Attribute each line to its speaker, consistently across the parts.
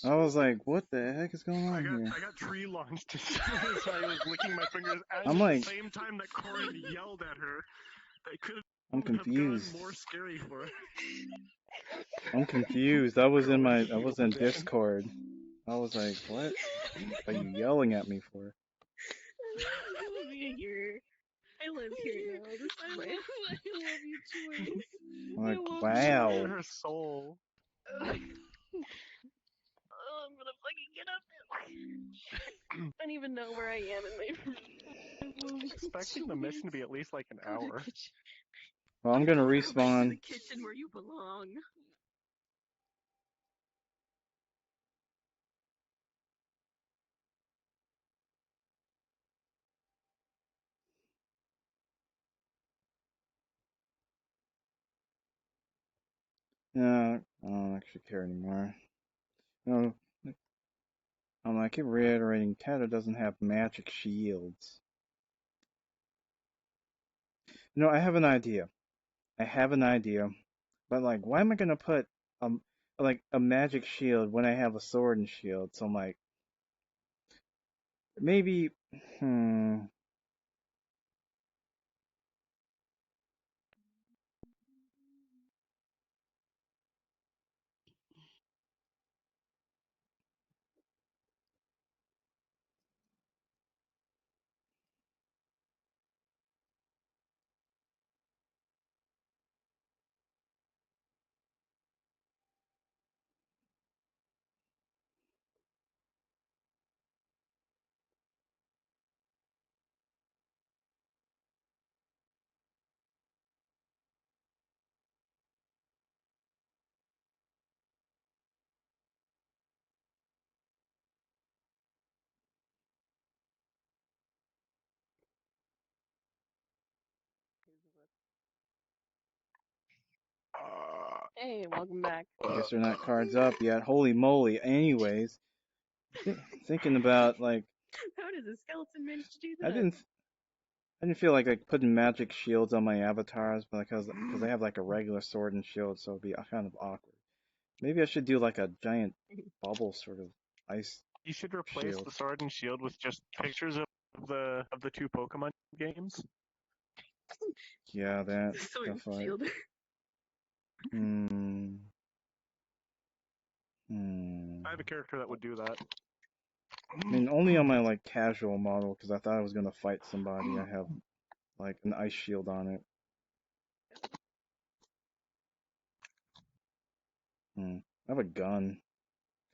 Speaker 1: I was like, what the heck is going on here?
Speaker 2: I got tree launched as soon as I was licking my fingers at
Speaker 1: I'm
Speaker 2: the
Speaker 1: like,
Speaker 2: same time that Corin yelled at her. That could
Speaker 1: I'm
Speaker 2: have gotten
Speaker 1: confused.
Speaker 2: more scary for her.
Speaker 1: I'm confused. I was in
Speaker 2: Again.
Speaker 1: Discord. I was like, what are you yelling at me for?
Speaker 3: I love you here. I live here now. This is my. I love you, Joyce.
Speaker 1: I'm like,
Speaker 3: I love
Speaker 1: wow.
Speaker 2: In her soul.
Speaker 3: Oh, I'm gonna fucking get up now. I don't even know where I am in my room. I love you,
Speaker 2: Expecting the mission to be at least like an
Speaker 3: Go to the
Speaker 2: hour.
Speaker 3: kitchen.
Speaker 1: Well, I'm gonna
Speaker 3: Go back to
Speaker 1: respawn.
Speaker 3: the kitchen where you belong.
Speaker 1: Yeah, I don't actually care anymore. No, I keep reiterating, Cata doesn't have magic shields. No, I have an idea. But like, why am I gonna put like a magic shield when I have a sword and shield? So I'm like, maybe, hmm.
Speaker 3: Hey, welcome back.
Speaker 1: I guess they're not cards up yet. Holy moly! Anyways, thinking about like,
Speaker 3: How does a skeleton manage to do
Speaker 1: I
Speaker 3: that?
Speaker 1: didn't feel like putting magic shields on my avatars, but because I have like a regular sword and shield, so it'd be kind of awkward. Maybe I should do like a giant bubble sort of ice
Speaker 2: You should replace
Speaker 1: shield.
Speaker 2: the sword and shield with just pictures of the two Pokemon games.
Speaker 1: Yeah, that
Speaker 3: The sword and
Speaker 1: fight.
Speaker 3: shield.
Speaker 1: Hmm.
Speaker 2: I have a character that would do that.
Speaker 1: I mean, only on my like casual model because I thought I was gonna fight somebody. I have like an ice shield on it. I have a gun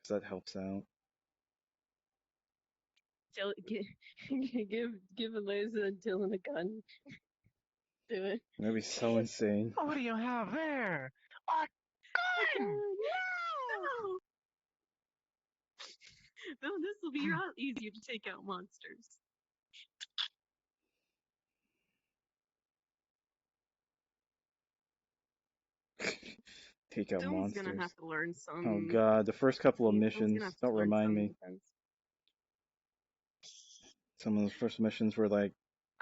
Speaker 1: because that helps out.
Speaker 3: Give Eliza and Dylan a gun. Do it.
Speaker 1: That'd be so insane.
Speaker 2: What do you have there? A gun!
Speaker 3: No! Well, this will be a lot easier to take out monsters.
Speaker 1: Take out
Speaker 3: Dylan's gonna
Speaker 1: monsters.
Speaker 3: have to learn some.
Speaker 1: Oh god, the first couple of
Speaker 3: Dylan's
Speaker 1: missions.
Speaker 3: gonna have to
Speaker 1: Don't
Speaker 3: learn
Speaker 1: remind
Speaker 3: some
Speaker 1: me.
Speaker 3: defense.
Speaker 1: Some of the first missions were like,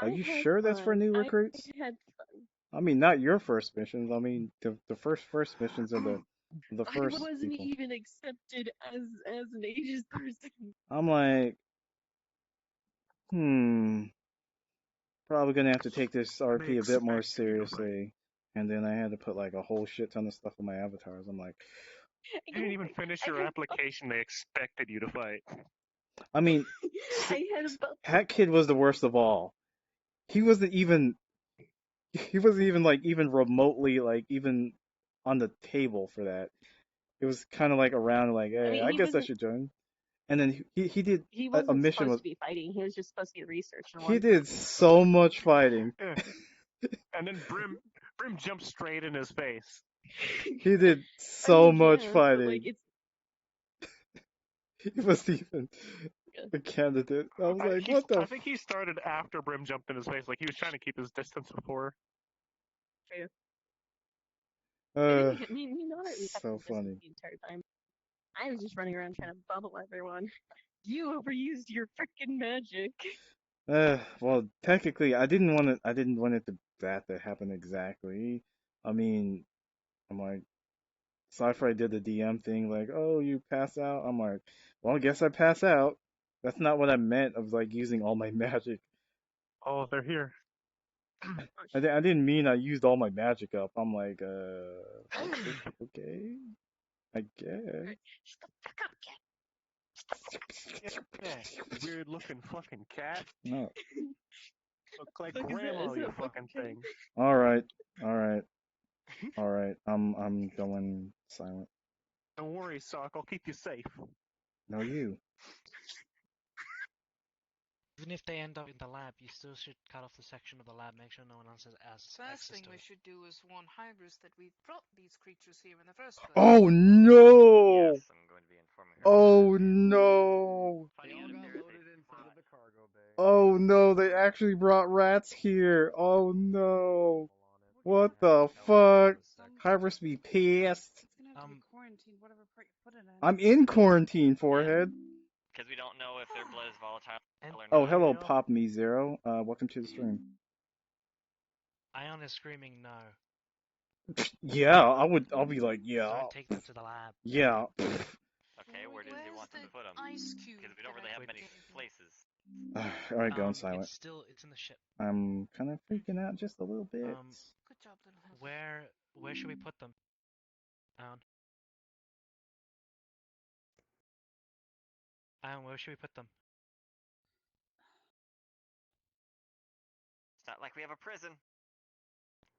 Speaker 1: "Are
Speaker 3: I
Speaker 1: you
Speaker 3: had
Speaker 1: sure that's for
Speaker 3: fun.
Speaker 1: new
Speaker 3: I
Speaker 1: recruits?"
Speaker 3: had fun.
Speaker 1: I mean, not your first missions. I mean, the first missions of the
Speaker 3: I
Speaker 1: first
Speaker 3: wasn't
Speaker 1: people.
Speaker 3: even accepted as an Aegis person.
Speaker 1: I'm like, probably gonna have to take this RP a bit more seriously. And then I had to put like a whole shit ton of stuff on my avatars. I'm like,
Speaker 2: You didn't even finish your application. They expected you to fight.
Speaker 1: I mean,
Speaker 3: I had about
Speaker 1: Hat Kid was the worst of all. He wasn't even like even remotely like even on the table for that. It was kind of like around like,
Speaker 3: I
Speaker 1: hey,
Speaker 3: mean,
Speaker 1: I guess I should join. And then he did
Speaker 3: he
Speaker 1: a
Speaker 3: wasn't
Speaker 1: mission
Speaker 3: supposed
Speaker 1: was
Speaker 3: to be fighting. He was just supposed to be a researcher.
Speaker 1: he did so much fighting.
Speaker 2: Yeah. And then Brim jumped straight in his face.
Speaker 1: He did
Speaker 3: I
Speaker 1: so
Speaker 3: mean,
Speaker 1: much
Speaker 3: yeah, but, like,
Speaker 1: fighting.
Speaker 3: it's
Speaker 1: He was even a candidate. I was like, what the?
Speaker 2: I think he started after Brim jumped in his face. Like he was trying to keep his distance before.
Speaker 3: true.
Speaker 1: Uh,
Speaker 3: I mean, you know that we kept
Speaker 1: so
Speaker 3: him distance
Speaker 1: funny.
Speaker 3: the entire time. I was just running around trying to bubble everyone. You overused your freaking magic.
Speaker 1: Well, technically, I didn't want it. I didn't want it to happen exactly. I mean, I'm like, Sci-Fi did the DM thing, like, oh, you pass out. I'm like, well, I guess I pass out. That's not what I meant of like using all my magic.
Speaker 2: Oh, they're here.
Speaker 1: I didn't mean I used all my magic up. I'm like, okay, I guess.
Speaker 3: Shut the fuck up, cat.
Speaker 2: Yeah, weird looking fucking cat.
Speaker 1: No.
Speaker 2: Look like
Speaker 3: Fuck is that?
Speaker 2: grandma,
Speaker 3: Is
Speaker 2: you
Speaker 3: that
Speaker 2: fucking
Speaker 3: cat?
Speaker 2: thing.
Speaker 1: All right, all right, all right. I'm going silent.
Speaker 2: Don't worry, Sock. I'll keep you safe.
Speaker 1: No, you.
Speaker 4: Even if they end up in the lab, you still should cut off the section of the lab, make sure no one else has
Speaker 5: First
Speaker 4: access
Speaker 5: thing
Speaker 4: to
Speaker 5: we
Speaker 4: it.
Speaker 5: should do is warn Hybris that we brought these creatures here in the first place.
Speaker 1: Oh no!
Speaker 6: Yes, I'm going to be informing her.
Speaker 1: Oh no!
Speaker 6: Finding out if there is a plot.
Speaker 7: the cargo bay.
Speaker 1: Oh no! They actually brought rats here. Oh no! What the fuck? Hybris be pissed.
Speaker 5: It's gonna have to be quarantined, whatever part you put it in.
Speaker 1: I'm in quarantine, forehead.
Speaker 6: Because we don't know if their blood is volatile
Speaker 4: And
Speaker 6: or not.
Speaker 1: Oh, hello,
Speaker 4: Ariel?
Speaker 1: Pop Me Zero. Welcome to the stream.
Speaker 4: Ion is screaming no.
Speaker 1: Yeah, I'll be like, yeah,
Speaker 4: Don't take them to the lab.
Speaker 1: yeah.
Speaker 6: Okay, where does he
Speaker 5: Where's
Speaker 6: want them
Speaker 5: the
Speaker 6: to put them?
Speaker 5: ice cube
Speaker 6: Because we don't
Speaker 5: that
Speaker 6: really
Speaker 5: I
Speaker 6: have many
Speaker 5: gave you?
Speaker 6: places.
Speaker 1: Alright, going silent.
Speaker 4: It's in the ship.
Speaker 1: I'm kind of freaking out just a little bit.
Speaker 5: Good job, little help.
Speaker 4: Where should we put them? Ion, where should we put them?
Speaker 6: It's not like we have a prison.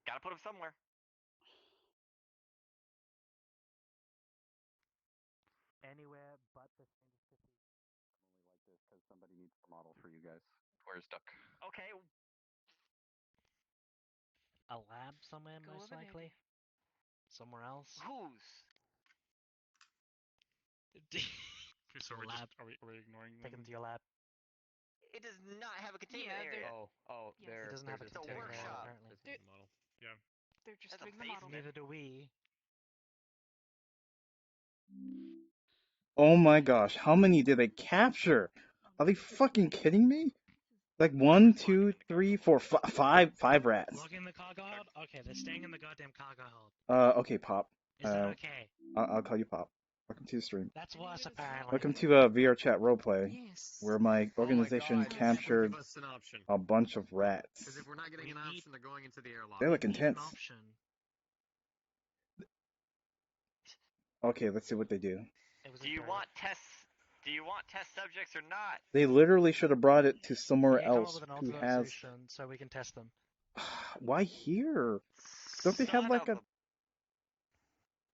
Speaker 6: Gotta put them somewhere.
Speaker 4: Anywhere but the
Speaker 7: Only like this because somebody needs to model for you guys. Where's Duck?
Speaker 6: Okay.
Speaker 4: a lab somewhere,
Speaker 5: Go
Speaker 4: most
Speaker 5: with it,
Speaker 4: likely. Somewhere else.
Speaker 6: Whose?
Speaker 8: So we're
Speaker 4: lab.
Speaker 8: just, are we ignoring
Speaker 4: Take them
Speaker 8: them?
Speaker 4: to your lab.
Speaker 6: It does not have a containment
Speaker 5: Yeah,
Speaker 6: area.
Speaker 7: Oh,
Speaker 5: Yes.
Speaker 7: there.
Speaker 4: It doesn't have a
Speaker 6: It's a
Speaker 4: container there,
Speaker 6: workshop.
Speaker 4: apparently.
Speaker 8: This is the model. Yeah.
Speaker 5: They're just
Speaker 6: That's a
Speaker 5: doing the model.
Speaker 6: basement.
Speaker 4: Neither do we.
Speaker 1: Oh my gosh, how many did they capture? Are they fucking kidding me? Like 1, 2, 3, 4, 5 rats.
Speaker 4: Log in the cargo hold? Okay, they're staying in the goddamn cargo hold.
Speaker 1: Okay, Pop.
Speaker 4: Is that okay?
Speaker 1: I'll call you Pop. Welcome to the stream.
Speaker 4: That's worse, apparently.
Speaker 1: Welcome to VR Chat Roleplay,
Speaker 5: Yes.
Speaker 1: where my organization
Speaker 7: Oh my God,
Speaker 1: captured
Speaker 7: give us an option.
Speaker 1: a bunch of rats.
Speaker 7: Because if we're not getting
Speaker 4: We
Speaker 7: an
Speaker 4: need-
Speaker 7: option, they're going into the airlock.
Speaker 1: They look
Speaker 4: Need an
Speaker 1: intense.
Speaker 4: option.
Speaker 1: Okay, let's see what they do.
Speaker 4: It was
Speaker 6: Do you want tests? Do you want test subjects or not?
Speaker 1: They literally should have brought it to somewhere
Speaker 4: Can you come up
Speaker 1: else
Speaker 4: with an
Speaker 1: who
Speaker 4: alternate
Speaker 1: has.
Speaker 4: solution so we can test them?
Speaker 1: Why here? Don't they have
Speaker 6: Son
Speaker 1: like
Speaker 6: of
Speaker 1: a?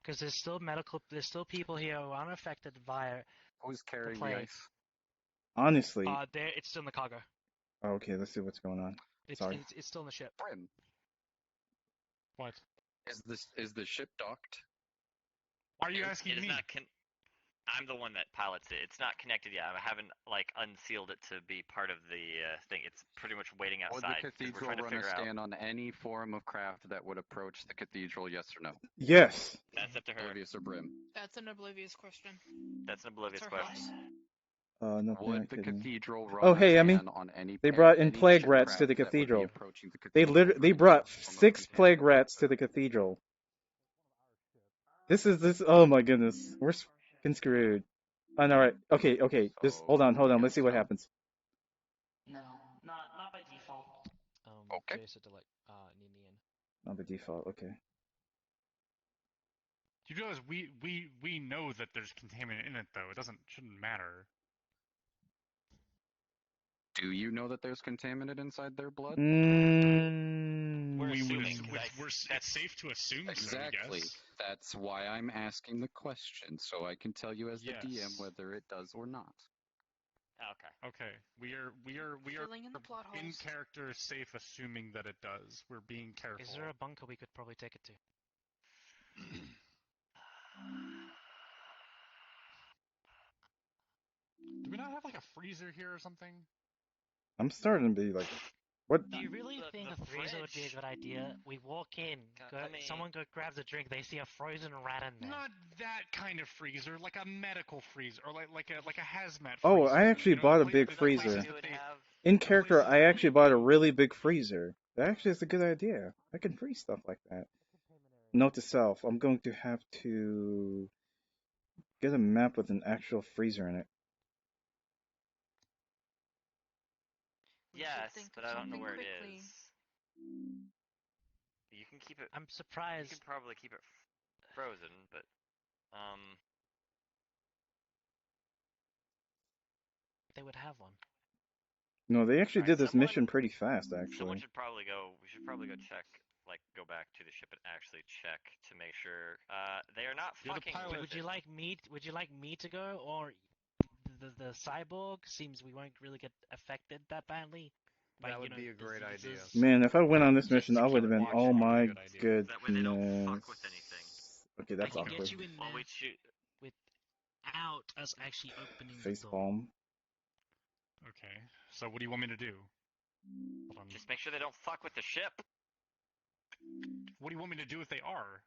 Speaker 4: Because there's still people here who are unaffected via.
Speaker 7: Who's carrying the
Speaker 4: plague.
Speaker 7: ice?
Speaker 1: Honestly.
Speaker 4: It's still in the cargo.
Speaker 1: Okay, let's see what's going on. Sorry.
Speaker 4: It's still in the ship.
Speaker 7: Brim,
Speaker 8: What?
Speaker 7: is the ship docked?
Speaker 8: Why are you asking
Speaker 6: It is
Speaker 8: me?
Speaker 6: not I'm the one that pilots it. It's not connected yet. I haven't like unsealed it to be part of the thing. It's pretty much waiting
Speaker 7: Would
Speaker 6: outside.
Speaker 7: the
Speaker 6: 'cause we're
Speaker 7: cathedral
Speaker 6: trying to
Speaker 7: run a
Speaker 6: figure out.
Speaker 7: stand on any form of craft that would approach the cathedral? Yes or no?
Speaker 1: Yes.
Speaker 6: That's up to her.
Speaker 7: Oblivious or Brim?
Speaker 5: That's an oblivious question.
Speaker 6: That's an oblivious
Speaker 5: It's her
Speaker 6: question.
Speaker 5: house.
Speaker 1: No, they're
Speaker 7: Would
Speaker 1: not
Speaker 7: the
Speaker 1: kidding.
Speaker 7: cathedral run
Speaker 1: Oh,
Speaker 7: a
Speaker 1: hey, Emmy.
Speaker 7: stand on any?
Speaker 1: They brought in
Speaker 7: any
Speaker 1: plague
Speaker 7: ship
Speaker 1: rats to the
Speaker 7: craft that would be
Speaker 1: cathedral.
Speaker 7: approaching the
Speaker 1: They
Speaker 7: cathedral
Speaker 1: they
Speaker 7: from
Speaker 1: brought
Speaker 7: any form of
Speaker 1: 6
Speaker 7: containment?
Speaker 1: plague rats to the cathedral. This. Oh my goodness, we're fucking screwed. Oh, no, right. Okay. Just hold on. Let's see what happens.
Speaker 9: No, not by default.
Speaker 7: Okay.
Speaker 4: Jason to need me in.
Speaker 1: On the default. Okay.
Speaker 8: You realize we know that there's contaminant in it though. It shouldn't matter.
Speaker 7: Do you know that there's contaminant inside their blood?
Speaker 6: We're assuming.
Speaker 8: It's safe to assume
Speaker 7: Exactly.
Speaker 8: so, yes.
Speaker 7: That's why I'm asking the question, so I can tell you as the
Speaker 8: Yes.
Speaker 7: DM whether it does or not.
Speaker 6: Okay.
Speaker 8: Okay. We are
Speaker 5: Filling in the plot holes.
Speaker 8: in character safe assuming that it does. We're being careful.
Speaker 4: Is there a bunker we could probably take it to?
Speaker 8: Do we not have like a freezer here or something?
Speaker 1: I'm starting to be like, what?
Speaker 4: Do you really
Speaker 6: The-
Speaker 4: think
Speaker 6: the
Speaker 4: a freezer would be a
Speaker 6: fridge.
Speaker 4: good idea? We walk in, someone grabs a drink, they see a frozen rat in there.
Speaker 8: Not that kind of freezer, like a medical freezer, or like a hazmat freezer.
Speaker 1: Oh, I actually bought a
Speaker 8: the
Speaker 1: big
Speaker 8: places
Speaker 1: freezer.
Speaker 8: that
Speaker 6: You would
Speaker 8: they-
Speaker 6: have.
Speaker 1: In character, I actually bought a really big freezer. That actually is a good idea. I can freeze stuff like that. Note to self: I'm going to have to get a map with an actual freezer in it.
Speaker 5: We should
Speaker 6: Yes,
Speaker 5: think
Speaker 6: but
Speaker 5: of
Speaker 6: I don't know
Speaker 5: something
Speaker 6: where it
Speaker 5: quickly.
Speaker 6: is. You can keep it.
Speaker 4: I'm
Speaker 6: You can
Speaker 4: surprised
Speaker 6: probably keep it frozen, but
Speaker 4: they would have one.
Speaker 1: No, they actually
Speaker 6: Alright,
Speaker 1: did this mission pretty fast,
Speaker 6: someone
Speaker 1: actually.
Speaker 6: should probably go. We should probably go check. Like, go back to the ship and actually check to make sure. They are not
Speaker 8: You're the
Speaker 6: fucking
Speaker 8: pilot.
Speaker 6: with
Speaker 4: Would
Speaker 6: it.
Speaker 4: you like me? Would you like me to go, or the cyborg? Seems we won't really get affected that badly. By,
Speaker 10: That would be a great idea.
Speaker 4: diseases.
Speaker 1: Man, if I went on this
Speaker 4: Just
Speaker 1: mission,
Speaker 4: to
Speaker 1: I would
Speaker 4: keep
Speaker 1: have been.
Speaker 4: watch
Speaker 1: Oh
Speaker 4: on
Speaker 1: my
Speaker 10: Good idea.
Speaker 1: goodness.
Speaker 6: That way they don't fuck with anything.
Speaker 1: Okay,
Speaker 4: I
Speaker 1: that's
Speaker 4: can
Speaker 1: awkward.
Speaker 4: get you in
Speaker 6: While
Speaker 4: there
Speaker 6: we shoot.
Speaker 4: without us actually opening
Speaker 1: Face
Speaker 4: the door.
Speaker 1: palm.
Speaker 8: Okay. So what do you want me to do? Hold on.
Speaker 6: Just make sure they don't fuck with the ship.
Speaker 8: What do you want me to do if they are?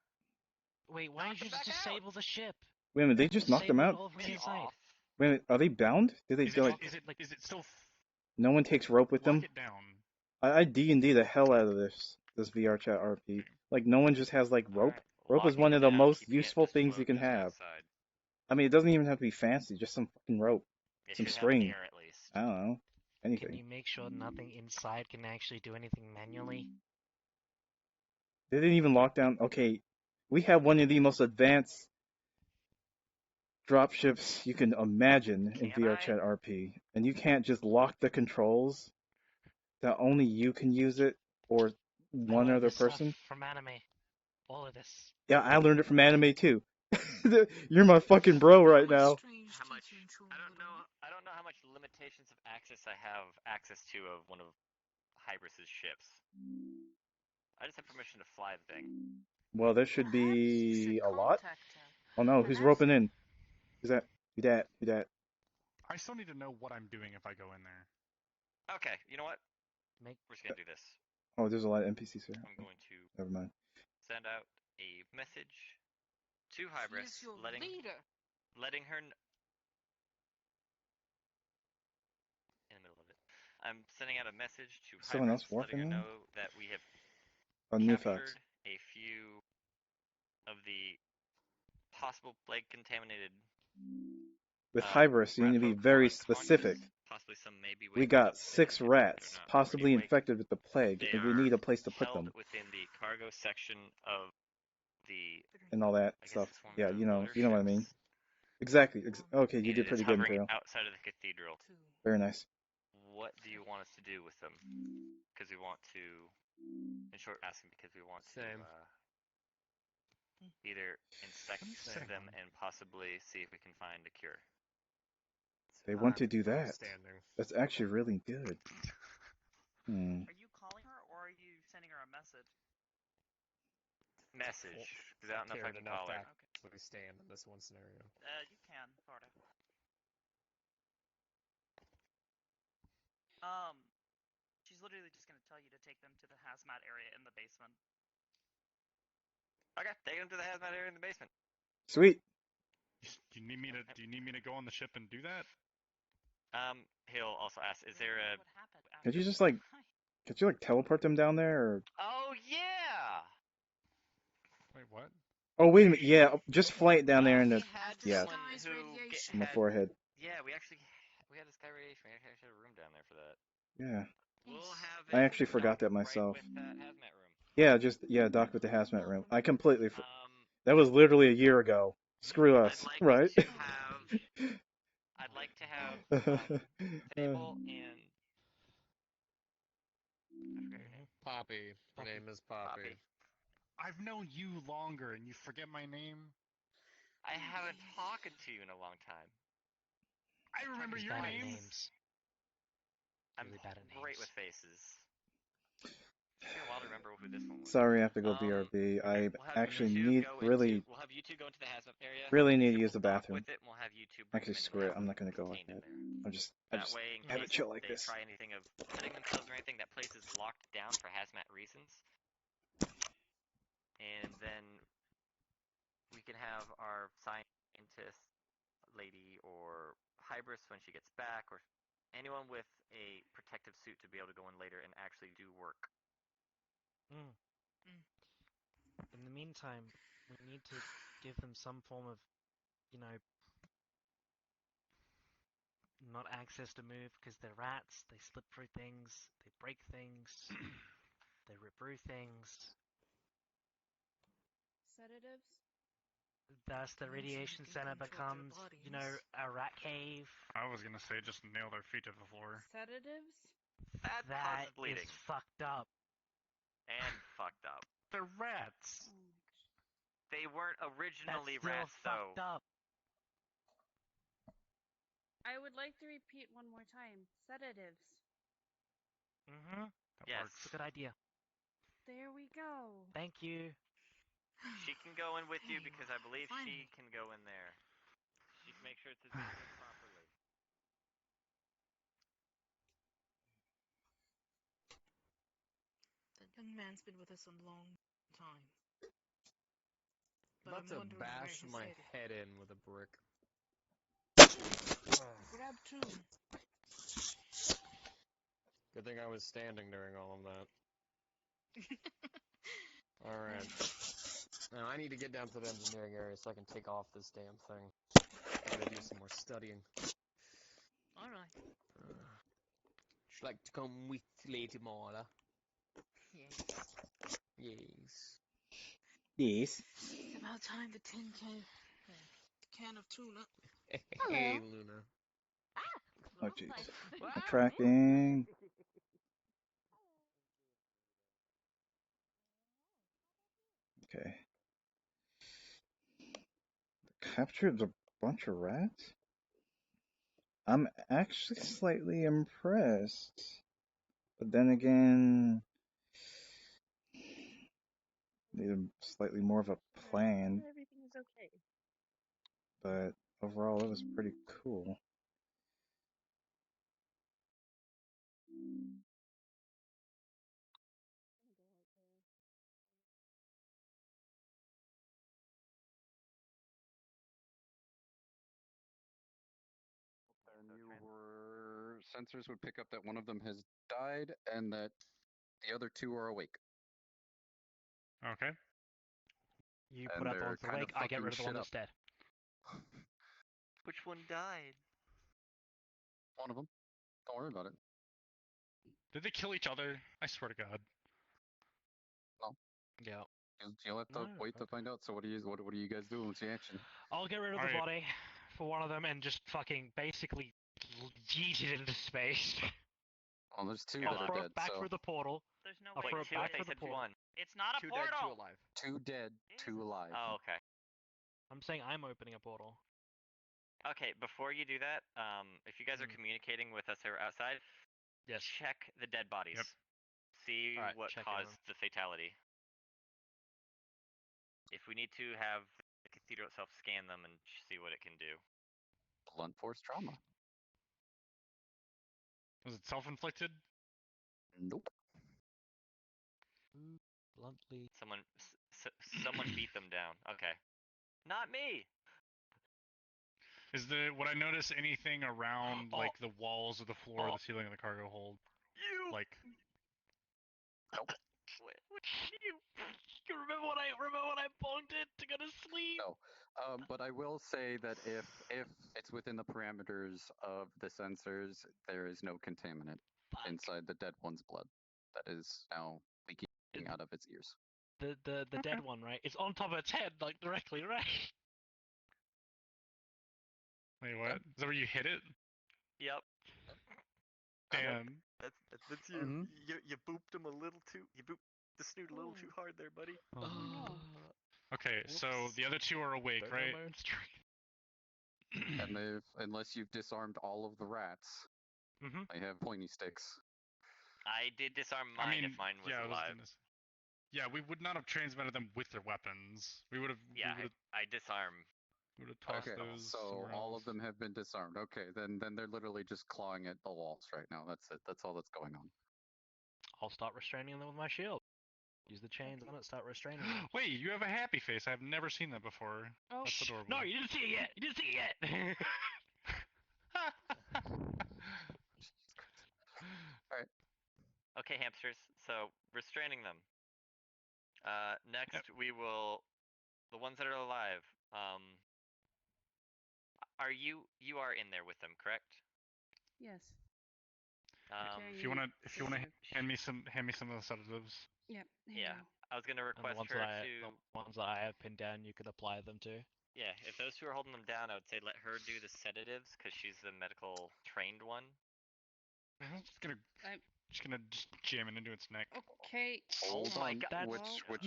Speaker 4: Wait, why
Speaker 6: Knock
Speaker 4: don't you
Speaker 6: them
Speaker 4: just
Speaker 6: back out.
Speaker 4: disable the ship?
Speaker 1: Wait a minute, they just knocked them
Speaker 4: Disable it
Speaker 1: out?
Speaker 4: all from the inside.
Speaker 6: Off.
Speaker 1: Wait a minute, are they bound? Did they
Speaker 8: Is
Speaker 1: do
Speaker 8: it,
Speaker 1: like
Speaker 8: is it still
Speaker 1: no one takes rope with
Speaker 8: lock
Speaker 1: them?
Speaker 8: it down?
Speaker 1: I D&D the hell out of this VR chat RP. Like no one just has like rope.
Speaker 6: Alright,
Speaker 1: Rope is
Speaker 6: locking
Speaker 1: one
Speaker 6: it
Speaker 1: of the
Speaker 6: down,
Speaker 1: most
Speaker 6: keeping it
Speaker 1: useful
Speaker 6: just
Speaker 1: things you
Speaker 6: floating
Speaker 1: can
Speaker 6: just
Speaker 1: have.
Speaker 6: outside.
Speaker 1: I mean, it doesn't even have to be fancy, just some fucking rope,
Speaker 6: It
Speaker 1: some
Speaker 6: should have
Speaker 1: string.
Speaker 6: air at least.
Speaker 1: I don't know,
Speaker 4: Can
Speaker 1: anything.
Speaker 4: you make sure nothing inside can actually do anything manually?
Speaker 1: They didn't even lock down. Okay, we have one of the most advanced dropships you can imagine in
Speaker 6: Can
Speaker 1: VR
Speaker 6: I?
Speaker 1: chat RP, and you can't just lock the controls that only you can use it or
Speaker 4: I
Speaker 1: one
Speaker 4: learned
Speaker 1: other
Speaker 4: this stuff
Speaker 1: person.
Speaker 4: from anime. All of this.
Speaker 1: Yeah, I learned it from anime too. You're my fucking bro right now.
Speaker 5: Strange
Speaker 6: How much?
Speaker 5: teaching tool,
Speaker 6: I don't know. I don't know how much limitations of access I have access to of one of Hybris's ships. I just have permission to fly the thing.
Speaker 1: Well, there should
Speaker 5: Perhaps you
Speaker 1: be
Speaker 5: should
Speaker 1: a lot.
Speaker 5: contact her.
Speaker 1: Oh no,
Speaker 5: and
Speaker 1: who's
Speaker 5: ask
Speaker 1: roping in? Who's that? Who that? Who that?
Speaker 8: I still need to know what I'm doing if I go in there.
Speaker 6: Okay, you know what?
Speaker 4: Make
Speaker 6: We're just gonna do this.
Speaker 1: Oh, there's a lot of NPCs here.
Speaker 6: I'm going to
Speaker 1: Never mind.
Speaker 6: send out a message to
Speaker 5: She
Speaker 6: Hybris,
Speaker 5: is your
Speaker 6: letting
Speaker 5: leader.
Speaker 6: her in the middle of it. I'm sending out a message to
Speaker 1: Someone else
Speaker 6: Hybris, letting her
Speaker 1: warping in?
Speaker 6: know that we have
Speaker 1: Oh, new facts.
Speaker 6: captured a few of the possible plague contaminated.
Speaker 1: With Hybris, you need to be very specific.
Speaker 6: Possibly some may be
Speaker 1: We
Speaker 6: waking
Speaker 1: got
Speaker 6: up,
Speaker 1: 6
Speaker 6: they're
Speaker 1: rats,
Speaker 6: not
Speaker 1: possibly
Speaker 6: already awake.
Speaker 1: infected with the plague,
Speaker 6: They
Speaker 1: and we
Speaker 6: are
Speaker 1: need a place to put
Speaker 6: held
Speaker 1: them
Speaker 6: within the cargo section of the,
Speaker 1: and all that
Speaker 6: I guess
Speaker 1: stuff.
Speaker 6: it's one of
Speaker 1: Yeah,
Speaker 6: the
Speaker 1: you know
Speaker 6: loader
Speaker 1: what I mean.
Speaker 6: ships.
Speaker 1: Exactly. Okay, you
Speaker 6: And
Speaker 1: did
Speaker 6: it is
Speaker 1: pretty good,
Speaker 6: hovering
Speaker 1: Imperial.
Speaker 6: outside of the cathedral.
Speaker 1: Very nice.
Speaker 6: What do you want us to do with them? Because we want to, in short, asking because we want to
Speaker 10: Same.
Speaker 6: either inspect
Speaker 8: Same.
Speaker 6: them and possibly see if we can find a cure.
Speaker 1: They want to
Speaker 10: I'm
Speaker 1: do that.
Speaker 10: outstanding.
Speaker 1: That's actually really good. Hmm.
Speaker 9: Are you calling her or are you sending her a message?
Speaker 6: Message, because I don't know if I
Speaker 10: Cared
Speaker 6: can
Speaker 10: enough
Speaker 6: call
Speaker 10: to
Speaker 6: her.
Speaker 10: actually stand in this one scenario.
Speaker 9: You can, sorta. She's literally just gonna tell you to take them to the hazmat area in the basement.
Speaker 6: Okay, take them to the hazmat area in the basement.
Speaker 1: Sweet.
Speaker 8: Do you need me to go on the ship and do that?
Speaker 6: He'll also ask, is there a...
Speaker 9: What happened?
Speaker 1: Could you just like, teleport them down there? Or...
Speaker 6: Oh, yeah!
Speaker 8: Wait, what?
Speaker 1: Oh, wait a minute. Yeah, just fly it down there in the.
Speaker 6: We had
Speaker 1: Yeah.
Speaker 6: someone
Speaker 5: Sky's
Speaker 6: who
Speaker 5: radiation.
Speaker 1: On the
Speaker 6: had...
Speaker 1: forehead.
Speaker 6: Yeah, we had a sky radiation. We actually had a room down there for that.
Speaker 1: Yeah.
Speaker 6: We'll have
Speaker 1: I
Speaker 6: it
Speaker 1: actually forgot that
Speaker 6: docked
Speaker 1: myself.
Speaker 6: right with that hazmat room.
Speaker 1: Yeah, dock with the hazmat room. I completely. That
Speaker 6: Um,
Speaker 1: was literally a year ago. Screw us,
Speaker 6: I'd like
Speaker 1: right?
Speaker 6: to have... I'd like to have Fable and... I forgot your name.
Speaker 10: Poppy. Her name is Poppy.
Speaker 8: I've known you longer and you forget my name?
Speaker 6: I haven't talked to you in a long time.
Speaker 8: I remember
Speaker 4: He's
Speaker 8: your
Speaker 4: bad at
Speaker 8: name.
Speaker 4: names.
Speaker 6: I'm
Speaker 4: Really bad at
Speaker 6: great
Speaker 4: names.
Speaker 6: with faces. It took me a while to remember who this one was.
Speaker 1: Sorry, I have to go BRB. I
Speaker 6: We'll have
Speaker 1: actually
Speaker 6: you two
Speaker 1: need
Speaker 6: go
Speaker 1: really,
Speaker 6: we'll have you two go into the hazmat area.
Speaker 1: really need to
Speaker 6: The
Speaker 1: use
Speaker 6: ship
Speaker 1: the
Speaker 6: will dock
Speaker 1: bathroom.
Speaker 6: With it, and we'll have you two bring
Speaker 1: Actually,
Speaker 6: them in
Speaker 1: screw it.
Speaker 6: and
Speaker 1: I'm
Speaker 6: have
Speaker 1: not gonna
Speaker 6: them
Speaker 1: go like
Speaker 6: contained
Speaker 1: that.
Speaker 6: in there.
Speaker 1: I just
Speaker 6: That way, in
Speaker 1: have it
Speaker 6: case
Speaker 1: chill like
Speaker 6: they
Speaker 1: this.
Speaker 6: try anything of cutting themselves or anything, that place is locked down for hazmat reasons. And then we can have our scientist lady or Hybris when she gets back, or anyone with a protective suit to be able to go in later and actually do work.
Speaker 4: In the meantime, we need to give them some form of, you know, not access to move because they're rats. They slip through things. They break things. They rip through things.
Speaker 3: Sedatives?
Speaker 4: Thus, the
Speaker 9: Gain some
Speaker 4: radiation center
Speaker 9: control of their
Speaker 4: becomes, you know,
Speaker 9: bodies.
Speaker 4: a rat cave.
Speaker 8: I was gonna say just nail their feet to the floor.
Speaker 3: Sedatives?
Speaker 6: That
Speaker 4: That
Speaker 6: causes bleeding.
Speaker 4: is fucked up.
Speaker 6: And fucked up.
Speaker 8: They're rats.
Speaker 6: They weren't
Speaker 4: That's
Speaker 6: originally
Speaker 4: still
Speaker 6: rats, though.
Speaker 4: fucked up.
Speaker 3: I would like to repeat one more time. Sedatives.
Speaker 4: Mm-hmm.
Speaker 8: That
Speaker 6: Yes.
Speaker 8: works.
Speaker 4: It's a good idea.
Speaker 3: There we go.
Speaker 4: Thank you.
Speaker 6: She can go in with you
Speaker 9: Okay,
Speaker 6: because I believe
Speaker 9: finally.
Speaker 6: she can go in there. She can make sure it's adjusted properly.
Speaker 9: That young man's been with us a long time. But
Speaker 10: About
Speaker 9: I'm
Speaker 10: to
Speaker 9: wondering where
Speaker 10: bash
Speaker 9: he's
Speaker 10: my
Speaker 9: headed.
Speaker 10: head in with a brick.
Speaker 9: Grab two.
Speaker 10: Good thing I was standing during all of that. Alright. Now I need to get down to the engineering area so I can take off this damn thing. I gotta do some more studying.
Speaker 9: Alright.
Speaker 10: Would you like to come with Lady Marla?
Speaker 9: Yes.
Speaker 10: Yes.
Speaker 1: Yes.
Speaker 9: It's about time the tin can of tuna.
Speaker 10: Hey, Luna.
Speaker 1: Oh jeez. Tracking. Okay. Captured a bunch of rats? I'm actually slightly impressed. But then again, need slightly more of a plan.
Speaker 3: Everything is okay.
Speaker 1: But overall, it was pretty cool.
Speaker 7: And sensors would pick up that one of them has died and that the other two are awake.
Speaker 8: Okay.
Speaker 4: You
Speaker 7: And
Speaker 4: put up the
Speaker 7: they're
Speaker 4: ones
Speaker 7: kind of
Speaker 4: awake, I get
Speaker 7: fucking
Speaker 4: rid of the one
Speaker 7: shit
Speaker 4: that's
Speaker 7: up.
Speaker 4: dead.
Speaker 6: Which one died?
Speaker 7: One of them. Don't worry about it.
Speaker 8: Did they kill each other? I swear to God.
Speaker 7: No.
Speaker 4: Yeah.
Speaker 7: You'll have to
Speaker 4: No?
Speaker 7: wait to
Speaker 4: Okay.
Speaker 7: find out. So what are you guys doing with the action?
Speaker 4: I'll get rid of the
Speaker 8: Alright.
Speaker 4: body for one of them and just fucking basically yeet it into space.
Speaker 7: Well, there's two
Speaker 4: I'll
Speaker 7: that are
Speaker 4: throw
Speaker 7: dead.
Speaker 4: it back
Speaker 7: So
Speaker 4: through the portal.
Speaker 9: There's no
Speaker 4: I'll
Speaker 9: way
Speaker 4: throw
Speaker 9: to
Speaker 4: it
Speaker 6: Two,
Speaker 9: do
Speaker 6: I
Speaker 4: back
Speaker 6: thought you
Speaker 4: through the
Speaker 6: said
Speaker 4: portal.
Speaker 6: one.
Speaker 9: It's not a
Speaker 10: Two
Speaker 9: portal.
Speaker 10: dead, two alive.
Speaker 7: two dead, two
Speaker 9: Jesus.
Speaker 7: alive.
Speaker 6: Oh, okay.
Speaker 4: I'm saying I'm opening a portal.
Speaker 6: Okay, before you do that, if you guys are communicating with us here outside,
Speaker 4: Yes.
Speaker 6: check the dead bodies.
Speaker 8: Yep.
Speaker 6: See
Speaker 4: Alright,
Speaker 6: what
Speaker 4: checking
Speaker 6: caused
Speaker 4: them.
Speaker 6: the fatality. If we need to have the cathedral itself scan them and see what it can do.
Speaker 7: Blunt force trauma.
Speaker 8: Was it self-inflicted?
Speaker 7: Nope.
Speaker 4: Bluntly.
Speaker 6: Someone beat them down. Okay. Not me.
Speaker 8: Would I notice anything around
Speaker 6: Oh.
Speaker 8: like the walls of the floor,
Speaker 6: Oh.
Speaker 8: the ceiling of the cargo hold?
Speaker 6: You.
Speaker 8: Like
Speaker 7: Nope.
Speaker 4: You remember when I bonked it to go to sleep?
Speaker 7: No. But I will say that if it's within the parameters of the sensors, there is no contaminant inside the dead one's blood that is now leaking out of its ears.
Speaker 4: The dead one, right? It's on top of its head, like directly, right?
Speaker 8: wait, what? Is that where you hit it?
Speaker 6: Yep.
Speaker 8: Damn.
Speaker 6: That's you.
Speaker 7: Mhm.
Speaker 6: You booped him a little too. You booped the snoot a little too hard there, buddy.
Speaker 8: Oh.
Speaker 3: No.
Speaker 8: Okay, so
Speaker 4: Whoops.
Speaker 8: the other two are awake,
Speaker 4: Don't know
Speaker 8: right?
Speaker 4: my own strength.
Speaker 7: And unless you've disarmed all of the rats,
Speaker 4: Mhm.
Speaker 7: they have pointy sticks.
Speaker 6: I did disarm mine
Speaker 8: I mean,
Speaker 6: if mine was
Speaker 8: yeah,
Speaker 6: alive.
Speaker 8: Yeah, we would not have transmitted them with their weapons. We would have.
Speaker 6: Yeah,
Speaker 8: We would
Speaker 6: I disarm.
Speaker 8: have tossed
Speaker 7: Okay,
Speaker 8: those
Speaker 7: so
Speaker 8: somewhere
Speaker 7: all
Speaker 8: else.
Speaker 7: of them have been disarmed. Okay, then they're literally just clawing at the walls right now. That's it. That's all that's going on.
Speaker 4: I'll start restraining them with my shield. Use the chains on it, start restraining them.
Speaker 8: Wait, you have a happy face. I've never seen that before.
Speaker 3: Oh,
Speaker 8: That's adorable.
Speaker 4: No, you didn't see it yet. You didn't see it yet.
Speaker 7: All right.
Speaker 6: Okay, hamsters. So restraining them. Next, we will the ones that are alive. You are in there with them, correct?
Speaker 3: Yes.
Speaker 8: If you wanna hand me some of the sedatives.
Speaker 3: Yep.
Speaker 6: Yeah, I was gonna
Speaker 4: And the
Speaker 6: request
Speaker 4: ones
Speaker 6: her
Speaker 4: that
Speaker 6: to.
Speaker 4: the ones that I have pinned down, you could apply them to.
Speaker 6: Yeah, if those two are holding them down, I would say let her do the sedatives because she's the medical trained one.
Speaker 8: I'm just gonna jam it into its neck.
Speaker 3: Okay.
Speaker 7: Hold
Speaker 6: my
Speaker 7: on.
Speaker 6: God.
Speaker 7: Which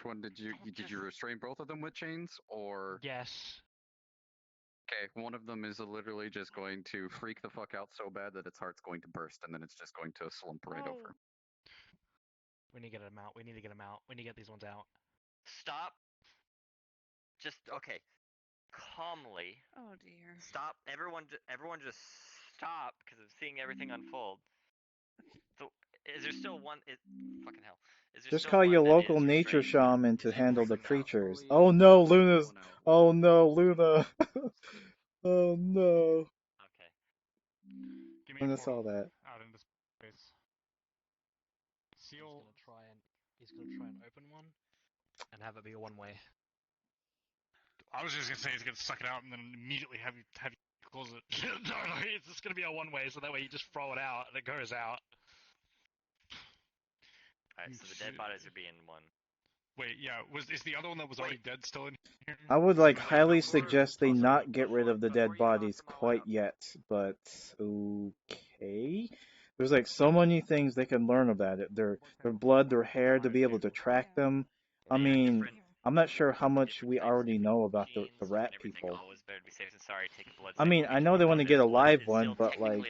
Speaker 7: one did you restrain both of them with chains or?
Speaker 4: Yes.
Speaker 7: Okay, one of them is literally just going to freak the fuck out so bad that its heart's going to burst, and then it's just going to slump right over.
Speaker 4: We need to get them out. We need to get them out. We need to get these ones out.
Speaker 6: Stop. Just okay. Calmly.
Speaker 3: Oh dear.
Speaker 6: Stop. Everyone just stop because I'm seeing everything unfold. So, is there still one? Fucking hell. Is there
Speaker 1: Just
Speaker 6: still
Speaker 1: call
Speaker 6: one
Speaker 1: your
Speaker 6: that
Speaker 1: local
Speaker 6: is
Speaker 1: nature
Speaker 6: restrained?
Speaker 1: shaman to handle the
Speaker 7: Now,
Speaker 1: creatures.
Speaker 7: fully-
Speaker 1: Oh no,
Speaker 7: fully
Speaker 1: Luna's.
Speaker 7: one out.
Speaker 1: Oh no, Luna. Oh no.
Speaker 6: Okay.
Speaker 8: Give me
Speaker 1: Luna
Speaker 8: a
Speaker 1: saw
Speaker 8: portal
Speaker 1: that.
Speaker 8: out into space. Seal.
Speaker 4: He's gonna try and open one, and have it be a one-way.
Speaker 8: I was just gonna say he's gonna suck it out and then immediately have you close it. No, it's just gonna be a one-way, so that way you just throw it out and it goes out.
Speaker 6: Alright, so the dead bodies are being one.
Speaker 8: Wait, yeah. Is the other one that was already dead still in here?
Speaker 1: I would like
Speaker 8: That
Speaker 1: highly
Speaker 8: one?
Speaker 1: suggest they not get rid of the
Speaker 6: before
Speaker 1: dead
Speaker 6: you knock
Speaker 1: bodies
Speaker 6: them all
Speaker 1: quite
Speaker 6: out.
Speaker 1: yet, but okay. There's like so many things they can learn about it. Their blood, their hair, to be able to track them. I
Speaker 6: They are
Speaker 1: mean,
Speaker 6: different.
Speaker 1: I'm not sure how much
Speaker 6: Different
Speaker 1: we
Speaker 6: types,
Speaker 1: already
Speaker 6: different
Speaker 1: know about the
Speaker 6: genes,
Speaker 1: rat
Speaker 6: and everything.
Speaker 1: people.
Speaker 6: Always better to be safe than sorry. Take a blood
Speaker 1: I
Speaker 6: sample
Speaker 1: mean, I know they want to get a live one, but like,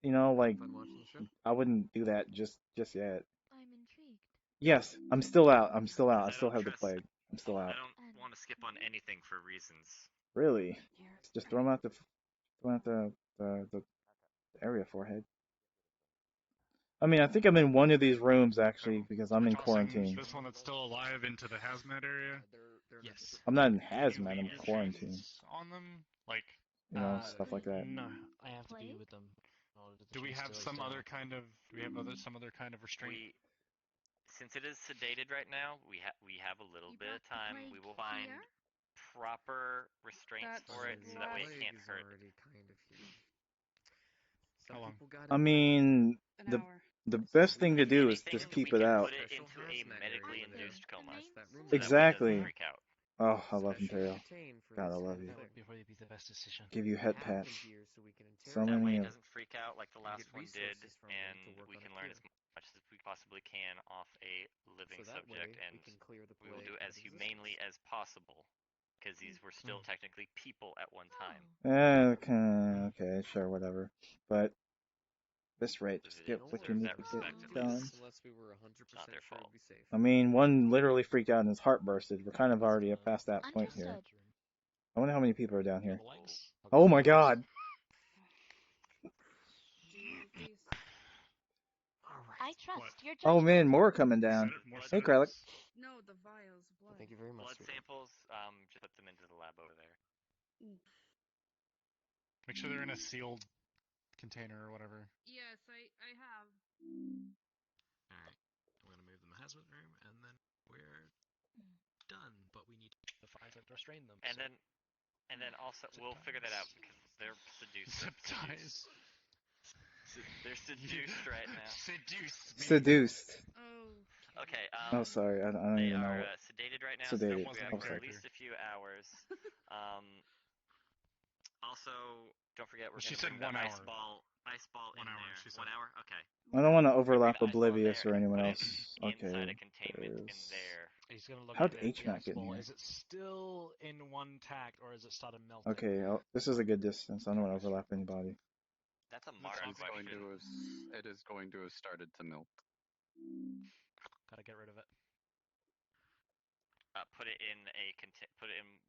Speaker 1: you know, like,
Speaker 10: Fun watching the show.
Speaker 1: I wouldn't do that just yet.
Speaker 11: I'm intrigued.
Speaker 1: Yes, I'm still out. I'm still out. I
Speaker 6: I
Speaker 1: still
Speaker 6: don't
Speaker 1: have the
Speaker 6: trust-
Speaker 1: plague. I'm still out.
Speaker 6: I don't want to skip on anything for reasons.
Speaker 1: Really? Just throw them out the area forehead. I mean, I think I'm in one of these rooms actually because I'm in quarantine.
Speaker 8: This one that's still alive into the hazmat area.
Speaker 10: They're
Speaker 4: Yes.
Speaker 1: I'm not in
Speaker 8: Do you
Speaker 1: hazmat. I'm
Speaker 8: leave
Speaker 1: quarantine.
Speaker 8: chains on them? Like,
Speaker 1: You know, stuff like that.
Speaker 4: No, I have to be
Speaker 11: Plague?
Speaker 4: with them. in order to
Speaker 8: do we
Speaker 4: choose
Speaker 8: have
Speaker 4: to
Speaker 8: some
Speaker 4: stay
Speaker 8: other
Speaker 4: on.
Speaker 8: kind of? Do we have some other kind of restraint?
Speaker 6: Since it is sedated right now, we have a little bit of time. We will find proper restraints for it, so that way it can't hurt.
Speaker 10: Already kind of here. Some
Speaker 8: How long?
Speaker 10: people got
Speaker 1: I mean,
Speaker 3: An hour.
Speaker 1: the best thing to
Speaker 6: If
Speaker 1: do is
Speaker 6: anything,
Speaker 1: just keep
Speaker 6: we
Speaker 1: it
Speaker 6: can
Speaker 1: out.
Speaker 6: put it into a medically induced coma, so that way it
Speaker 1: Exactly.
Speaker 6: doesn't freak out.
Speaker 1: Oh, I love Imperial. God, I love you.
Speaker 4: That would probably be the best decision.
Speaker 1: Give you head pats. So
Speaker 6: That way
Speaker 1: many
Speaker 6: it
Speaker 1: of.
Speaker 6: doesn't freak out like the last one did, and we can learn as much as we possibly can off a living subject, and we will do it as humanely as possible, because these were still technically people at one time.
Speaker 1: Okay, sure, whatever. But this rate, just get what you
Speaker 6: Deserve
Speaker 1: need
Speaker 6: that
Speaker 1: to
Speaker 6: respect
Speaker 1: get
Speaker 6: at
Speaker 1: done.
Speaker 6: least.
Speaker 10: Unless we were 100%
Speaker 6: It's not their
Speaker 10: sure
Speaker 6: fault.
Speaker 10: it'd be safe.
Speaker 1: I mean, one literally freaked out and his heart bursted. We're kind of already past that point here.
Speaker 11: Understood.
Speaker 1: I wonder how many people are down here.
Speaker 4: Legs?
Speaker 1: Oh my god!
Speaker 11: I trust
Speaker 8: What?
Speaker 11: your
Speaker 1: Oh
Speaker 11: judgment.
Speaker 1: man, more coming down.
Speaker 8: More
Speaker 1: Hey, Kralik.
Speaker 3: No, the vials of blood.
Speaker 10: Thank you very much.
Speaker 6: Blood
Speaker 10: sweetheart.
Speaker 6: samples, just put them into the lab over there.
Speaker 8: Make sure they're in a sealed container or whatever.
Speaker 3: Yes, I have.
Speaker 4: Alright. I'm gonna move them to the hazmat room, and then we're done. But we need to find something to restrain them.
Speaker 6: And then also we'll figure that out because they're seduced.
Speaker 8: Zip ties.
Speaker 6: They're seduced right now.
Speaker 1: Seduced.
Speaker 3: Oh.
Speaker 6: Okay.
Speaker 1: Oh, sorry. I don't
Speaker 6: They
Speaker 1: even know.
Speaker 6: are sedated right now,
Speaker 1: Sedated.
Speaker 6: so we have
Speaker 1: I'm
Speaker 6: for
Speaker 1: sorry.
Speaker 6: at least a few hours. Also, don't forget we're
Speaker 8: She
Speaker 6: gonna
Speaker 8: said
Speaker 6: bring the
Speaker 8: 1
Speaker 6: ice
Speaker 8: hour.
Speaker 6: ball
Speaker 8: 1
Speaker 6: in
Speaker 8: hour,
Speaker 6: there.
Speaker 8: she said.
Speaker 6: 1 hour. Okay.
Speaker 1: I don't want to overlap
Speaker 6: Bring the ice ball in
Speaker 1: Oblivious
Speaker 6: there
Speaker 1: or
Speaker 6: and
Speaker 1: anyone
Speaker 6: put it
Speaker 1: else.
Speaker 6: inside
Speaker 1: Okay.
Speaker 6: a containment in
Speaker 1: there's-
Speaker 6: there.
Speaker 4: He's gonna look
Speaker 1: How'd
Speaker 4: at
Speaker 1: H
Speaker 4: the
Speaker 1: not
Speaker 4: ice
Speaker 1: get in
Speaker 4: ball.
Speaker 1: here?
Speaker 4: Is it still in one tact, or has it started melting?
Speaker 1: Okay, this is a good distance. I don't want to overlap anybody.
Speaker 6: That's a Mara question.
Speaker 7: It is going to have started to melt.
Speaker 4: Gotta get rid of it.
Speaker 6: Put it in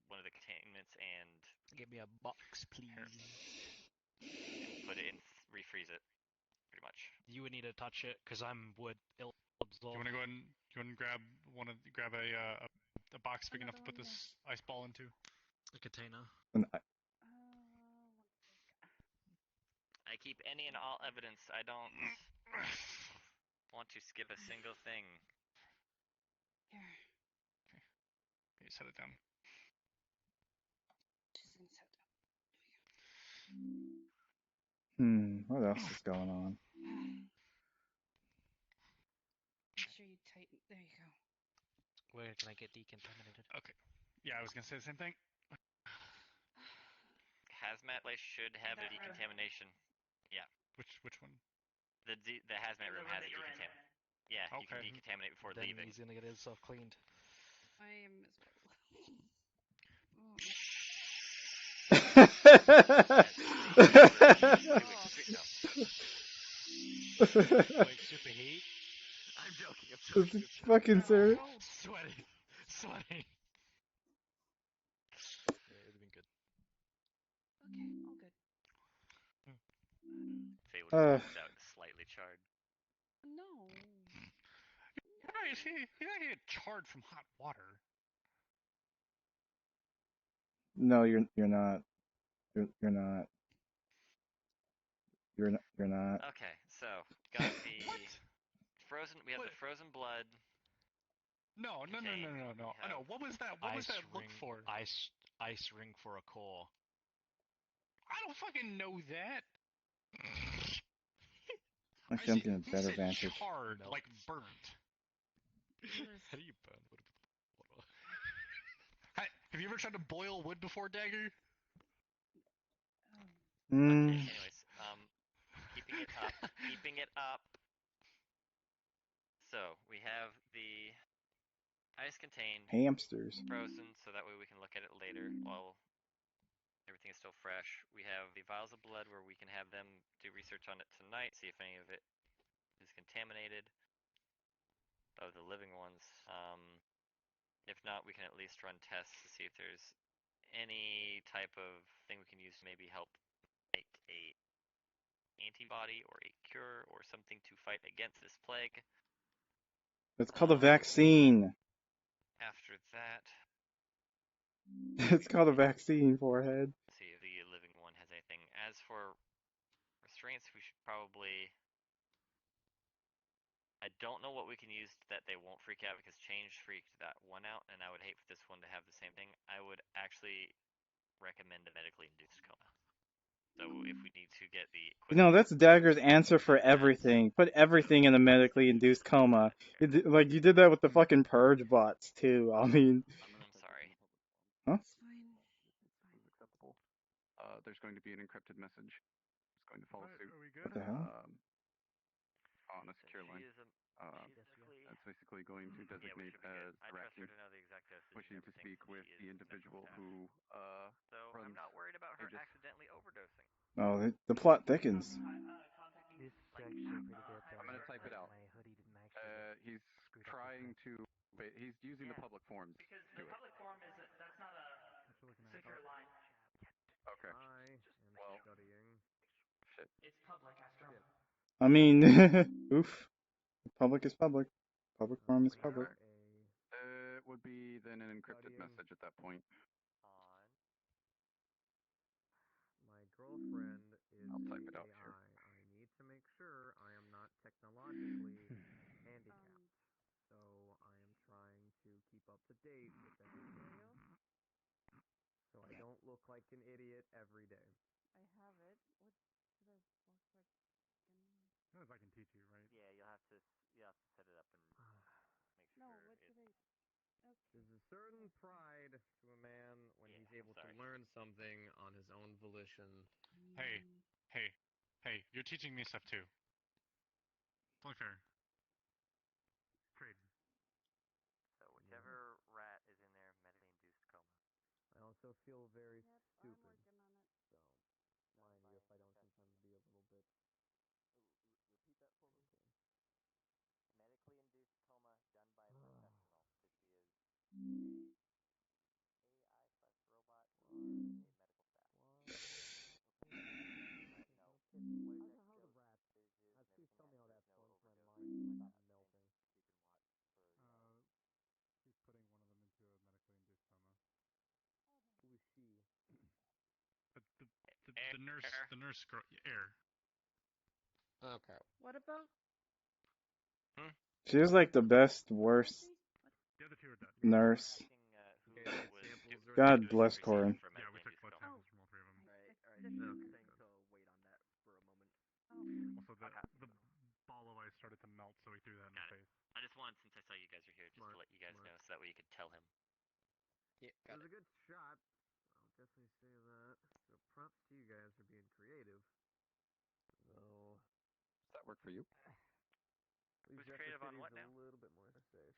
Speaker 6: one of the containments and
Speaker 4: Give me a box, please.
Speaker 6: put it in, refreeze it, pretty much.
Speaker 4: You would need to touch it, because I'm wood ill
Speaker 8: Do you want to go ahead and grab a box big enough to put this ice ball into?
Speaker 4: a container.
Speaker 6: I keep any and all evidence. I don't. want to skip a single thing.
Speaker 3: Here.
Speaker 8: Okay, set it down.
Speaker 1: What else is going on?
Speaker 3: Make sure you tighten. There you go.
Speaker 4: Where can I get decontaminated?
Speaker 8: Okay. Yeah, I was gonna say the same thing.
Speaker 6: Hazmat place should have a decontamination. Yeah.
Speaker 8: Which one?
Speaker 6: The hazmat room has a decontamination. Yeah, you can
Speaker 8: Okay.
Speaker 6: decontaminate before
Speaker 4: Then
Speaker 6: leaving.
Speaker 4: he's gonna get himself cleaned.
Speaker 3: I am as well.
Speaker 4: Like super heat?
Speaker 6: I'm joking.
Speaker 1: Fucking serious.
Speaker 8: Sweating.
Speaker 4: Yeah, it'd been good.
Speaker 3: Okay, all good.
Speaker 6: Faye would have passed out slightly charred.
Speaker 3: No.
Speaker 8: He's not getting charred from hot water.
Speaker 1: No, you're not. You're not. You're not.
Speaker 6: Okay, so got the frozen. We have the frozen blood.
Speaker 8: No. I know. What was that? What was that look for?
Speaker 4: Ice ring for a core.
Speaker 8: I don't fucking know that.
Speaker 1: Actually, I'm getting a better vantage.
Speaker 8: Charred, like burnt.
Speaker 4: How do you burn wood?
Speaker 8: Have you ever tried to boil wood before, Dagger?
Speaker 6: Okay, anyways, keeping it up. So we have the ice contained
Speaker 1: Hamsters.
Speaker 6: frozen, so that way we can look at it later while everything is still fresh. We have the vials of blood where we can have them do research on it tonight, see if any of it is contaminated. Of the living ones. If not, we can at least run tests to see if there's any type of thing we can use to maybe help make a antibody or a cure or something to fight against this plague.
Speaker 1: It's called a vaccine.
Speaker 6: After that,
Speaker 1: It's called a vaccine, forehead.
Speaker 6: let's see if the living one has anything. As for restraints, we should probably... I don't know what we can use that they won't freak out, because Change freaked that one out, and I would hate for this one to have the same thing. I would actually recommend a medically induced coma. So if we need to get the...
Speaker 1: No, that's Dagger's answer for everything. Put everything in a medically induced coma. Like, you did that with the fucking purge bots, too. I mean...
Speaker 6: I'm sorry.
Speaker 1: Huh?
Speaker 3: It's fine.
Speaker 7: This is acceptable. There's going to be an encrypted message. It's going to follow suit.
Speaker 8: Are we good?
Speaker 1: What the hell?
Speaker 7: On a secure line. That's basically going to designate as Raccoon wishing to speak with the individual who
Speaker 6: So I'm not worried about her accidentally overdosing.
Speaker 1: Oh, the plot thickens.
Speaker 4: This is actually pretty good.
Speaker 7: I'm gonna type it out.
Speaker 4: My hoodie didn't actually.
Speaker 7: He's trying to. He's using the public forums.
Speaker 9: Because the public forum isn't. That's not a secure line.
Speaker 7: Okay. Well, shit.
Speaker 9: It's public after all.
Speaker 1: I mean, oof. Public is public. Public forum is public.
Speaker 7: It would be then an encrypted message at that point.
Speaker 10: My girlfriend is
Speaker 7: I'll type it out
Speaker 10: AI.
Speaker 7: here.
Speaker 10: I need to make sure I am not technologically handicapped. So I am trying to keep up to date with everything. So I don't look like an idiot every day.
Speaker 3: I have it. What should I walk back again?
Speaker 8: If I can teach you, right?
Speaker 6: Yeah, you'll have to set it up and make sure.
Speaker 3: No, what should I? Okay.
Speaker 10: There's a certain pride to a man when he's able to
Speaker 6: sorry.
Speaker 10: learn something on his own volition.
Speaker 8: Hey, you're teaching me stuff too. It's only fair. Trade.
Speaker 6: So whichever rat is in there, medically induced coma.
Speaker 10: I also feel very
Speaker 3: Yep,
Speaker 10: stupid.
Speaker 3: I'm working on it.
Speaker 10: So, mind you if I don't sometimes be a little bit.
Speaker 6: Repeat that for me. Medically induced coma done by a professional. So she is AI/robot, a medical staff.
Speaker 10: How the rats? Please tell me how that's going so my mind stop melting.
Speaker 8: She's putting one of them into a medically induced coma.
Speaker 10: Who is she?
Speaker 8: The nurse girl, Air.
Speaker 10: Okay.
Speaker 3: What about?
Speaker 1: She was like the best, worst nurse. God bless Corin.
Speaker 10: Yeah, we took blood samples from all three of them. Okay, so wait on that for a moment. Also, the ball of ice started to melt, so we threw that in his face.
Speaker 6: I just wanted, since I saw you guys were here, just to let you guys know, so that way you could tell him.
Speaker 10: Yeah, it was a good shot. I'll definitely say that. So props to you guys for being creative. Though.
Speaker 7: Does that work for you?
Speaker 6: Who's creative on what now?
Speaker 10: A little bit more safe.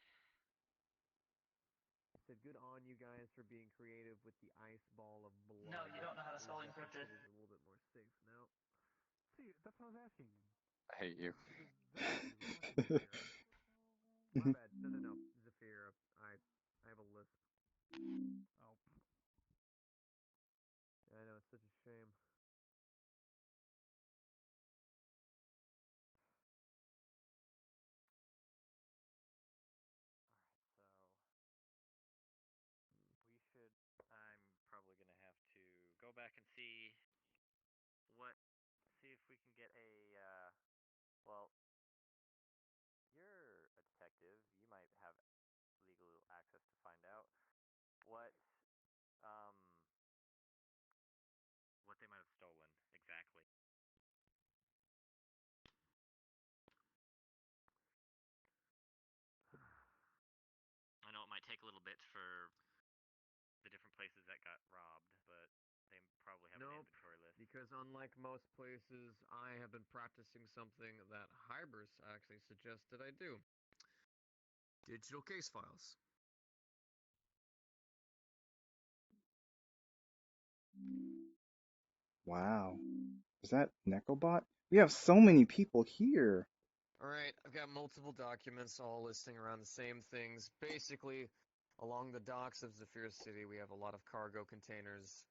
Speaker 10: I said good on you guys for being creative with the ice ball of blood.
Speaker 9: No, you don't know how to spell encrypted.
Speaker 10: A little bit more safe now. See, that's what I was asking.
Speaker 7: I hate you.
Speaker 10: My bad. No. Zafir, I have a lisp. Oh. Yeah, I know, it's such a shame.
Speaker 6: I'm probably gonna have to go back and see if we can get a, well, you're a detective, you might have legal access to find out what they might have stolen, exactly. I know it might take a little bit for the different places that got robbed, but they probably have an inventory list.
Speaker 10: Because unlike most places, I have been practicing something that Hybris actually suggested I do. Digital case files.
Speaker 1: Wow. Is that Necobot? We have so many people here.
Speaker 10: Alright, I've got multiple documents all listing around the same things. Basically, along the docks of Zafir City, we have a lot of cargo containers,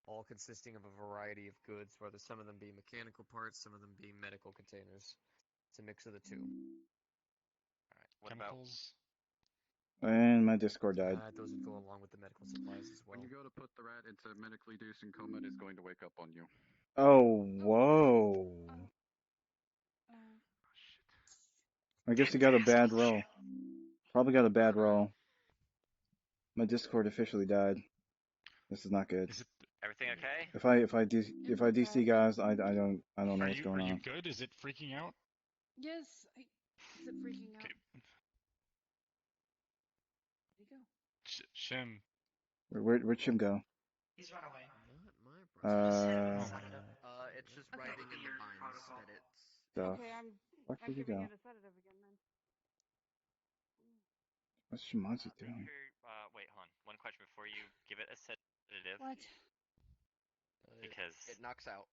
Speaker 10: all consisting of a variety of goods, whether some of them being mechanical parts, some of them being medical containers. It's a mix of the two.
Speaker 6: Alright, what
Speaker 8: Chemicals?
Speaker 1: And my Discord died.
Speaker 10: Those would go along with the medical supplies as well.
Speaker 7: When you go to put the rat into medically inducing coma, it is going to wake up on you.
Speaker 1: Oh, whoa. I guess he got a bad roll. Probably got a bad roll. My Discord officially died. This is not good.
Speaker 8: Is it
Speaker 6: everything okay?
Speaker 1: If I DC guys, I don't know what's going on.
Speaker 8: Are you good? Is it freaking out?
Speaker 3: Yes, is it freaking out?
Speaker 8: Okay.
Speaker 3: Where'd he go?
Speaker 8: Shim.
Speaker 1: Where'd Shim go?
Speaker 9: He's run away.
Speaker 10: It's just writing in the binds that it's...
Speaker 3: Okay, I'm
Speaker 1: Where did he go?
Speaker 3: giving it a sedative again then.
Speaker 1: What's Shimanzu doing?
Speaker 6: Wait, hold on. One question before you give it a sedative.
Speaker 3: What?
Speaker 6: Because
Speaker 10: it knocks out.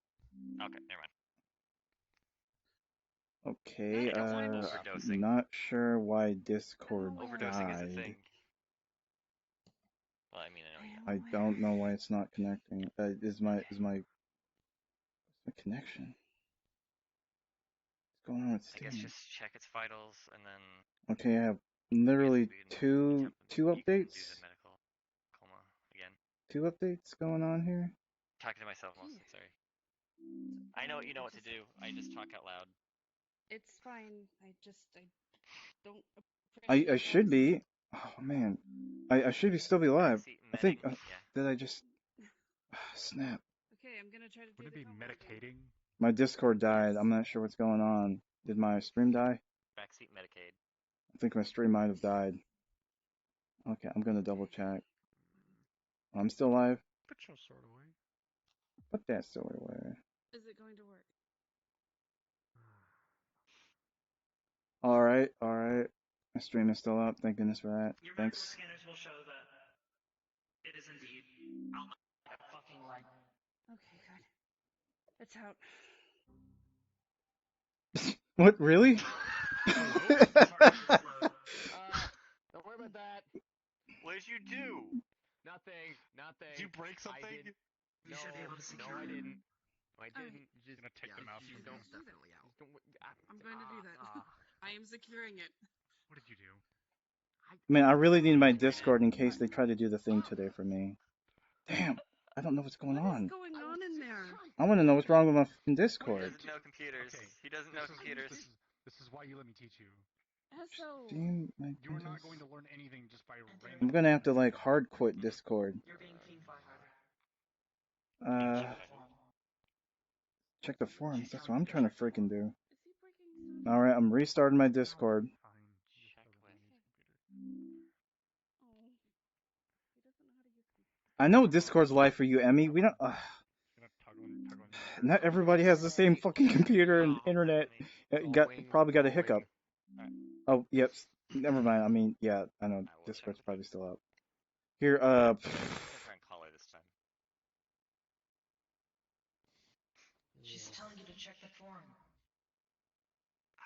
Speaker 6: Okay, never mind.
Speaker 1: Okay,
Speaker 6: I don't want overdosing.
Speaker 1: not sure why Discord
Speaker 6: Overdosing is a
Speaker 1: died.
Speaker 6: thing. Well, I mean, I know you.
Speaker 1: I don't know why it's not connecting. Is my connection? What's going on with Steam?
Speaker 6: I guess just check its vitals and then.
Speaker 1: Okay, I have literally two updates.
Speaker 6: Do the medical coma again.
Speaker 1: 2 updates going on here.
Speaker 6: Talking to myself mostly. Sorry. I know you know what to do. I just talk out loud.
Speaker 3: It's fine. I don't.
Speaker 1: I should be. Oh man, I should still be live. I think. Did I just snap?
Speaker 3: Okay, I'm gonna try to.
Speaker 2: Would it be medicating?
Speaker 1: My Discord died. I'm not sure what's going on. Did my stream die?
Speaker 6: Backseat Medicaid.
Speaker 1: I think my stream might have died. Okay, I'm gonna double check. I'm still live.
Speaker 2: Put your sword away.
Speaker 1: Put that sword away.
Speaker 3: Is it going to work?
Speaker 1: Alright. My stream is still up. Thank goodness for that.
Speaker 9: Your
Speaker 1: Thanks.
Speaker 9: scanners will show that it is indeed a fucking light.
Speaker 3: Okay, good. It's out.
Speaker 1: What, really?
Speaker 10: Don't worry about that.
Speaker 6: What did you do?
Speaker 10: Nothing.
Speaker 6: Did you break something?
Speaker 9: You should be able to secure
Speaker 10: I
Speaker 9: it.
Speaker 10: didn't. I didn't.
Speaker 8: Just gonna take them out.
Speaker 10: Definitely out.
Speaker 3: I'm going to do that. I am securing it.
Speaker 8: What did you do?
Speaker 1: Man, I really need my Discord in case they try to do the thing today for me. Damn, I don't know what's going on.
Speaker 3: What's going on in there?
Speaker 1: I want to know what's wrong with my fucking
Speaker 6: He
Speaker 1: Discord.
Speaker 6: doesn't know computers.
Speaker 2: Okay.
Speaker 6: He doesn't know computers.
Speaker 2: This is why you let me teach you.
Speaker 3: So
Speaker 1: Steam
Speaker 8: You are
Speaker 1: Magnetos.
Speaker 8: not going to learn anything just by random.
Speaker 1: I'm gonna have to like hard quit Discord.
Speaker 4: You're being fired.
Speaker 1: Check the forums. That's what I'm trying to freaking do. Alright, I'm restarting my Discord. I know Discord's live for you, Emmy. We don't. Not everybody has the same fucking computer and internet. Probably got a hiccup. Oh, yep. Never mind. I mean, yeah, I know Discord's probably still up. Here,
Speaker 6: Try and call her this time.
Speaker 4: She's telling you to check the forum.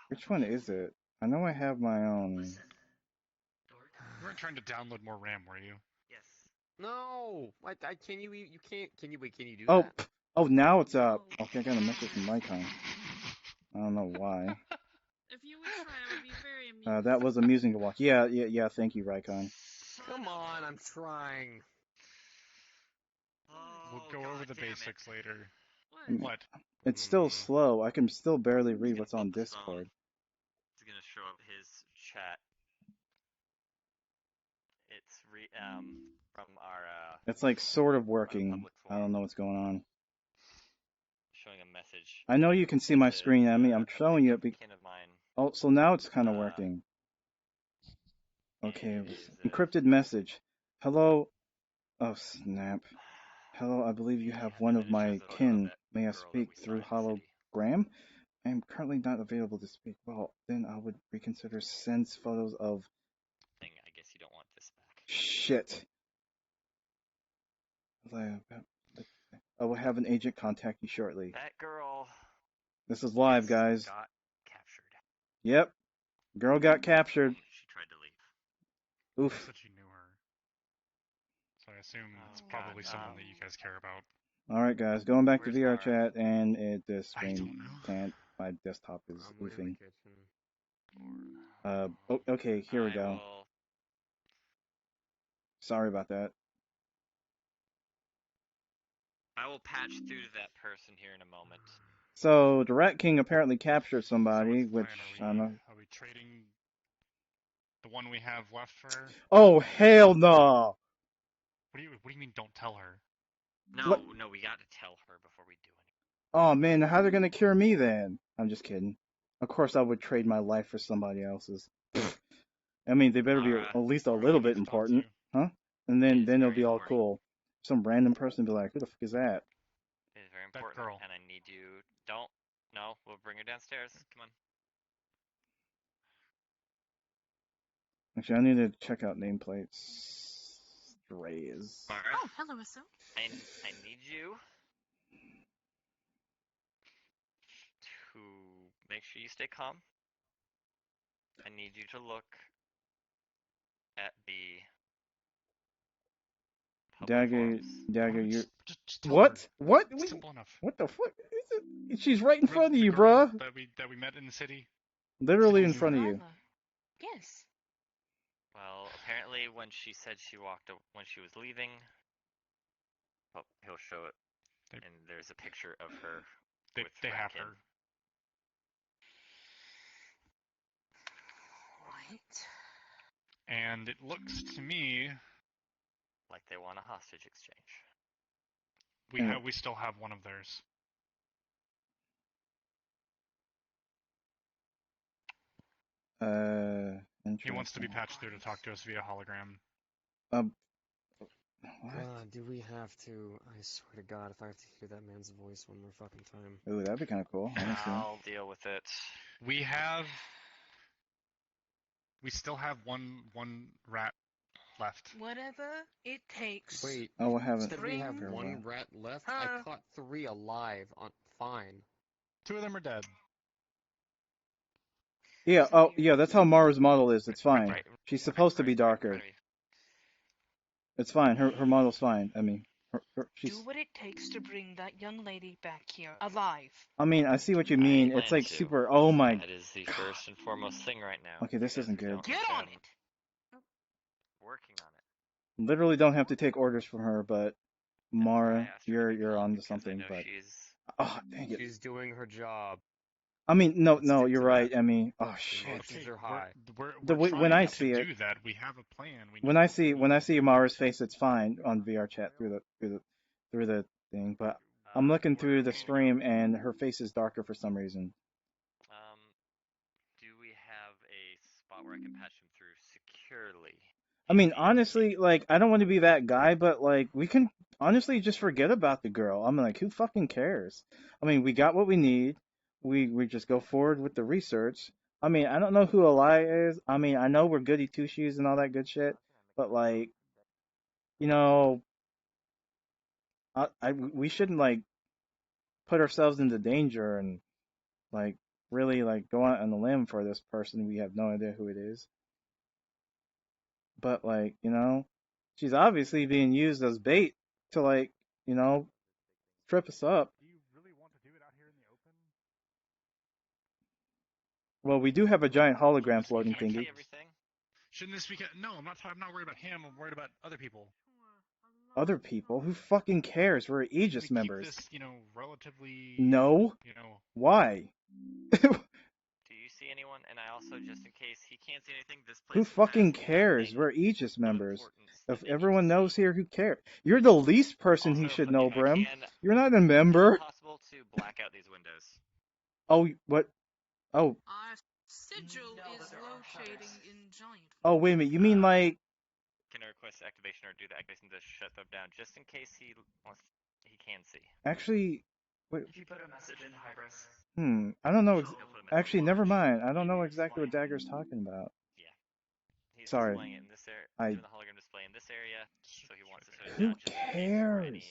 Speaker 1: which one is it? I know I have my own.
Speaker 4: Listen.
Speaker 8: You weren't trying to download more RAM, were you?
Speaker 10: Yes. No. Can you? You can't. Can you? Wait. Can you do
Speaker 1: Oh,
Speaker 10: that?
Speaker 1: oh, now it's up. Okay, I got a message from Lycon. I don't know why.
Speaker 3: if you would try, I would be very amused.
Speaker 1: That was amusing to watch. Yeah. Thank you, Rycon.
Speaker 10: Come on, I'm trying.
Speaker 8: We'll go over the basics later.
Speaker 3: What?
Speaker 1: It's still slow. I can still barely read what's on Discord.
Speaker 6: It's gonna show up his chat. It's from our.
Speaker 1: It's like sort of working. I don't know what's going on.
Speaker 6: Showing a message.
Speaker 1: I know you can see my screen, Emmy. I'm showing you it. Oh, so now it's kind of working. Okay, encrypted message. Hello. Oh, snap. Hello, I believe you have one of my kin. May I speak through hologram? I am currently not available to speak. Well, then I would reconsider sends photos of...
Speaker 6: I guess you don't want this back.
Speaker 1: Shit. I will have an agent contact you shortly.
Speaker 6: That girl...
Speaker 1: This is live, guys.
Speaker 6: Got captured.
Speaker 1: Yep. Girl got captured.
Speaker 6: She tried to leave.
Speaker 1: Oof.
Speaker 8: She said she knew her. So I assume it's probably someone that you guys care about.
Speaker 1: Alright, guys. Going back to VR chat, and this screen can't. My desktop is oofing. Okay, here we go. Sorry about that.
Speaker 6: I will patch through to that person here in a moment.
Speaker 1: So, the Rat King apparently captured somebody, which, I don't know.
Speaker 8: Are we trading the one we have left for her?
Speaker 1: Oh, hell no!
Speaker 8: What do you mean don't tell her?
Speaker 6: No, we got to tell her before we do anything.
Speaker 1: Oh, man, how are they gonna cure me then? I'm just kidding. Of course I would trade my life for somebody else's. I mean, they better be at least a little bit important. Huh? And then it'll be all cool. Some random person will be like, who the fuck is that?
Speaker 6: It is very important, and I need you... Don't. No, we'll bring her downstairs. Come on.
Speaker 1: Actually, I need to check out nameplates. Strays.
Speaker 5: Oh, hello, Asu.
Speaker 6: I need you to make sure you stay calm. I need you to look at the
Speaker 1: Dagger, you're...
Speaker 8: Just
Speaker 1: What? What?
Speaker 8: Simple enough.
Speaker 1: What the fuck? She's right in front of you, bruh.
Speaker 8: That we met in the city.
Speaker 1: Literally in front of you.
Speaker 5: Yes.
Speaker 6: Well, apparently when she said when she was leaving, well, he'll show it, and there's a picture of her with
Speaker 8: they have
Speaker 6: Ratkin.
Speaker 8: her.
Speaker 5: Right.
Speaker 8: And it looks to me
Speaker 6: like they want a hostage exchange.
Speaker 8: We still have one of theirs. He wants to be patched through to talk to us via hologram.
Speaker 1: What?
Speaker 10: God, do we have to? I swear to God, if I have to hear that man's voice one more fucking time.
Speaker 1: Ooh, that'd be kind of cool. Honestly.
Speaker 6: I'll deal with it.
Speaker 8: We still have one rat left.
Speaker 5: Whatever it takes.
Speaker 10: Wait.
Speaker 1: Oh, we haven't.
Speaker 10: Said we have one rat left. I caught 3 alive. Fine.
Speaker 8: 2 of them are dead.
Speaker 1: Yeah. Oh, yeah. That's how Mara's model is. It's fine. She's supposed to be darker. It's fine. Her model's fine. I mean, she's...
Speaker 5: Do what it takes to bring that young lady back here alive.
Speaker 1: I mean, I see what you mean. It's like super... Oh my...
Speaker 6: That is the first and foremost thing right now.
Speaker 1: Okay, this isn't good.
Speaker 5: Get on it!
Speaker 6: Working on it.
Speaker 1: Literally don't have to take orders from her, but Mara, you're onto something, but... Oh, dang it.
Speaker 10: She's doing her job.
Speaker 1: I mean, no,
Speaker 10: Let's stick
Speaker 1: you're
Speaker 10: to
Speaker 1: right.
Speaker 10: that.
Speaker 1: I mean, oh shit.
Speaker 10: Emotions are high.
Speaker 8: We're
Speaker 1: When
Speaker 8: trying
Speaker 1: I
Speaker 8: to
Speaker 1: see it,
Speaker 8: do that. We have a plan. We know
Speaker 1: when I
Speaker 8: what we
Speaker 1: see
Speaker 8: need.
Speaker 1: Amara's face, it's fine on VR chat through the thing. But I'm looking through the stream and her face is darker for some reason.
Speaker 6: Do we have a spot where I can patch him through securely?
Speaker 1: I mean, honestly, like, I don't want to be that guy, but like, we can honestly just forget about the girl. I'm like, who fucking cares? I mean, we got what we need. We just go forward with the research. I mean, I don't know who Alai is. I mean, I know we're goody two shoes and all that good shit, but like, you know, we shouldn't like put ourselves into danger and like really like go out on a limb for this person. We have no idea who it is. But like, she's obviously being used as bait to like, trip us up.
Speaker 2: Do you really want to do it out here in the open?
Speaker 1: Well, we do have a giant hologram floating
Speaker 6: Can we
Speaker 1: thingy.
Speaker 6: see everything?
Speaker 8: Shouldn't this be? No, I'm not worried about him. I'm worried about other people.
Speaker 1: Other people? Who fucking cares? We're Aegis members.
Speaker 8: Keep this, relatively.
Speaker 1: No. Why?
Speaker 6: Do you see anyone? And I also, just in case he can't see anything, this place
Speaker 1: Who fucking
Speaker 6: has
Speaker 1: cares?
Speaker 6: nothing
Speaker 1: We're Aegis
Speaker 6: of
Speaker 1: members.
Speaker 6: importance
Speaker 1: If
Speaker 6: that they need
Speaker 1: everyone
Speaker 6: to
Speaker 1: knows
Speaker 6: see.
Speaker 1: here, who cares? You're the least person he
Speaker 6: Also,
Speaker 1: should
Speaker 6: if
Speaker 1: know,
Speaker 6: I
Speaker 1: Brim.
Speaker 6: can,
Speaker 1: You're not a
Speaker 6: is
Speaker 1: member.
Speaker 6: it possible to black out these windows?
Speaker 1: Oh, what? Oh.
Speaker 5: Our sigil is locating in giant.
Speaker 1: Oh, wait a minute. You mean like?
Speaker 6: Can I request activation or do the activation to shut them down, just in case he can see?
Speaker 1: Actually, wait.
Speaker 9: If you put a message in Hybris.
Speaker 1: I don't know. Actually, never mind. I don't know exactly what Dagger's talking about.
Speaker 6: Yeah. He's
Speaker 1: Sorry.
Speaker 6: displaying it in this area. Doing the hologram display in this area, so he wants to shut it
Speaker 1: Who
Speaker 6: down just in case
Speaker 1: cares?
Speaker 6: any.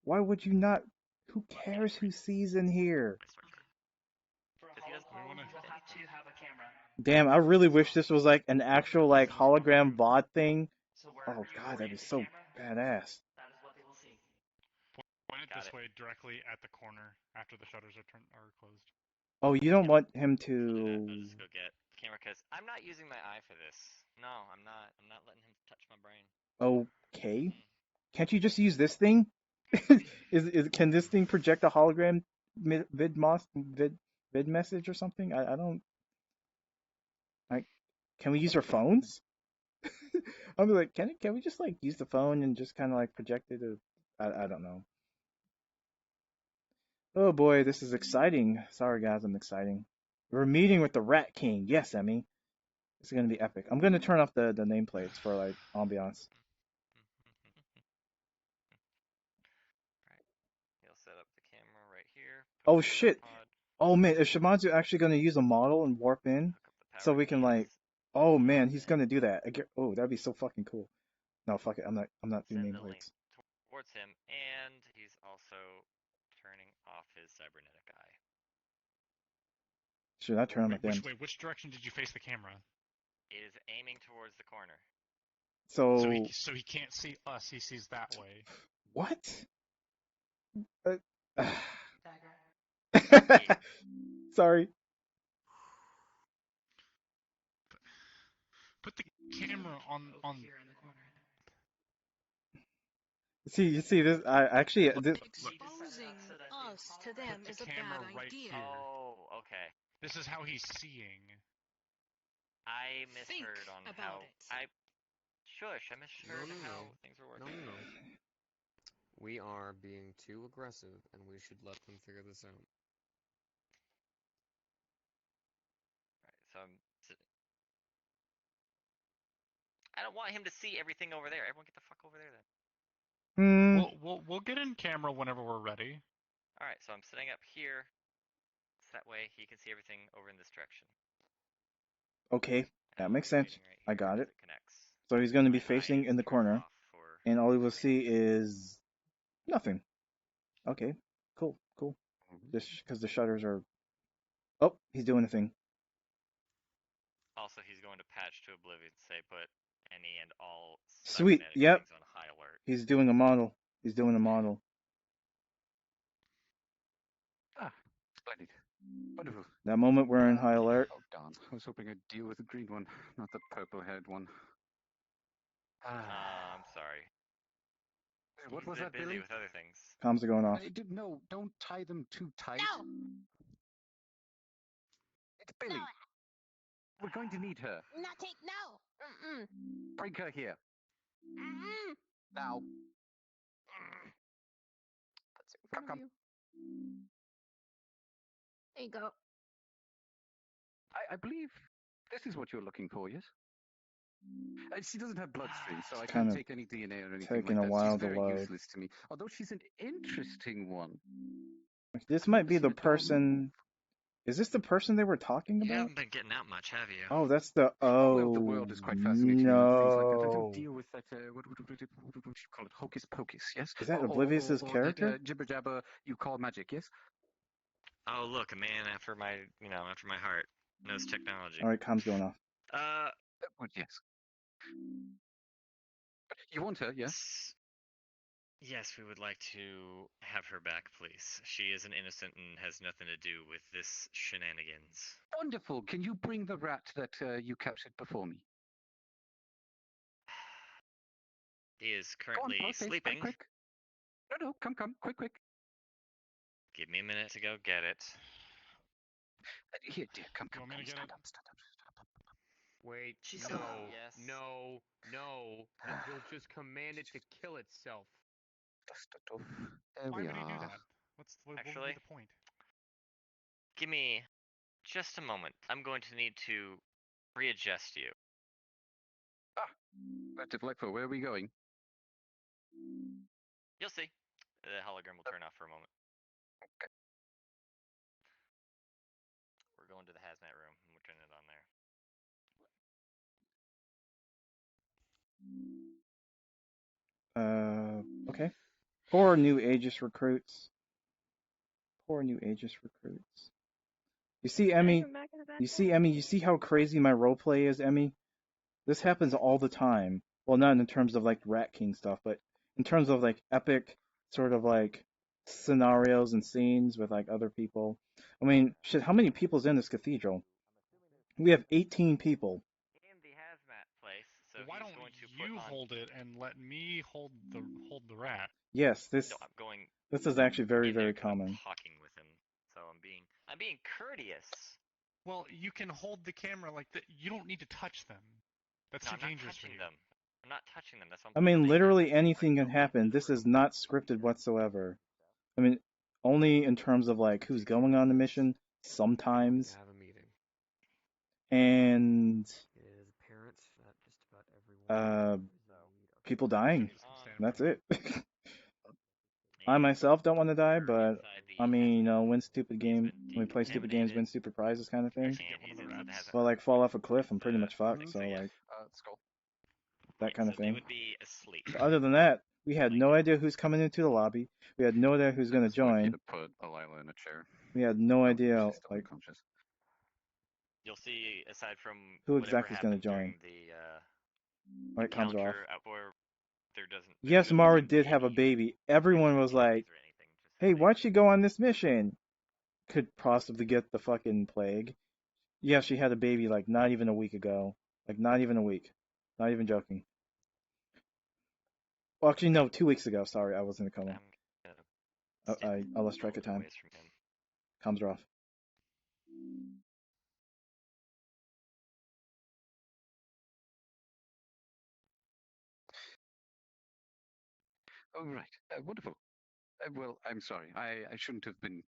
Speaker 1: Why would you not? Who cares who sees in here? Damn, I really wish this was like an actual like hologram VOD thing. Oh god, that'd be so badass.
Speaker 8: Point it this way, directly at the corner after the shutters are closed.
Speaker 1: Oh, you don't want him to.
Speaker 6: I'll just go get the camera because I'm not using my eye for this. No, I'm not. I'm not letting him touch my brain.
Speaker 1: Okay. Can't you just use this thing? Can this thing project a hologram vid message or something? I don't. Can we use our phones? I'm like, can we just like use the phone and just kind of like project it? I don't know. Oh boy, this is exciting. Sorry guys, I'm exciting. We're meeting with the Rat King. Yes, Emmy. It's gonna be epic. I'm gonna turn off the nameplates for like ambiance.
Speaker 6: He'll set up the camera right here.
Speaker 1: Oh shit. Oh man, is Shimanzu actually gonna use a model and warp in so we can like? Oh man, he's gonna do that. Oh, that'd be so fucking cool. No, fuck it. I'm not doing nameplates.
Speaker 6: Towards him, and he's also turning off his cybernetic eye.
Speaker 1: Should I turn on my damn?
Speaker 8: Which direction did you face the camera?
Speaker 6: It is aiming towards the corner.
Speaker 8: So he can't see us. He sees that way.
Speaker 1: What? Sorry.
Speaker 8: Put the camera on.
Speaker 1: You see this?
Speaker 5: Exposing us to them is a bad idea.
Speaker 6: Oh, okay.
Speaker 8: This is how he's seeing.
Speaker 6: I misheard on how I misheard how things were working.
Speaker 10: No. We are being too aggressive, and we should let them figure this out.
Speaker 6: Right, so I don't want him to see everything over there. Everyone get the fuck over there then.
Speaker 8: We'll get in camera whenever we're ready.
Speaker 6: All right, so I'm setting up here. So that way he can see everything over in this direction.
Speaker 1: Okay, that makes sense. I got it. So he's going to be facing in the corner, and all he will see is nothing. Okay, cool. Just because the shutters are. Oh, he's doing a thing.
Speaker 6: Also, he's going to patch to oblivion, say, put any and all.
Speaker 1: Sweet. Yep.
Speaker 6: On high alert.
Speaker 1: He's doing a model.
Speaker 7: Splendid. Wonderful.
Speaker 1: That moment we're in high alert.
Speaker 7: Oh, darn. I was hoping I'd deal with the green one, not the purple-haired one.
Speaker 6: I'm sorry.
Speaker 7: What was that,
Speaker 6: busy
Speaker 7: Billy?
Speaker 6: with other things.
Speaker 1: Comms are going off.
Speaker 7: No, don't tie them too tight.
Speaker 5: No!
Speaker 7: Billy, we're going to need her.
Speaker 11: Nothing. No. Mm-mm.
Speaker 7: Bring her here.
Speaker 11: Mm-mm.
Speaker 7: Now.
Speaker 3: In front of you. There you go.
Speaker 7: I believe this is what you're looking for, yes? She doesn't have bloodstream, so I
Speaker 1: kind
Speaker 7: can't
Speaker 1: of
Speaker 7: take any DNA or anything
Speaker 1: taking
Speaker 7: like
Speaker 1: a
Speaker 7: that.
Speaker 1: while
Speaker 7: She's
Speaker 1: to
Speaker 7: very
Speaker 1: load.
Speaker 7: useless to me, although she's an interesting one.
Speaker 1: This might be the
Speaker 7: Listen, Dom,
Speaker 1: person. Is this the person they were talking
Speaker 6: You
Speaker 1: about?
Speaker 6: haven't been getting out much, have you?
Speaker 1: Oh, that's the.
Speaker 7: well, the
Speaker 1: Oh,
Speaker 7: world is quite fascinating and things like that. I
Speaker 1: no.
Speaker 7: don't deal with that, what do you call it? Hocus pocus, yes?
Speaker 1: Is that
Speaker 7: Or
Speaker 1: Oblivious's
Speaker 7: that
Speaker 1: character?
Speaker 7: jibber jabber you call magic, yes?
Speaker 6: Oh, look, a man after my, after my heart knows technology.
Speaker 1: All right, comms going off.
Speaker 7: Well, yes. You want her, yes?
Speaker 6: Yes, we would like to have her back, please. She is an innocent and has nothing to do with this shenanigans.
Speaker 7: Wonderful. Can you bring the rat that you captured before me?
Speaker 6: He is
Speaker 7: Go on,
Speaker 6: currently
Speaker 7: okay,
Speaker 6: sleeping.
Speaker 7: quick. No, come, quick.
Speaker 6: Give me a minute to go get it.
Speaker 7: Here, dear, come,
Speaker 8: You want me to get
Speaker 7: stand
Speaker 8: it?
Speaker 7: up.
Speaker 10: Wait,
Speaker 6: She's
Speaker 10: no,
Speaker 6: yes.
Speaker 10: no. He'll just command it to kill itself.
Speaker 7: There
Speaker 8: Why
Speaker 7: we
Speaker 8: would he do
Speaker 7: are.
Speaker 8: that? What would
Speaker 6: Actually,
Speaker 8: be the point?
Speaker 6: give me just a moment. I'm going to need to readjust you.
Speaker 7: Delightful. Where are we going?
Speaker 6: You'll see. The hologram will turn off for a moment.
Speaker 7: Okay.
Speaker 6: We're going to the hazmat room, and we're turning it on there.
Speaker 1: Okay. Poor new Aegis recruits. You see, Emmy? You see how crazy my roleplay is, Emmy? This happens all the time. Well, not in terms of like Rat King stuff, but in terms of like epic sort of like scenarios and scenes with like other people. I mean, shit, how many people's in this cathedral? We have 18 people.
Speaker 6: In the hazmat place, so
Speaker 8: Why
Speaker 6: he's
Speaker 8: don't
Speaker 6: going to
Speaker 8: you
Speaker 6: put on...
Speaker 8: hold it and let me hold the rat?
Speaker 1: Yes,
Speaker 6: No, I'm going
Speaker 1: this is actually very,
Speaker 6: in there
Speaker 1: very
Speaker 6: 'cause I'm
Speaker 1: common.
Speaker 6: talking with him, so I'm being courteous.
Speaker 8: Well, you can hold the camera like that. You don't need to touch them. That's too dangerous for you.
Speaker 6: Them. I'm not touching them. That's what
Speaker 1: I
Speaker 6: I'm
Speaker 1: mean, literally anything can happen. This is not scripted whatsoever. I mean, only in terms of like who's going on the mission sometimes.
Speaker 10: Have a meeting.
Speaker 1: And
Speaker 10: Is parents at just about everyone?
Speaker 1: people dying. That's it. I myself don't want to die, but I mean, win stupid game. When we play stupid games, win stupid prizes, kind of thing. Well, like fall off a cliff, I'm pretty much fucked. So like
Speaker 7: Skull.
Speaker 1: that kind of
Speaker 6: So they
Speaker 1: thing.
Speaker 6: would be asleep.
Speaker 1: But other than that, we had no idea who's coming into the lobby. We had no idea who's going to join.
Speaker 7: To put Alila in a chair.
Speaker 1: We had no idea
Speaker 7: She's still
Speaker 1: like
Speaker 7: unconscious.
Speaker 6: You'll see, aside from
Speaker 1: who
Speaker 6: whatever
Speaker 1: exactly is going to
Speaker 6: happened
Speaker 1: join.
Speaker 6: during the
Speaker 1: Right, comes off.
Speaker 6: encounter outdoor, there doesn't.
Speaker 1: Yes, Mara did have a baby. Everyone was like, "Hey, why'd she go on this mission? Could possibly get the fucking plague." Yeah, she had a baby like not even a week ago. Like not even a week. Not even joking. Well, actually, no, 2 weeks ago. Sorry, I was in a coma. I lost track of time. Comms are off.
Speaker 7: Oh, right. Wonderful. Well, I'm sorry. I shouldn't have been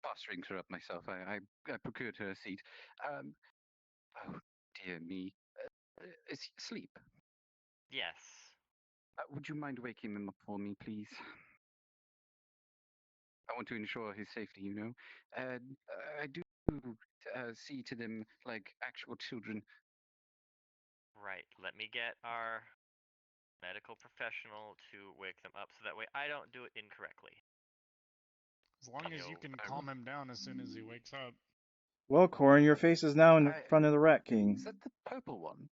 Speaker 7: posturing her up myself. I procured her a seat. Oh, dear me. Is he asleep?
Speaker 6: Yes.
Speaker 7: Would you mind waking him up for me, please? I want to ensure his safety, you know. I do see to them like actual children.
Speaker 6: Right. Let me get our medical professional to wake them up so that way I don't do it incorrectly.
Speaker 8: As long as you can calm him down as soon as he wakes up.
Speaker 1: Well, Corin, your face is now in front of the Rat King.
Speaker 7: Is that the purple one?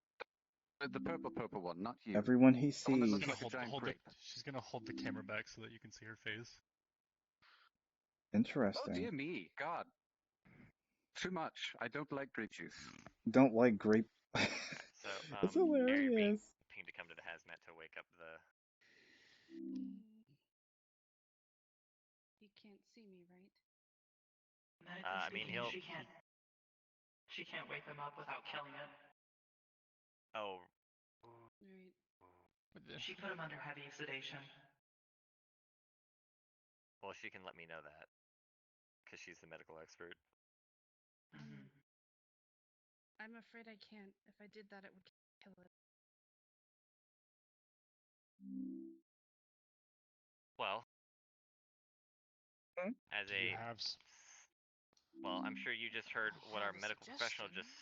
Speaker 7: The purple one, not you.
Speaker 1: Everyone he sees.
Speaker 8: She's gonna hold the camera back so that you can see her face.
Speaker 1: Interesting.
Speaker 7: Oh dear me, God. Too much. I don't like grape juice.
Speaker 1: Don't like grape.
Speaker 6: So,
Speaker 1: That's hilarious.
Speaker 6: To come to the hazmat to wake up the.
Speaker 3: You can't see me, right?
Speaker 6: I mean, he'll.
Speaker 9: She can't wake them up without killing it.
Speaker 6: Oh.
Speaker 3: Right.
Speaker 9: She put him under heavy sedation.
Speaker 6: Well, she can let me know that. Because she's the medical expert.
Speaker 3: I'm afraid I can't. If I did that, it would kill it.
Speaker 6: Well, as a... Well, I'm sure you just heard what our medical professional just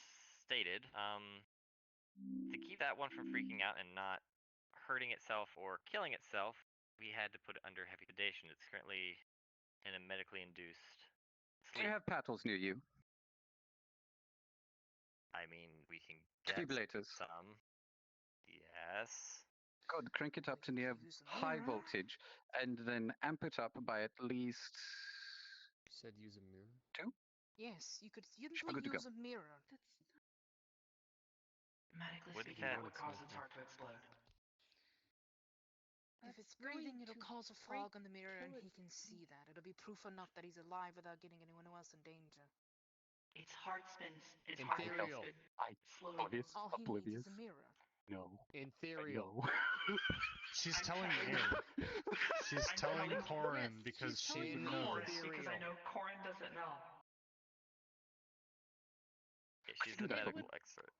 Speaker 6: stated. To keep that one from freaking out and not hurting itself or killing itself, we had to put it under heavy sedation. It's currently in a medically induced
Speaker 7: Do
Speaker 6: sleep.
Speaker 7: you have paddles near you?
Speaker 6: I mean, we can get
Speaker 7: Defibrillators.
Speaker 6: some. Yes.
Speaker 7: Good, crank it up to near high voltage, and then amp it up by at least...
Speaker 10: You said use a mirror?
Speaker 7: 2?
Speaker 5: Yes, you could
Speaker 7: Should be
Speaker 5: simply
Speaker 7: good to go.
Speaker 5: use a mirror.
Speaker 9: Medically
Speaker 6: Wouldn't
Speaker 9: speaking,
Speaker 6: that-
Speaker 9: that would cause its heart to explode.
Speaker 5: If it's breathing, it'll cause a fog on the mirror and he can see that. It'll be proof enough that he's alive without getting anyone else in danger.
Speaker 9: Its heart spins. Its
Speaker 10: Ethereal.
Speaker 9: heart spins slowly.
Speaker 5: All he needs is a mirror.
Speaker 7: No.
Speaker 10: Ethereal.
Speaker 8: She's
Speaker 9: I'm
Speaker 8: telling
Speaker 9: telling
Speaker 8: me. She's
Speaker 9: I'm
Speaker 8: telling
Speaker 9: telling
Speaker 8: Corin because she would know this.
Speaker 9: because I know Corin doesn't know.
Speaker 6: Yeah, she's the medical expert.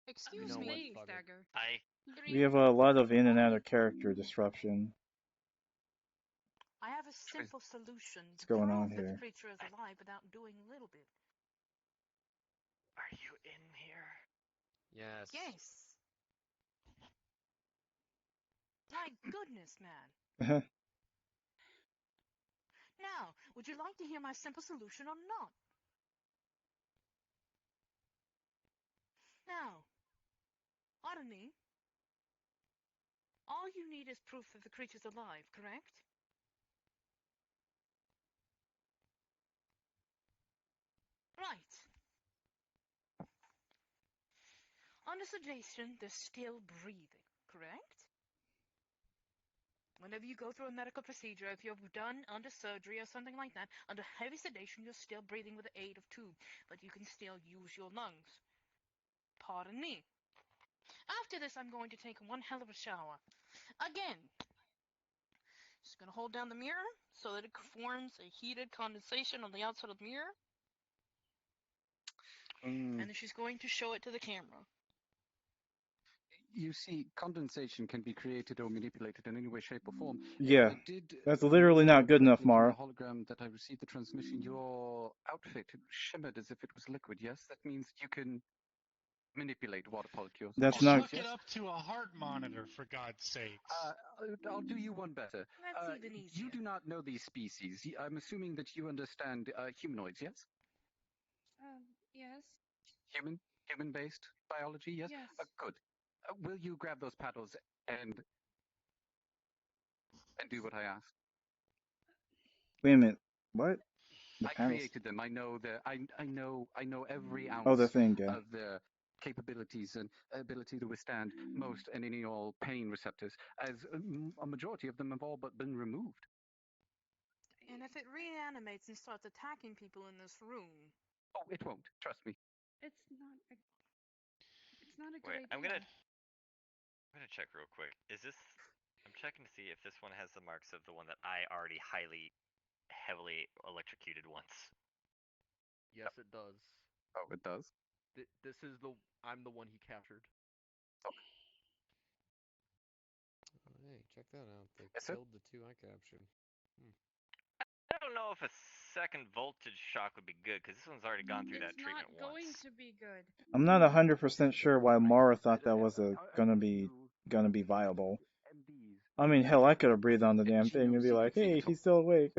Speaker 5: Excuse
Speaker 10: know
Speaker 5: me.
Speaker 10: what, Bugger?
Speaker 1: We have a lot of in and out of character disruption.
Speaker 5: I have a simple solution
Speaker 1: What's
Speaker 5: to
Speaker 1: going
Speaker 5: prove
Speaker 1: on
Speaker 5: that the
Speaker 1: here?
Speaker 5: creature is alive without doing a little bit.
Speaker 6: Are you in here?
Speaker 10: Yes.
Speaker 5: Yes. My goodness, man. Now, would you like to hear my simple solution or not? Now, Ottomy, all you need is proof that the creature's alive, correct? Right. Under sedation, they're still breathing, correct? Whenever you go through a medical procedure, if you're done under surgery or something like that, under heavy sedation, you're still breathing with the aid of tube, but you can still use your lungs. Pardon me. After this, I'm going to take one hell of a shower. Again. Just going to hold down the mirror so that it forms a heated condensation on the outside of the mirror. And then she's going to show it to the camera.
Speaker 7: You see, condensation can be created or manipulated in any way, shape, or form.
Speaker 1: Yeah,
Speaker 7: If I did
Speaker 1: that's literally not good enough,
Speaker 7: from
Speaker 1: Mara.
Speaker 7: the hologram that I received the transmission, your outfit shimmered as if it was liquid, yes? That means you can manipulate water molecules.
Speaker 1: That's
Speaker 8: Just
Speaker 1: not-
Speaker 8: hook it up to a heart monitor, for God's sakes.
Speaker 7: I'll do you one better.
Speaker 5: That's even easier.
Speaker 7: You do not know these species. I'm assuming that you understand humanoids, yes?
Speaker 3: Yes.
Speaker 7: Human-based biology, yes?
Speaker 3: Yes.
Speaker 7: Good. Will you grab those paddles and do what I asked?
Speaker 1: Wait a minute. What? The
Speaker 7: I
Speaker 1: panels.
Speaker 7: created them. I know I know every ounce
Speaker 1: Oh, the thing, yeah.
Speaker 7: of their capabilities and ability to withstand most and any all pain receptors, as a majority of them have all but been removed.
Speaker 5: And if it reanimates and starts attacking people in this room...
Speaker 7: Oh, it won't. Trust me.
Speaker 3: It's not a good
Speaker 6: Wait,
Speaker 3: idea.
Speaker 6: I'm gonna check real quick. Is this... I'm checking to see if this one has the marks of the one that I already heavily electrocuted once.
Speaker 10: Yes, it does.
Speaker 7: Oh, it does?
Speaker 10: This is I'm the one he captured.
Speaker 7: Okay.
Speaker 10: Hey, check that out. They
Speaker 7: Yes, sir?
Speaker 10: killed the two I captured.
Speaker 6: I don't know if a second voltage shock would be good, because this one's already gone through that treatment
Speaker 3: It's not going
Speaker 6: once.
Speaker 3: to be good.
Speaker 1: I'm not 100% sure why Mara thought that was gonna be viable. I mean, hell, I could have breathed on the damn thing and be like, "Hey, he's still awake."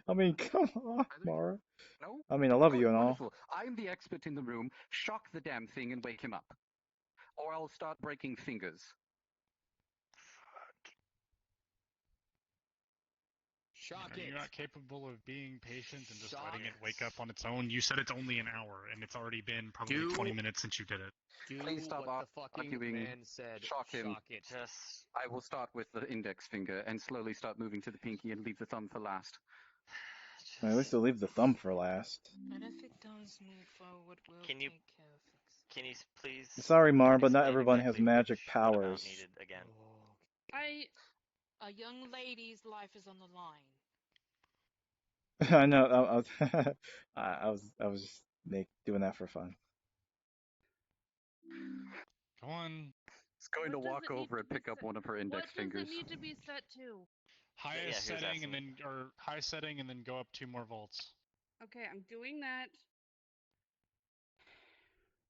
Speaker 1: I mean, come on, Mara.
Speaker 7: No?
Speaker 1: I mean, I love you and all.
Speaker 7: Wonderful. I'm the expert in the room. Shock the damn thing and wake him up. Or I'll start breaking fingers.
Speaker 8: Are you not capable of being patient and just letting it wake up on its own? You said it's only an hour, and it's already been probably 20 minutes since you did it.
Speaker 7: Please stop
Speaker 10: what the fucking
Speaker 7: arguing.
Speaker 10: man said.
Speaker 7: Shock him.
Speaker 10: it.
Speaker 7: I will start with the index finger and slowly start moving to the pinky and leave the thumb for last.
Speaker 1: At least they'll leave the thumb for last.
Speaker 5: And if it does move forward, we'll
Speaker 6: Can you-
Speaker 5: take care of it.
Speaker 6: Can you please?
Speaker 1: Sorry, Mar, but not
Speaker 6: explain
Speaker 1: everyone has
Speaker 6: exactly
Speaker 1: magic
Speaker 6: what amount
Speaker 1: powers.
Speaker 6: needed again?
Speaker 5: A young lady's life is on the line.
Speaker 1: I know. I was just doing that for fun.
Speaker 8: Go on.
Speaker 7: He's going
Speaker 3: What
Speaker 7: to
Speaker 3: does
Speaker 7: walk
Speaker 3: it need
Speaker 7: over
Speaker 3: to
Speaker 7: and
Speaker 3: be
Speaker 7: pick up
Speaker 3: set-
Speaker 7: one of her index
Speaker 3: What
Speaker 7: fingers.
Speaker 3: does it need to be set to?
Speaker 8: Highest
Speaker 6: he was
Speaker 8: setting and
Speaker 6: asking.
Speaker 8: then high setting and then go up 2 more volts.
Speaker 3: Okay, I'm doing that.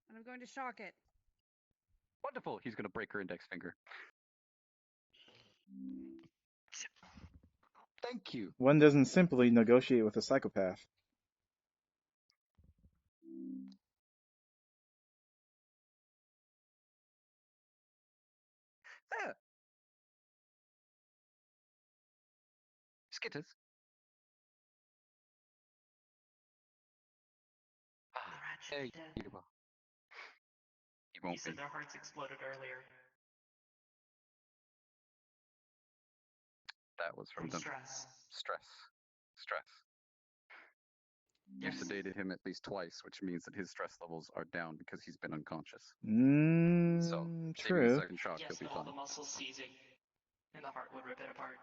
Speaker 3: And I'm going to shock it.
Speaker 7: Wonderful. He's going to break her index finger. Thank you.
Speaker 1: One doesn't simply negotiate with a psychopath.
Speaker 7: There. Skitters. There you are. He won't be.
Speaker 4: their hearts exploded earlier.
Speaker 7: That was from them.
Speaker 4: Stress.
Speaker 7: Stress. You've sedated him at least twice, which means that his stress levels are down because he's been unconscious. So, taking a
Speaker 1: True.
Speaker 7: second shock, he'll be
Speaker 4: all
Speaker 7: fine.
Speaker 4: the muscles seizing, and the heart would rip it apart.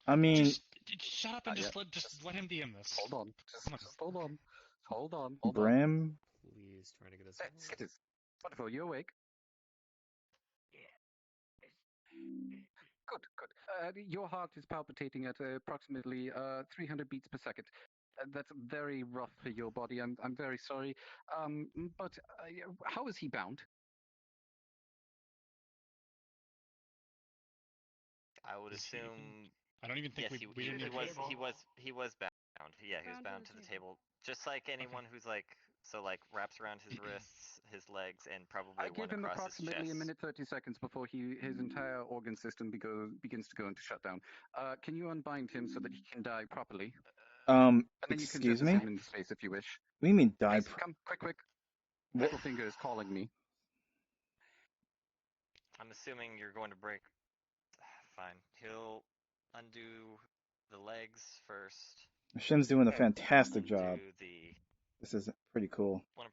Speaker 1: I mean,
Speaker 8: Just shut up and just let him DM this.
Speaker 7: Hold on. Just hold on. Hold on.
Speaker 1: Bram.
Speaker 10: Please, trying to get this.
Speaker 7: Skitters. Wonderful. You awake? Good. Your heart is palpitating at approximately 300 beats per second. That's very rough for your body. I'm very sorry. But how is he bound?
Speaker 6: I would assume.
Speaker 8: I don't even think
Speaker 6: yes,
Speaker 8: we didn't.
Speaker 6: He was bound. Yeah, he was bound to the table. Just like anyone who's like wraps around his wrists, his legs, and probably
Speaker 7: I
Speaker 6: one
Speaker 7: give him
Speaker 6: across his
Speaker 7: approximately
Speaker 6: chest.
Speaker 7: a minute 30 seconds before his entire organ system begins to go into shutdown. Can you unbind him so that he can die properly? And then you can
Speaker 1: Excuse me?
Speaker 7: him into space if you wish.
Speaker 1: What do you mean die?
Speaker 7: Please, come, quick. Littlefinger is calling me.
Speaker 6: I'm assuming you're going to break. Fine. He'll undo the legs first.
Speaker 1: Shin's doing a fantastic job.
Speaker 6: The
Speaker 1: This is pretty cool.
Speaker 6: one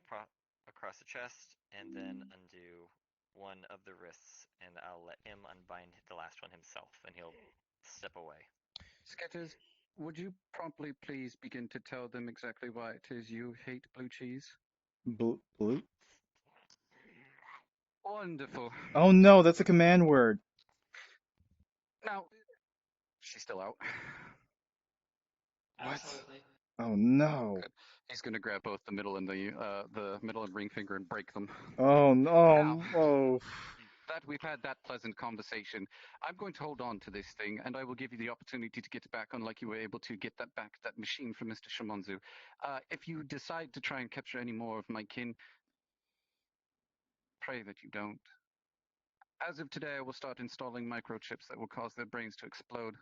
Speaker 6: across the chest, and then undo one of the wrists, and I'll let him unbind the last one himself, and he'll step away.
Speaker 7: Skitters, would you promptly please begin to tell them exactly why it is you hate blue cheese?
Speaker 1: Blue?
Speaker 7: Wonderful.
Speaker 1: Oh no, that's a command word.
Speaker 7: Now, she's still out.
Speaker 1: What? Oh no.
Speaker 7: Good. He's going to grab both the middle and the middle and ring finger and break them.
Speaker 1: Oh no.
Speaker 7: Now,
Speaker 1: Oh.
Speaker 7: that we've had that pleasant conversation, I'm going to hold on to this thing, and I will give you the opportunity to get it back, unlike you were able to get that machine from Mr. Shimonzu. If you decide to try and capture any more of my kin, pray that you don't. As of today, I will start installing microchips that will cause their brains to explode.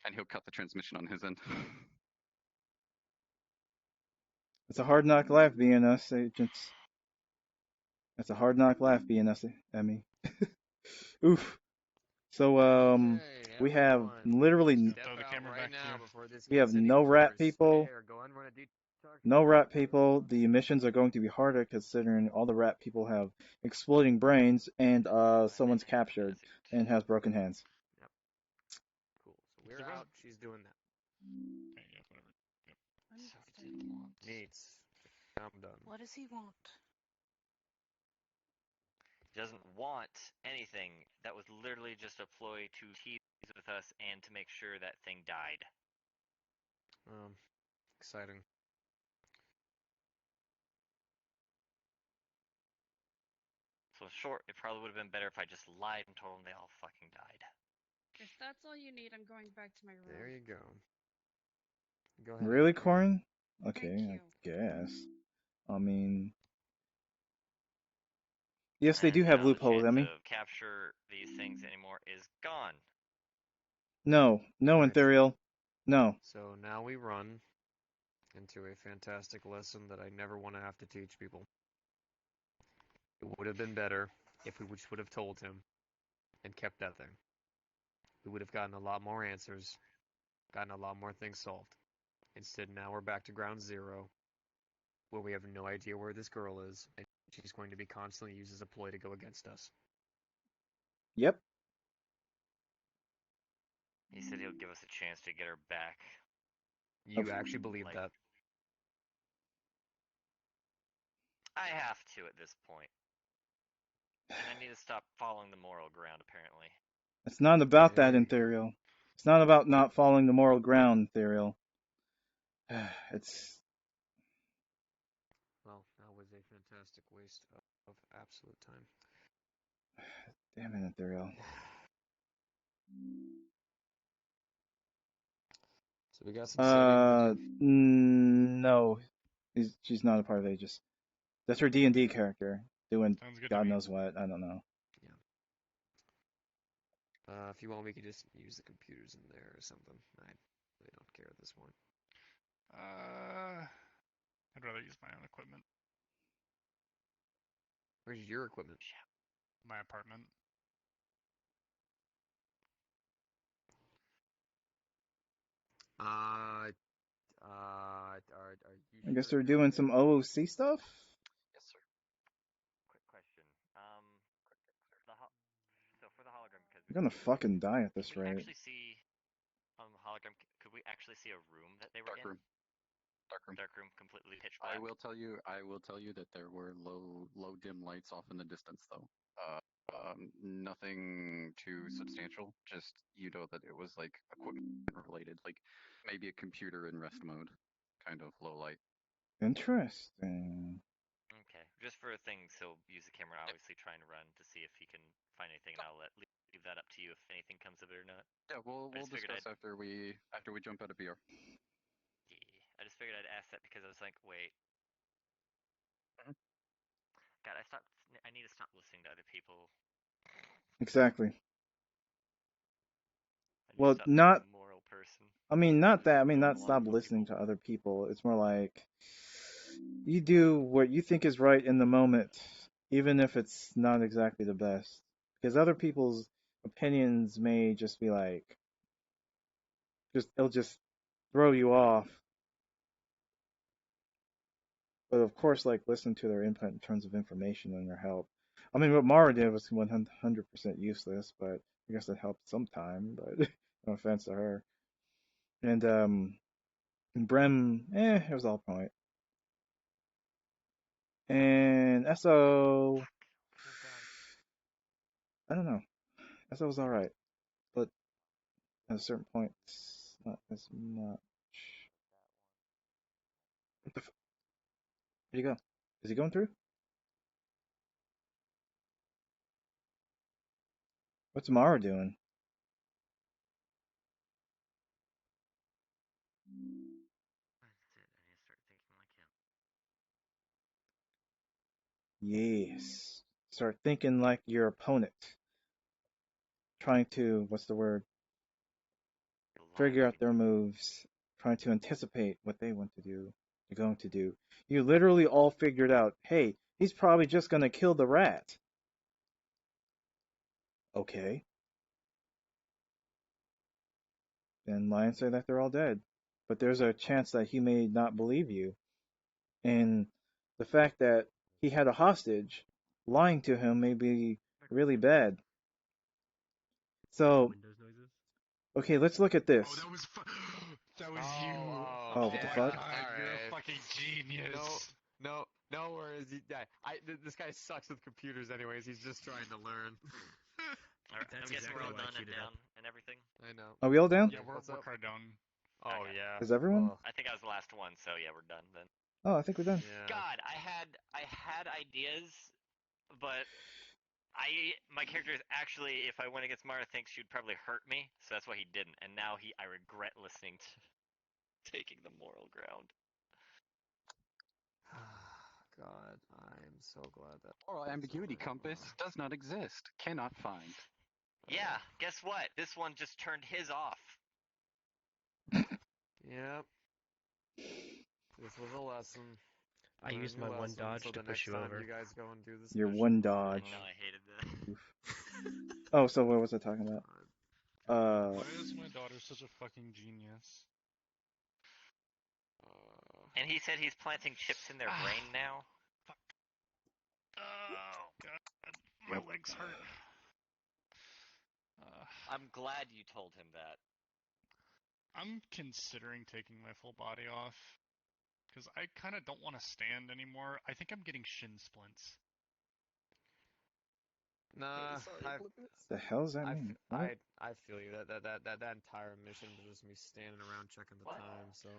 Speaker 7: And he'll cut the transmission on his end.
Speaker 1: It's a hard knock life being us agents. It's a hard knock life being us, Emmy. Oof. So we have literally we have no rat people. No rat people. The missions are going to be harder considering all the rat people have exploding brains and someone's captured and has broken hands.
Speaker 10: Yep. Cool. So we're out. She's doing that.
Speaker 8: Okay, yeah, whatever. Yep.
Speaker 10: Needs. I'm done.
Speaker 5: What does he want?
Speaker 6: He doesn't want anything. That was literally just a ploy to tease with us and to make sure that thing died.
Speaker 10: Exciting.
Speaker 6: So short, it probably would have been better if I just lied and told them they all fucking died.
Speaker 3: If that's all you need, I'm going back to my room.
Speaker 10: There you go. Go ahead.
Speaker 1: Really, Corin? Okay,
Speaker 3: Thank you.
Speaker 1: I guess. I mean, yes, they
Speaker 6: And
Speaker 1: do have
Speaker 6: now
Speaker 1: loopholes,
Speaker 6: the chance
Speaker 1: Emmy.
Speaker 6: of capture these things anymore is gone.
Speaker 1: No,
Speaker 10: Right.
Speaker 1: Ethereal. No.
Speaker 10: So now we run into a fantastic lesson that I never want to have to teach people. It would have been better if we just would have told him and kept that thing. we would have gotten a lot more answers, gotten a lot more things solved. Instead, now we're back to ground zero, where we have no idea where this girl is, and she's going to be constantly used as a ploy to go against us.
Speaker 1: Yep.
Speaker 6: He said he'll give us a chance to get her back.
Speaker 10: You actually believe that?
Speaker 6: I have to at this point. And I need to stop following the moral ground, apparently.
Speaker 1: It's not about that, Ethereal. It's not about not following the moral ground, Ethereal. It's...
Speaker 10: Well, that was a fantastic waste of absolute time.
Speaker 1: Damn it, Ethereal.
Speaker 10: So we got some studying to do.
Speaker 1: No. She's not a part of Aegis. That's her D&D character. Doing God knows what. I don't know.
Speaker 10: Yeah. If you want, we could just use the computers in there or something. I really don't care at this point.
Speaker 8: I'd rather use my own equipment.
Speaker 10: Where's your equipment?
Speaker 8: My apartment.
Speaker 10: Are you
Speaker 1: I guess they're doing some OOC stuff?
Speaker 7: Yes, sir.
Speaker 6: Quick question. So for the hologram, because
Speaker 1: I'm gonna fucking die at this
Speaker 6: we
Speaker 1: rate.
Speaker 6: actually see hologram. Could we actually see a room that they were
Speaker 7: Dark
Speaker 6: in?
Speaker 7: room. Dark room.
Speaker 6: Dark room, completely pitch black.
Speaker 7: I will tell you that there were low dim lights off in the distance, though. Nothing too substantial. Just you know that it was like equipment related, like maybe a computer in rest mode, kind of low light.
Speaker 1: Interesting.
Speaker 6: Okay, just for things, he'll use the camera, obviously trying to run to see if he can find anything, and I'll leave that up to you if anything comes of it or not.
Speaker 7: Yeah, we'll discuss after we jump out of VR.
Speaker 6: Yeah, I just figured I'd ask that because I was like, wait. God, I need to stop listening to other people.
Speaker 1: Exactly.
Speaker 6: Well,
Speaker 1: not
Speaker 6: a moral person.
Speaker 1: I mean, not that. I mean, not stop listening to other people. It's more like you do what you think is right in the moment, even if it's not exactly the best. Because other people's opinions may just be like, it'll just throw you off. But of course, like, listen to their input in terms of information and their help. I mean, what Mara did was 100% useless, but I guess it helped sometime, but no offense to her. And Brem, it was all point. And SO, I don't know. SO was alright, but at a certain point, it's not as much. What the where'd he go? Is he going through? What's Mara doing? Yes. Start thinking like your opponent. Trying to, what's the word? Figure out their moves. Trying to anticipate what they want to do. They're going to do. You literally all figured out, hey, he's probably just going to kill the rat. Okay. Then lie and say that they're all dead. But there's a chance that he may not believe you. And the fact that he had a hostage, lying to him may be really bad. So, okay, let's look at this.
Speaker 8: Oh, that was you.
Speaker 1: Oh, what the fuck?
Speaker 8: God, you're a fucking genius.
Speaker 10: No worries. This guy sucks with computers anyways. He's just trying to learn.
Speaker 6: Alright, I'm guessing we're all done and down and everything.
Speaker 10: I know.
Speaker 1: Are we all down?
Speaker 8: Yeah, we're kind of done.
Speaker 10: Oh,
Speaker 6: okay.
Speaker 10: yeah.
Speaker 1: Is everyone?
Speaker 6: I think I was the last one, so yeah, we're done then.
Speaker 1: Oh, I think we're done.
Speaker 10: Yeah.
Speaker 6: God, I had ideas, but my character is actually, if I went against Mara, thinks she'd probably hurt me, so that's why he didn't. And now I regret listening to taking the moral ground.
Speaker 10: God, I'm so glad that
Speaker 7: Moral ambiguity compass does not exist. Cannot find.
Speaker 6: Yeah, guess what? This one just turned his off.
Speaker 10: Yep. This was a lesson.
Speaker 4: I used my one dodge to push you over.
Speaker 10: You guys go and do this.
Speaker 1: Your one dodge.
Speaker 6: I know, I hated that.
Speaker 1: Oh, so what was I talking about?
Speaker 8: Why is my daughter such a fucking genius?
Speaker 6: And he said he's planting chips in their brain now.
Speaker 8: Fuck. Oh god, my legs hurt.
Speaker 6: I'm glad you told him that.
Speaker 8: I'm considering taking my full body off. Because I kind of don't want to stand anymore. I think I'm getting shin splints.
Speaker 10: Nah,
Speaker 1: the hell's that mean?
Speaker 10: I feel you. That entire mission was just me standing around checking the time. So.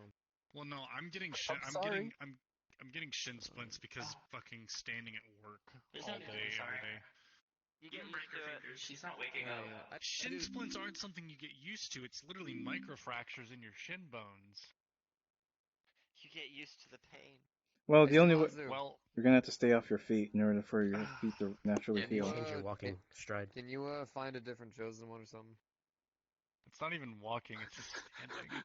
Speaker 8: Well, no, I'm getting I'm getting shin splints because fucking standing at work all day, every day.
Speaker 6: You get used to it. She's not waking up.
Speaker 8: Shin splints aren't something you get used to. It's literally microfractures in your shin bones.
Speaker 6: You get used to the pain.
Speaker 1: Well, the only way you're gonna have to stay off your feet in order for your feet to naturally heal.
Speaker 10: Change your walking stride. Can you find a different chosen one or something?
Speaker 8: It's not even walking. It's just standing.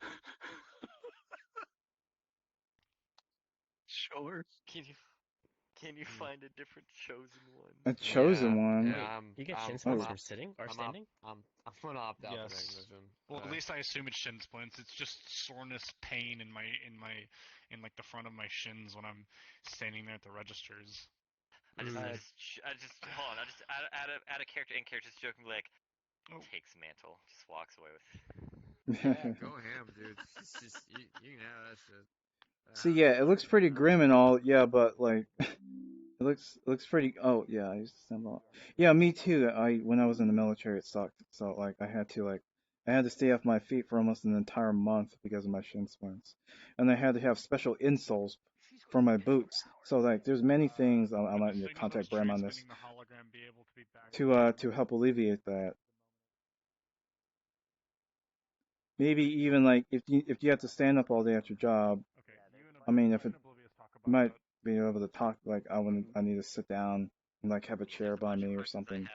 Speaker 2: Sure.
Speaker 6: Can you find a different chosen one?
Speaker 1: A chosen one?
Speaker 10: Yeah,
Speaker 4: you get shin splints from sitting or standing?
Speaker 10: I'm gonna opt out
Speaker 8: Yes.
Speaker 10: of that mission.
Speaker 8: Well, at least I assume it's shin splints. It's just soreness, pain in like the front of my shins when I'm standing there at the registers.
Speaker 6: I just hold on. I just add a character in character, just jokingly like takes mantle, just walks away with.
Speaker 10: Yeah, go ham, dude. It's just you can have that shit.
Speaker 1: See, yeah, it looks pretty grim and all, yeah, but like, it looks pretty. Oh, yeah, I used to stumble. Yeah, me too. When I was in the military, it sucked. So like, I had to stay off my feet for almost an entire month because of my shin splints, and I had to have special insoles for my boots. So like, there's many things I might need to contact Bram on this to help alleviate that. Maybe even like if you have to stand up all day at your job. I mean, if it might be able to talk, like I need to sit down and like have a chair by me or something.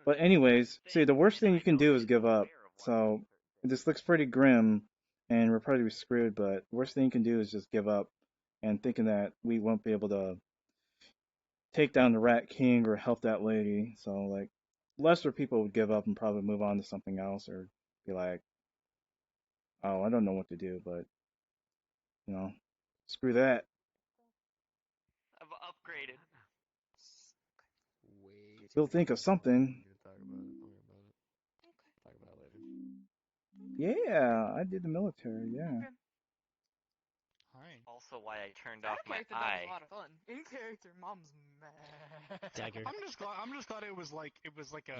Speaker 1: But anyways, see, the worst thing you can do is give up. So this looks pretty grim, and we're probably screwed. But the worst thing you can do is just give up, and thinking that we won't be able to take down the Rat King or help that lady. So like, lesser people would give up and probably move on to something else or be like, oh, I don't know what to do, but screw that.
Speaker 6: I've upgraded.
Speaker 1: We'll think of something.
Speaker 10: Talk about it later.
Speaker 1: Yeah, I did the military. Yeah.
Speaker 6: Also, why I turned off my
Speaker 5: That
Speaker 6: eye.
Speaker 5: was a lot of fun. In character, mom's mad.
Speaker 4: Dagger.
Speaker 8: I'm just glad it was like a.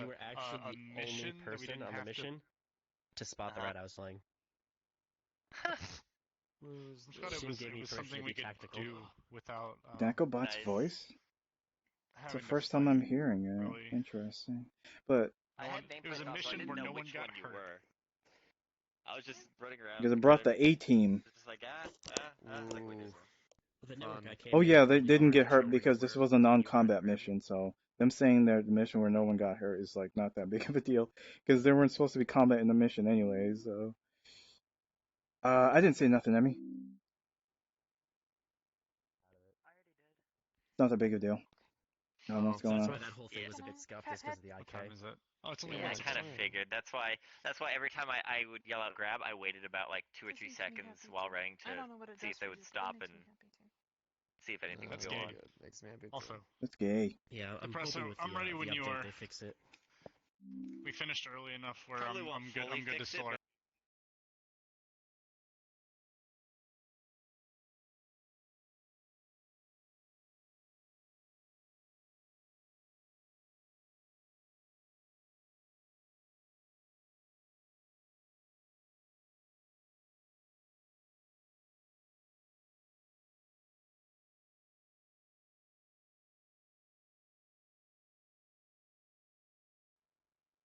Speaker 4: You were actually the only person on the mission to spot the rat I was flying.
Speaker 8: It was something we could do without.
Speaker 1: Dagobot's voice? It's the first time I'm hearing it. Really? Interesting. But
Speaker 6: it was a mission where no one got hurt. I was just running around.
Speaker 1: Because it brought the A-team.
Speaker 6: Just like
Speaker 1: Oh yeah, they didn't get hurt because this was a non-combat mission, so them saying that the mission where no one got hurt is like not that big of a deal because there weren't supposed to be combat in the mission anyways. So I didn't say nothing, Emmy. It's not that big of a deal. I don't know what's going on.
Speaker 4: That's why that whole thing was a bit scuffed, just because of the IK.
Speaker 8: Oh, it's only
Speaker 6: I kind of figured. That's why every time I would yell out grab, I waited about like 2 or 3 seconds while running to see if they would stop and see if anything would go on.
Speaker 10: Makes me happy.
Speaker 8: Also,
Speaker 1: it's gay.
Speaker 4: Yeah, I'm hoping with
Speaker 8: I'm ready when you are.
Speaker 4: They fix it.
Speaker 8: We finished early enough where I'm good. I'm good to start.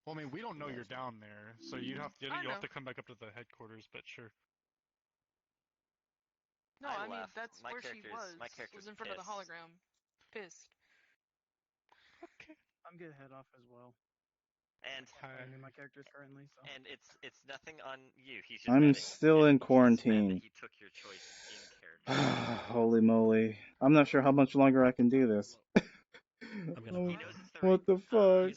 Speaker 8: Well, I mean, we don't know you're down there, so you'll have to come back up to the headquarters. But sure.
Speaker 5: No, I mean that's where she was.
Speaker 6: My character's
Speaker 5: was in front of the hologram, pissed.
Speaker 8: Okay.
Speaker 2: I'm gonna head off as well.
Speaker 6: And
Speaker 2: my character's currently. So.
Speaker 6: And it's nothing on you. He's just
Speaker 1: I'm still in quarantine.
Speaker 6: He took your choice in character.
Speaker 1: Holy moly! I'm not sure how much longer I can do this. What the fuck?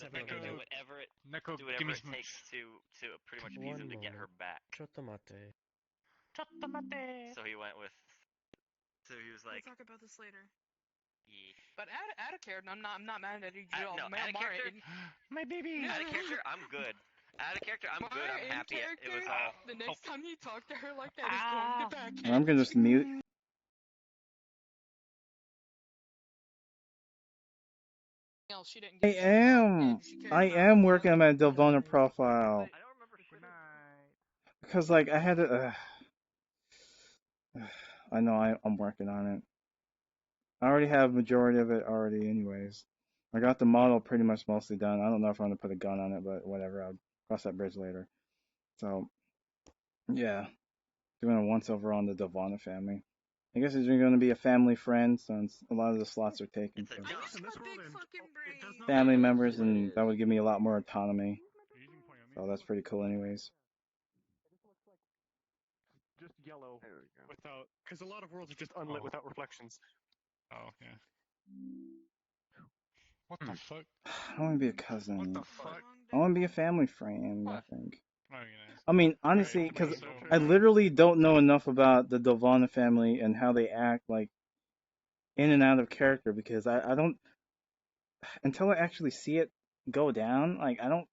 Speaker 8: Neko,
Speaker 6: do
Speaker 8: give
Speaker 6: whatever
Speaker 8: me
Speaker 6: it
Speaker 8: some.
Speaker 6: takes to pretty much appease him to get her back.
Speaker 10: Chotomate.
Speaker 6: So he went with. So he was like.
Speaker 5: We'll talk about this later.
Speaker 6: Yeah.
Speaker 5: But add a character. I'm not mad at you.
Speaker 6: No, add a character.
Speaker 8: My baby.
Speaker 6: Add a character. I'm good. Add a character. I'm good. I'm happy. It was all.
Speaker 5: The next time you talk to her like that is going to backhand.
Speaker 1: I'm gonna just mute.
Speaker 5: Else she didn't
Speaker 1: I
Speaker 5: give a shit about,
Speaker 1: am.
Speaker 5: and she cared
Speaker 1: I
Speaker 5: about
Speaker 1: am
Speaker 5: the
Speaker 1: working on
Speaker 5: other
Speaker 1: my Delvona profile.
Speaker 6: I don't remember shit.
Speaker 1: Because like I had to. I know I'm working on it. I already have majority of it already, anyways. I got the model pretty much mostly done. I don't know if I'm gonna put a gun on it, but whatever. I'll cross that bridge later. So, yeah, doing a once over on the Delvana family. I guess it's going to be a family friend since a lot of the slots are taken. So. Family members, and that would give me a lot more autonomy. So that's pretty cool, anyways.
Speaker 2: Just yellow without, because a lot of worlds are just unlit without reflections.
Speaker 8: Oh yeah. What the fuck?
Speaker 1: I want to be a cousin.
Speaker 8: What the fuck?
Speaker 1: I want to be a family friend. I think.
Speaker 8: Oh, yeah.
Speaker 1: I mean, honestly, because I literally don't know enough about the Delvana family and how they act, like in and out of character. Because I don't until I actually see it go down. Like I'm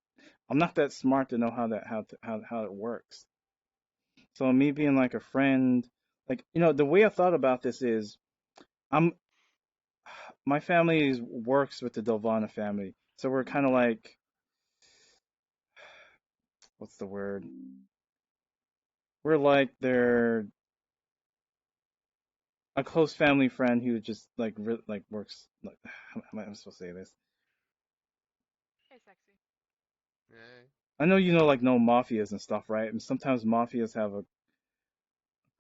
Speaker 1: not that smart to know how it works. So me being like a friend, like the way I thought about this is, my family works with the Delvana family, so we're kind of like, what's the word? We're like they're a close family friend who just like works. Like, how am I supposed to say this?
Speaker 5: Hey, sexy.
Speaker 10: Hey.
Speaker 1: I know like no mafias and stuff, right? And sometimes mafias have a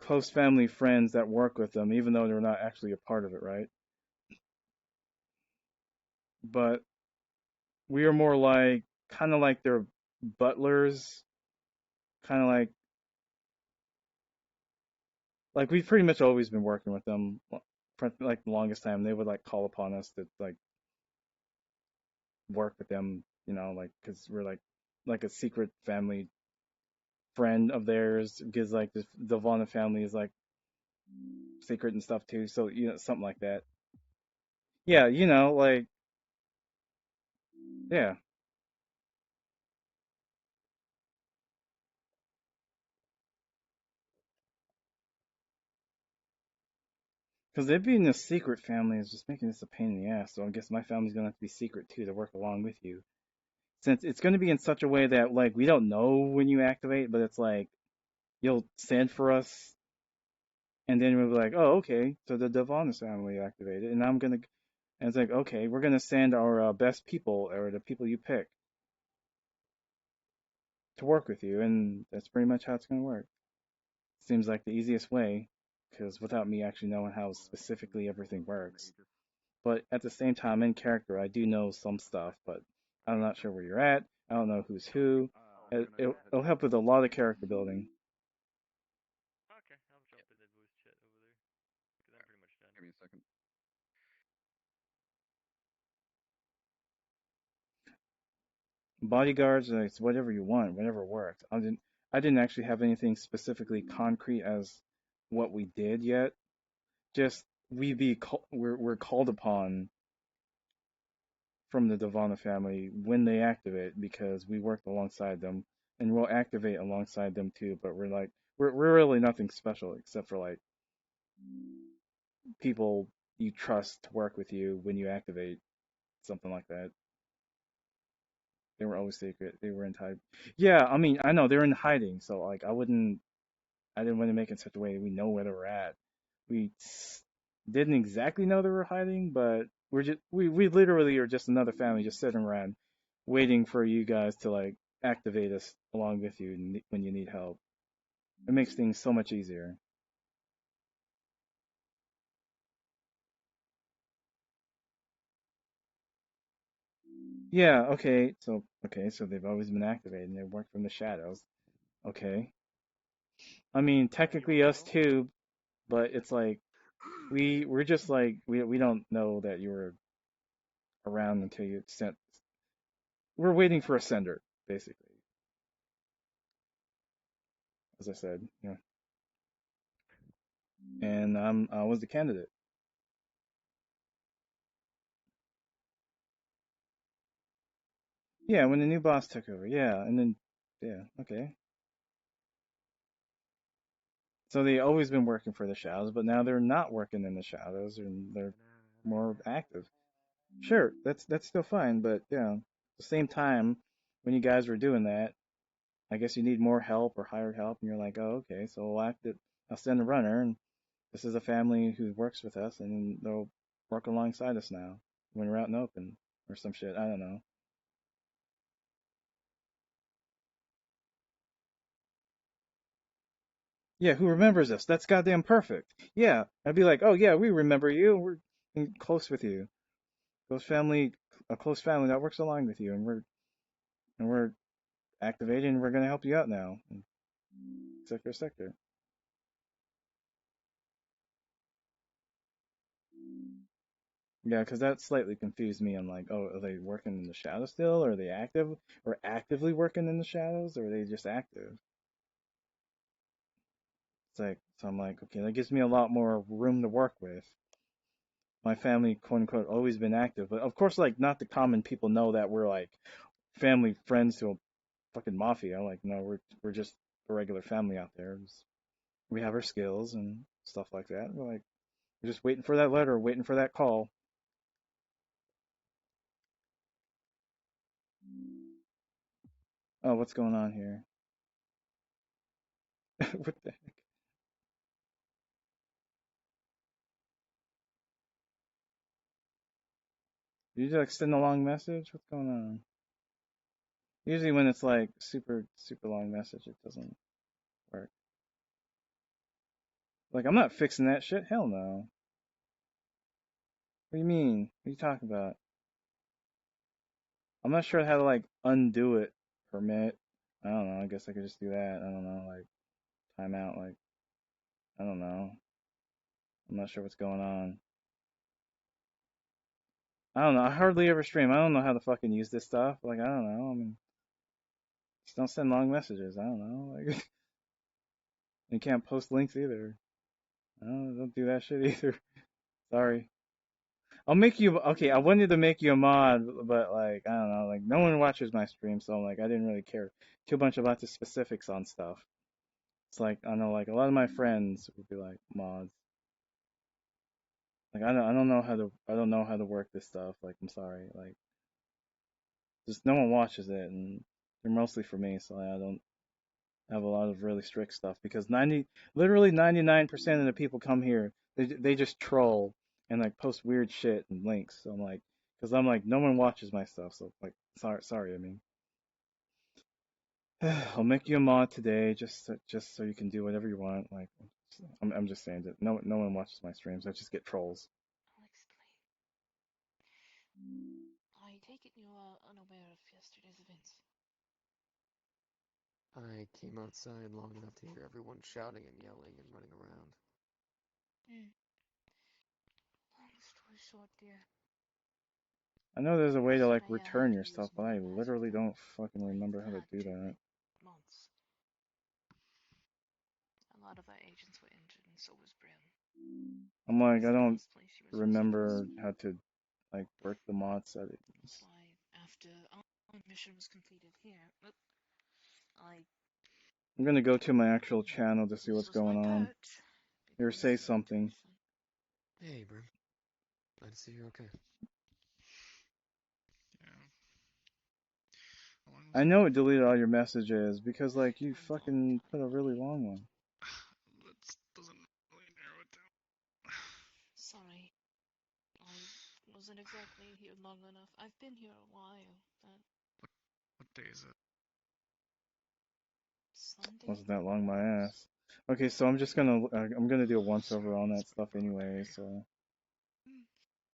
Speaker 1: close family friends that work with them, even though they're not actually a part of it, right? But we are more like kind of like their butlers, kind of like we've pretty much always been working with them for like the longest time. They would like call upon us to like work with them, like because we're like a secret family friend of theirs, because like the Vaughn family is like secret and stuff too. So something like that. Yeah, like yeah. Because it being a secret family is just making this a pain in the ass. So I guess my family's gonna have to be secret too to work along with you. Since it's gonna be in such a way that like we don't know when you activate, but it's like you'll send for us, and then we'll be like, oh, okay, so the Devonis family activated, and and it's like, okay, we're gonna send our best people or the people you pick to work with you, and that's pretty much how it's gonna work. Seems like the easiest way, because without me actually knowing how specifically everything works. But at the same time, in character, I do know some stuff, but I'm not sure where you're at. I don't know who's who. It'll help with a lot of character building.
Speaker 6: Okay, I'll jump in the voice chat over there because I'm pretty much done.
Speaker 7: Give me a second.
Speaker 1: Bodyguards, it's whatever you want, whatever works. I didn't actually have anything specifically concrete as what we did yet. Just we're called upon from the Devana family when they activate, because we worked alongside them, and we'll activate alongside them too. But we're really nothing special except for like people you trust to work with you when you activate, something like that. They were always secret. They were in hiding. Yeah, I mean, I know they're in hiding, so like I didn't want to make it such a way we know where they were at. We didn't exactly know they were hiding, but we literally are just another family just sitting around waiting for you guys to like activate us along with you when you need help. It makes things so much easier. Yeah, so they've always been activated and they work from the shadows. Okay. I mean, technically us too, but it's like we're just like we don't know that you were around until you sent. We're waiting for a sender. basically. As I said, yeah. And I was the candidate. Yeah, when the new boss took over. Yeah, and then yeah, okay. So they always been working for the shadows, but now they're not working in the shadows and they're more active. Sure, that's still fine, but yeah, at the same time, when you guys were doing that, I guess you need more help or hired help, and you're like, oh, okay, so I'll send a runner, and this is a family who works with us, and they'll work alongside us now when we're out in the open or some shit. I don't know. Yeah, who remembers us? That's goddamn perfect. Yeah, I'd be like, oh yeah, we remember you. We're close with you. Close family, a close family that works along with you, and we're activated, and we're gonna help you out now. Sector, sector. Yeah, because that slightly confused me. I'm like, oh, are they working in the shadows still? Are they active or actively working in the shadows, or are they just active? It's like, so I'm like, okay, that gives me a lot more room to work with. My family, quote unquote, always been active, but of course, like, not the common people know that we're like family friends to a fucking mafia. Like, no, we're just a regular family out there. We have our skills and stuff like that. We're just waiting for that letter, waiting for that call. Oh, what's going on here? What the heck? Did you just send a long message? What's going on? Usually when it's like super, super long message, it doesn't work. Like, I'm not fixing that shit. Hell no. What do you mean? What are you talking about? I'm not sure how to like undo it. Permit. I don't know. I guess I could just do that. I don't know. Like, timeout. Like, I don't know. I'm not sure what's going on. I don't know. I hardly ever stream. I don't know how to fucking use this stuff. Like, I don't know. I mean, just don't send long messages. I don't know. Like, you can't post links either. I don't do that shit either. Sorry. I'll make you okay. I wanted to make you a mod, but like I don't know, like no one watches my stream, so like I didn't really care too much about the specifics on stuff. It's like I know like a lot of my friends would be like mods. Like I don't know how to work this stuff. Like I'm sorry, like just no one watches it, and they're mostly for me, so I don't have a lot of really strict stuff because literally 99% of the people come here, they just troll and like post weird shit and links. So I'm like, because I'm like, no one watches my stuff, so like, sorry. I mean, I'll make you a mod today, just so you can do whatever you want. Like, I'm just saying that no one watches my streams. I just get trolls.
Speaker 5: I'll explain. I take it you are unaware of yesterday's events.
Speaker 10: I came outside long enough to hear everyone shouting and yelling and running around.
Speaker 5: Long story short, dear.
Speaker 1: I know there's a way to like
Speaker 5: Yesterday I
Speaker 1: return
Speaker 5: had
Speaker 1: your
Speaker 5: to
Speaker 1: stuff,
Speaker 5: use
Speaker 1: but
Speaker 5: more
Speaker 1: I
Speaker 5: magic
Speaker 1: literally
Speaker 5: than
Speaker 1: don't fucking remember how to
Speaker 5: I've
Speaker 1: do
Speaker 5: had
Speaker 1: that.
Speaker 5: in months. A lot of our agents were injured, and so was Brim.
Speaker 1: I'm like, I
Speaker 5: This
Speaker 1: don't
Speaker 5: last place she was
Speaker 1: remember how to like work the mod settings.
Speaker 5: That's why, after our mission was completed here,
Speaker 1: I'm gonna go to my actual channel to see what's
Speaker 5: this was my
Speaker 1: going on.
Speaker 5: perch.
Speaker 1: Here, say something.
Speaker 10: Hey, Brim. Glad to see you're okay.
Speaker 8: Yeah.
Speaker 1: I know it deleted all your messages because like you fucking put a really long one.
Speaker 8: That doesn't really narrow it down.
Speaker 5: Sorry. I wasn't exactly here long enough. I've been here a while.
Speaker 8: What day is it?
Speaker 5: Sunday?
Speaker 1: Wasn't that long, my ass. Okay, so I'm gonna do a once over on that stuff anyway. So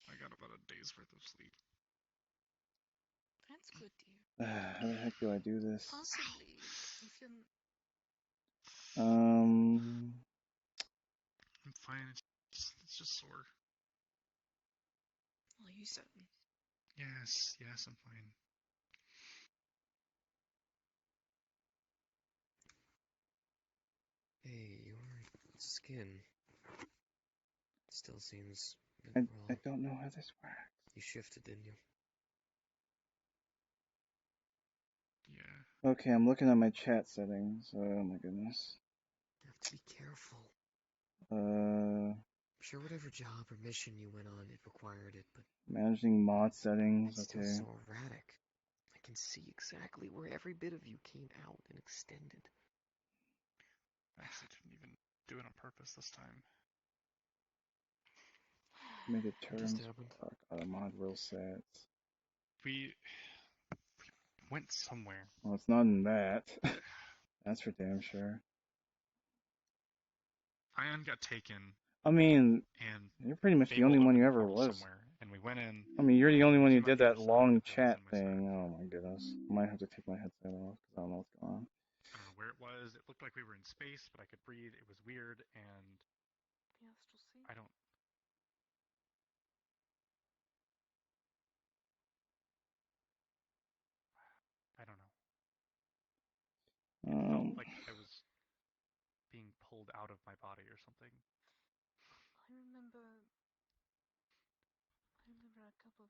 Speaker 8: I got about a day's worth of sleep.
Speaker 5: That's good, dear.
Speaker 1: how the heck do I do this?
Speaker 5: Possibly, if you're...
Speaker 1: Um,
Speaker 8: I'm fine. It's just sore.
Speaker 5: Are you certain?
Speaker 8: Yes, I'm fine.
Speaker 12: skin. Still seems
Speaker 1: I
Speaker 12: wrong.
Speaker 1: don't know how this works.
Speaker 12: You shifted, didn't you?
Speaker 8: Yeah.
Speaker 1: Okay, I'm looking at my chat settings. Oh my goodness.
Speaker 12: You have to be careful.
Speaker 1: Uh,
Speaker 12: I'm sure whatever job or mission you went on, it required it, but
Speaker 1: managing mod settings.
Speaker 12: it's still
Speaker 1: Okay.
Speaker 12: so erratic. I can see exactly where every bit of you came out and extended.
Speaker 8: I actually didn't even do it on purpose this time.
Speaker 1: Submitted terms.
Speaker 12: happened?
Speaker 1: Fuck. Mod rule sets.
Speaker 8: We went somewhere.
Speaker 1: Well, it's not in that. That's for damn sure.
Speaker 8: Ion got taken.
Speaker 1: I mean,
Speaker 8: and
Speaker 1: you're pretty much the
Speaker 8: Fable
Speaker 1: only one
Speaker 8: opened
Speaker 1: who
Speaker 8: the
Speaker 1: ever
Speaker 8: portal
Speaker 1: was.
Speaker 8: somewhere, and we went in.
Speaker 1: I mean, you're the only one who
Speaker 8: came out
Speaker 1: did
Speaker 8: the
Speaker 1: that
Speaker 8: other side,
Speaker 1: long
Speaker 8: and I was
Speaker 1: chat
Speaker 8: in my
Speaker 1: thing.
Speaker 8: side.
Speaker 1: Oh my goodness. I might have to take my headset off because I don't know what's going on.
Speaker 8: I don't know where it was. It looked like we were in space, but I could breathe. It was weird, and
Speaker 5: The Astral Sea?
Speaker 8: I don't. I don't know. It felt like I was being pulled out of my body or something.
Speaker 5: I remember a couple.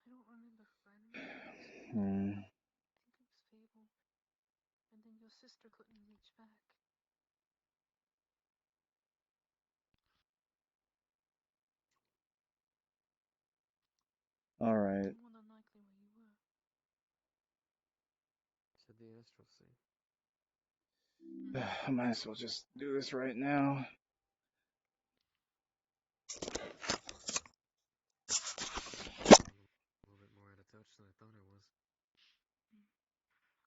Speaker 5: I don't remember who. I remember it was. I think it was Fable. And then your sister couldn't reach back.
Speaker 1: All right.
Speaker 5: More than likely where you were.
Speaker 12: Said the Astral Sea.
Speaker 1: I might as well just do this right now.
Speaker 12: A little bit more out of touch than I thought I was.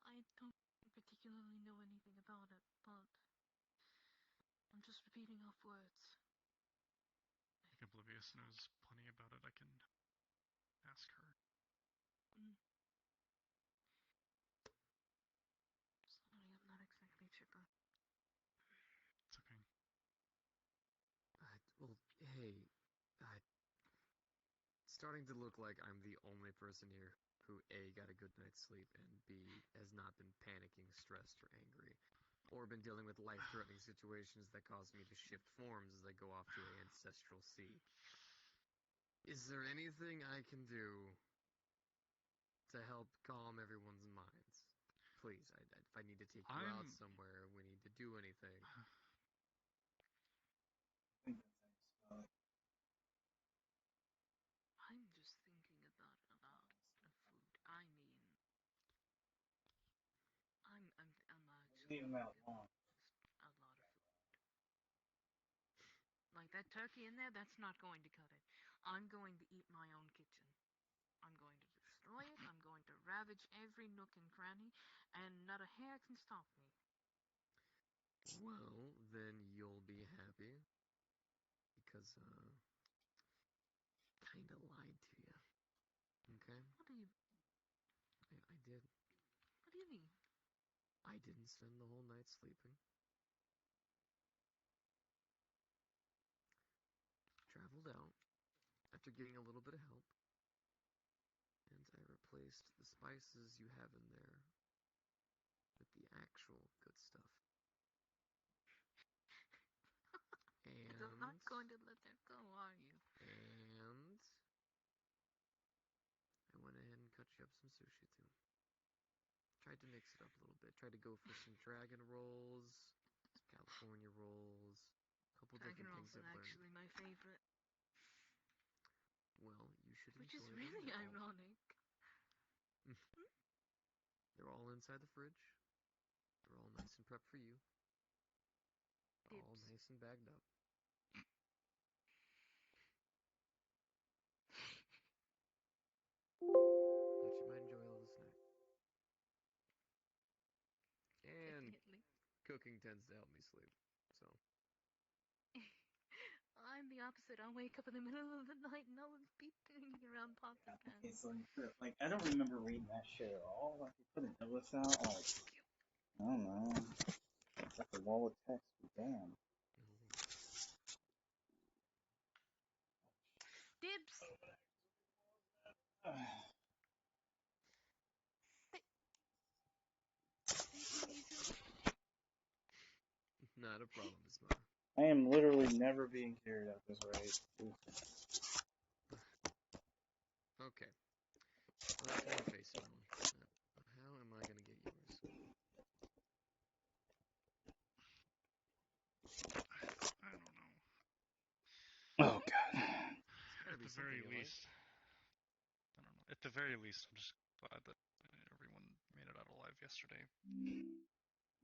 Speaker 5: I don't particularly know anything about it, but I'm just repeating off words.
Speaker 8: I think Oblivious knows plenty about it. I can ask her.
Speaker 5: Sorry, I'm not exactly chipper.
Speaker 8: It's okay.
Speaker 12: Well, hey, it's starting to look like I'm the only person here who A, got a good night's sleep, and B, has not been panicking, stressed, or angry, or been dealing with life-threatening situations that cause me to shift forms as I go off to an ancestral sea. Is there anything I can do to help calm everyone's minds? Please, if I need to take you out somewhere, we need to do anything.
Speaker 5: I'm just thinking about the food. I mean, I'm actually
Speaker 1: Leave him out long.
Speaker 5: a lot of food. Like that turkey in there, that's not going to cut it. I'm going to eat my own kitchen. I'm going to destroy it. I'm going to ravage every nook and cranny, and not a hair can stop me.
Speaker 12: Well, then you'll be happy, because, kinda lied to you. Okay?
Speaker 5: What do you...
Speaker 12: I did.
Speaker 5: What do you mean?
Speaker 12: I didn't spend the whole night sleeping. Traveled out after getting a little bit of help, and I replaced the spices you have in there with the actual good stuff. And
Speaker 5: You're not going to let that go, are you?
Speaker 12: And I went ahead and cut you up some sushi too. Tried to mix it up a little bit. Tried to go for some dragon rolls, some California rolls, a couple
Speaker 5: Dragon
Speaker 12: different
Speaker 5: rolls
Speaker 12: things
Speaker 5: are
Speaker 12: I've learned.
Speaker 5: actually my favorite.
Speaker 12: Well, you should
Speaker 5: Which
Speaker 12: enjoy
Speaker 5: is really
Speaker 12: them.
Speaker 5: ironic.
Speaker 12: They're all inside the fridge. They're all nice and prepped for you. They're all nice and bagged up. Thought you might enjoy a little snack. And
Speaker 5: Definitely.
Speaker 12: cooking tends to help me sleep, so.
Speaker 5: I'm the opposite. I'll wake up in the middle of the night and I'll be banging around pots and pans.
Speaker 1: Okay, so like I don't remember reading that shit at all. Like you put an illness out, like I don't know. It's like a wall of text. Damn.
Speaker 5: Dibs.
Speaker 12: Not a problem, Ismar.
Speaker 1: I am literally never being carried at this rate.
Speaker 12: Okay. Let's do a face smell. How am I gonna get yours?
Speaker 8: I don't know.
Speaker 1: Oh god.
Speaker 8: At the very least, I don't know. At the very least, I'm just glad that everyone made it out alive yesterday.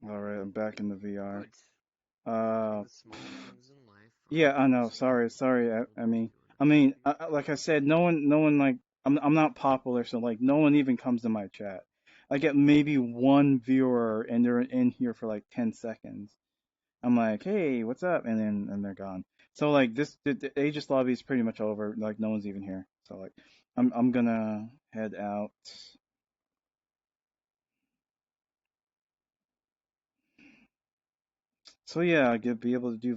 Speaker 1: Alright, I'm back in the VR.
Speaker 12: Good.
Speaker 1: Uh,
Speaker 12: The small things in life
Speaker 1: yeah, I know.
Speaker 12: possible.
Speaker 1: Sorry. I mean, like I said, no one like I'm not popular, so like no one even comes to my chat. I get maybe one viewer, and they're in here for like 10 seconds. I'm like, hey, what's up? And they're gone. So like the Aegis lobby is pretty much over. Like no one's even here. So like, I'm gonna head out. So yeah, I could be able to do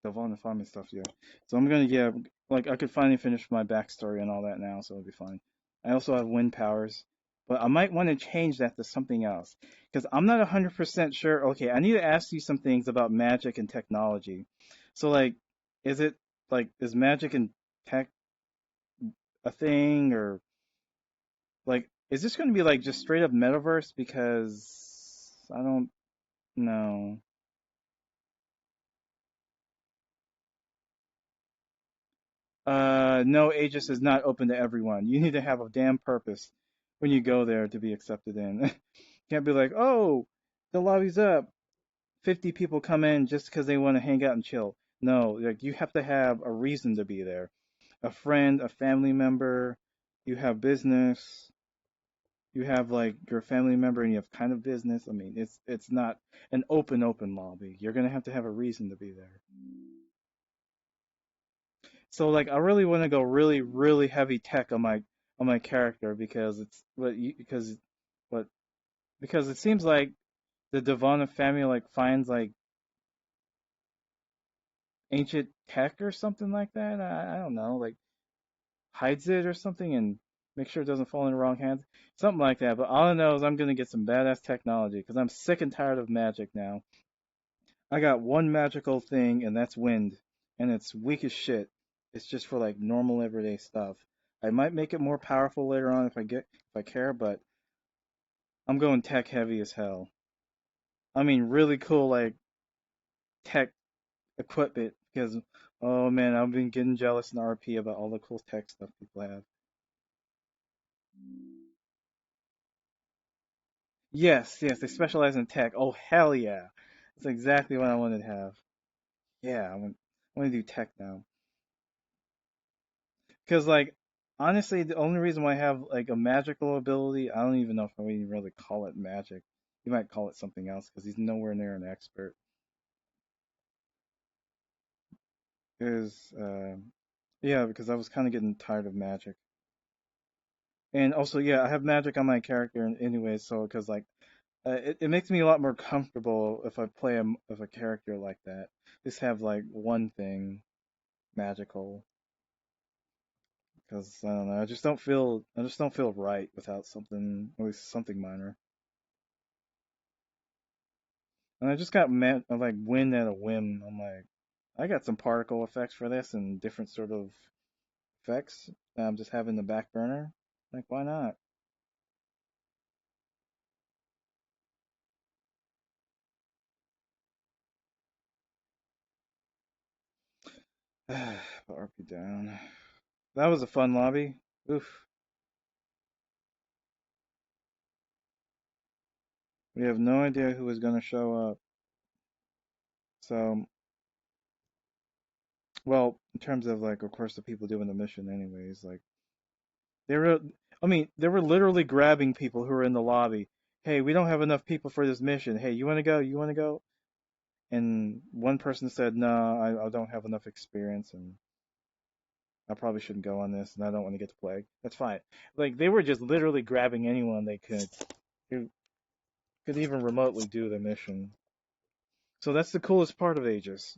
Speaker 1: the Vaughn farming stuff, yeah. So I'm gonna, yeah, like I could finally finish my backstory and all that now, so it'll be fine. I also have wind powers, but I might want to change that to something else because I'm not 100% sure. Okay, I need to ask you some things about magic and technology. So like, is it like is magic and tech a thing, or like is this going to be like just straight up metaverse? Because I don't know. No, Aegis is not open to everyone. You need to have a damn purpose when you go there to be accepted in. Can't be like, oh, the lobby's up. 50 people come in just because they want to hang out and chill. No, like you have to have a reason to be there. A friend, a family member, you have business, you have like your family member and you have kind of business. I mean, it's not an open lobby. You're gonna have to have a reason to be there. So like I really want to go really heavy tech on my character because it's what because it seems like the Devon family like finds like ancient tech or something like that. I don't know, like hides it or something and make sure it doesn't fall in the wrong hands. Something like that. But all I know is I'm gonna get some badass technology because I'm sick and tired of magic now. I got one magical thing and that's wind, and it's weak as shit. It's just for like normal everyday stuff. I might make it more powerful later on if I care, but I'm going tech heavy as hell. I mean really cool like tech equipment because oh man, I've been getting jealous in RP about all the cool tech stuff people have. Yes, they specialize in tech. Oh hell yeah. That's exactly what I wanted to have. Yeah, I want to do tech now. Because like honestly, the only reason why I have like a magical ability, I don't even know if I would even really call it magic. You might call it something else because he's nowhere near an expert. Is yeah, because I was kind of getting tired of magic. And also, yeah, I have magic on my character anyway, so because like it makes me a lot more comfortable if I play of a character like that. Just have like one thing magical, because I don't know, I just don't feel right without something, at least something minor. And I just got like wind at a whim. I'm like, I got some particle effects for this and different sort of effects that I'm just having the back burner. Like, why not? RP down. That was a fun lobby. Oof. We have no idea who is going to show up. So, well, in terms of like, of course, the people doing the mission, anyways, like they were. I mean, they were literally grabbing people who were in the lobby. Hey, we don't have enough people for this mission. Hey, you want to go? You want to go? And one person said, "No, I don't have enough experience, and I probably shouldn't go on this, and I don't want to get the plague." That's fine. Like they were just literally grabbing anyone they could who could even remotely do the mission. So that's the coolest part of Aegis.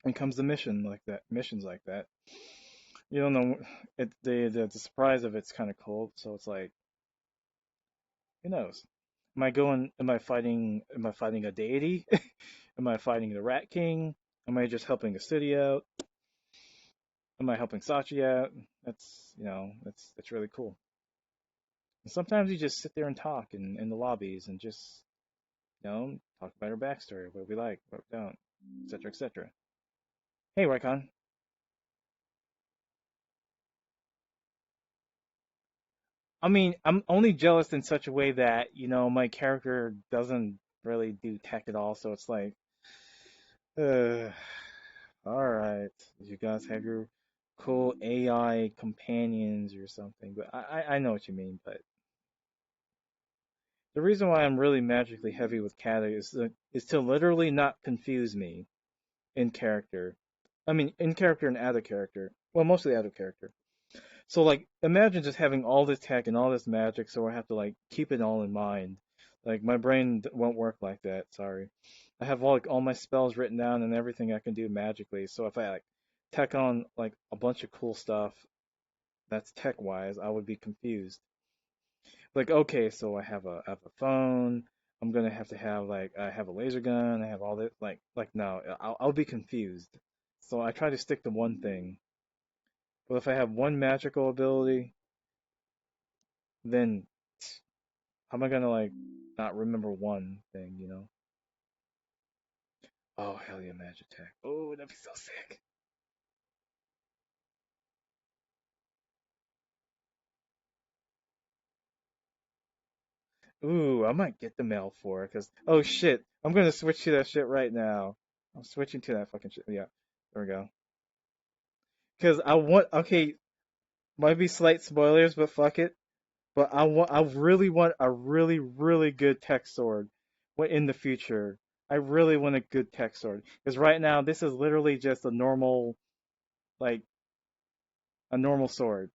Speaker 1: And comes the missions like that. You don't know the surprise of it's kind of cool. So it's like, who knows? Am I fighting a deity? Am I fighting the Rat King? Am I just helping the city out? Am I helping Sachi out? That's really cool. And sometimes you just sit there and talk in the lobbies and just talk about our backstory, what we like, what we don't, etc., etc. Hey, Raikon. I mean, I'm only jealous in such a way that, my character doesn't really do tech at all, so it's like, uh, all right, you guys have your cool AI companions or something, but I know what you mean, but the reason why I'm really magically heavy with Cata is to literally not confuse me in character. I mean, in character and out of character. Well, mostly out of character. So like, imagine just having all this tech and all this magic, so I have to like keep it all in mind. Like my brain won't work like that. Sorry. I have all my spells written down and everything I can do magically. So if I like tech on like a bunch of cool stuff that's tech wise, I would be confused. Like, okay, so I have a phone. I'm gonna have to have like I have a laser gun. I have all this like no, I'll be confused. So I try to stick to one thing. But if I have one magical ability, then how am I gonna like not remember one thing? Oh hell yeah, magic tech. Oh, that'd be so sick. Ooh, I might get the mail for it, cause oh shit, I'm gonna switch to that shit right now. I'm switching to that fucking shit. Yeah, there we go. Cause I want okay, might be slight spoilers, but fuck it. But I really want a really, really good tech sword in the future. I really want a good tech sword. Because right now, this is literally just like, a normal sword.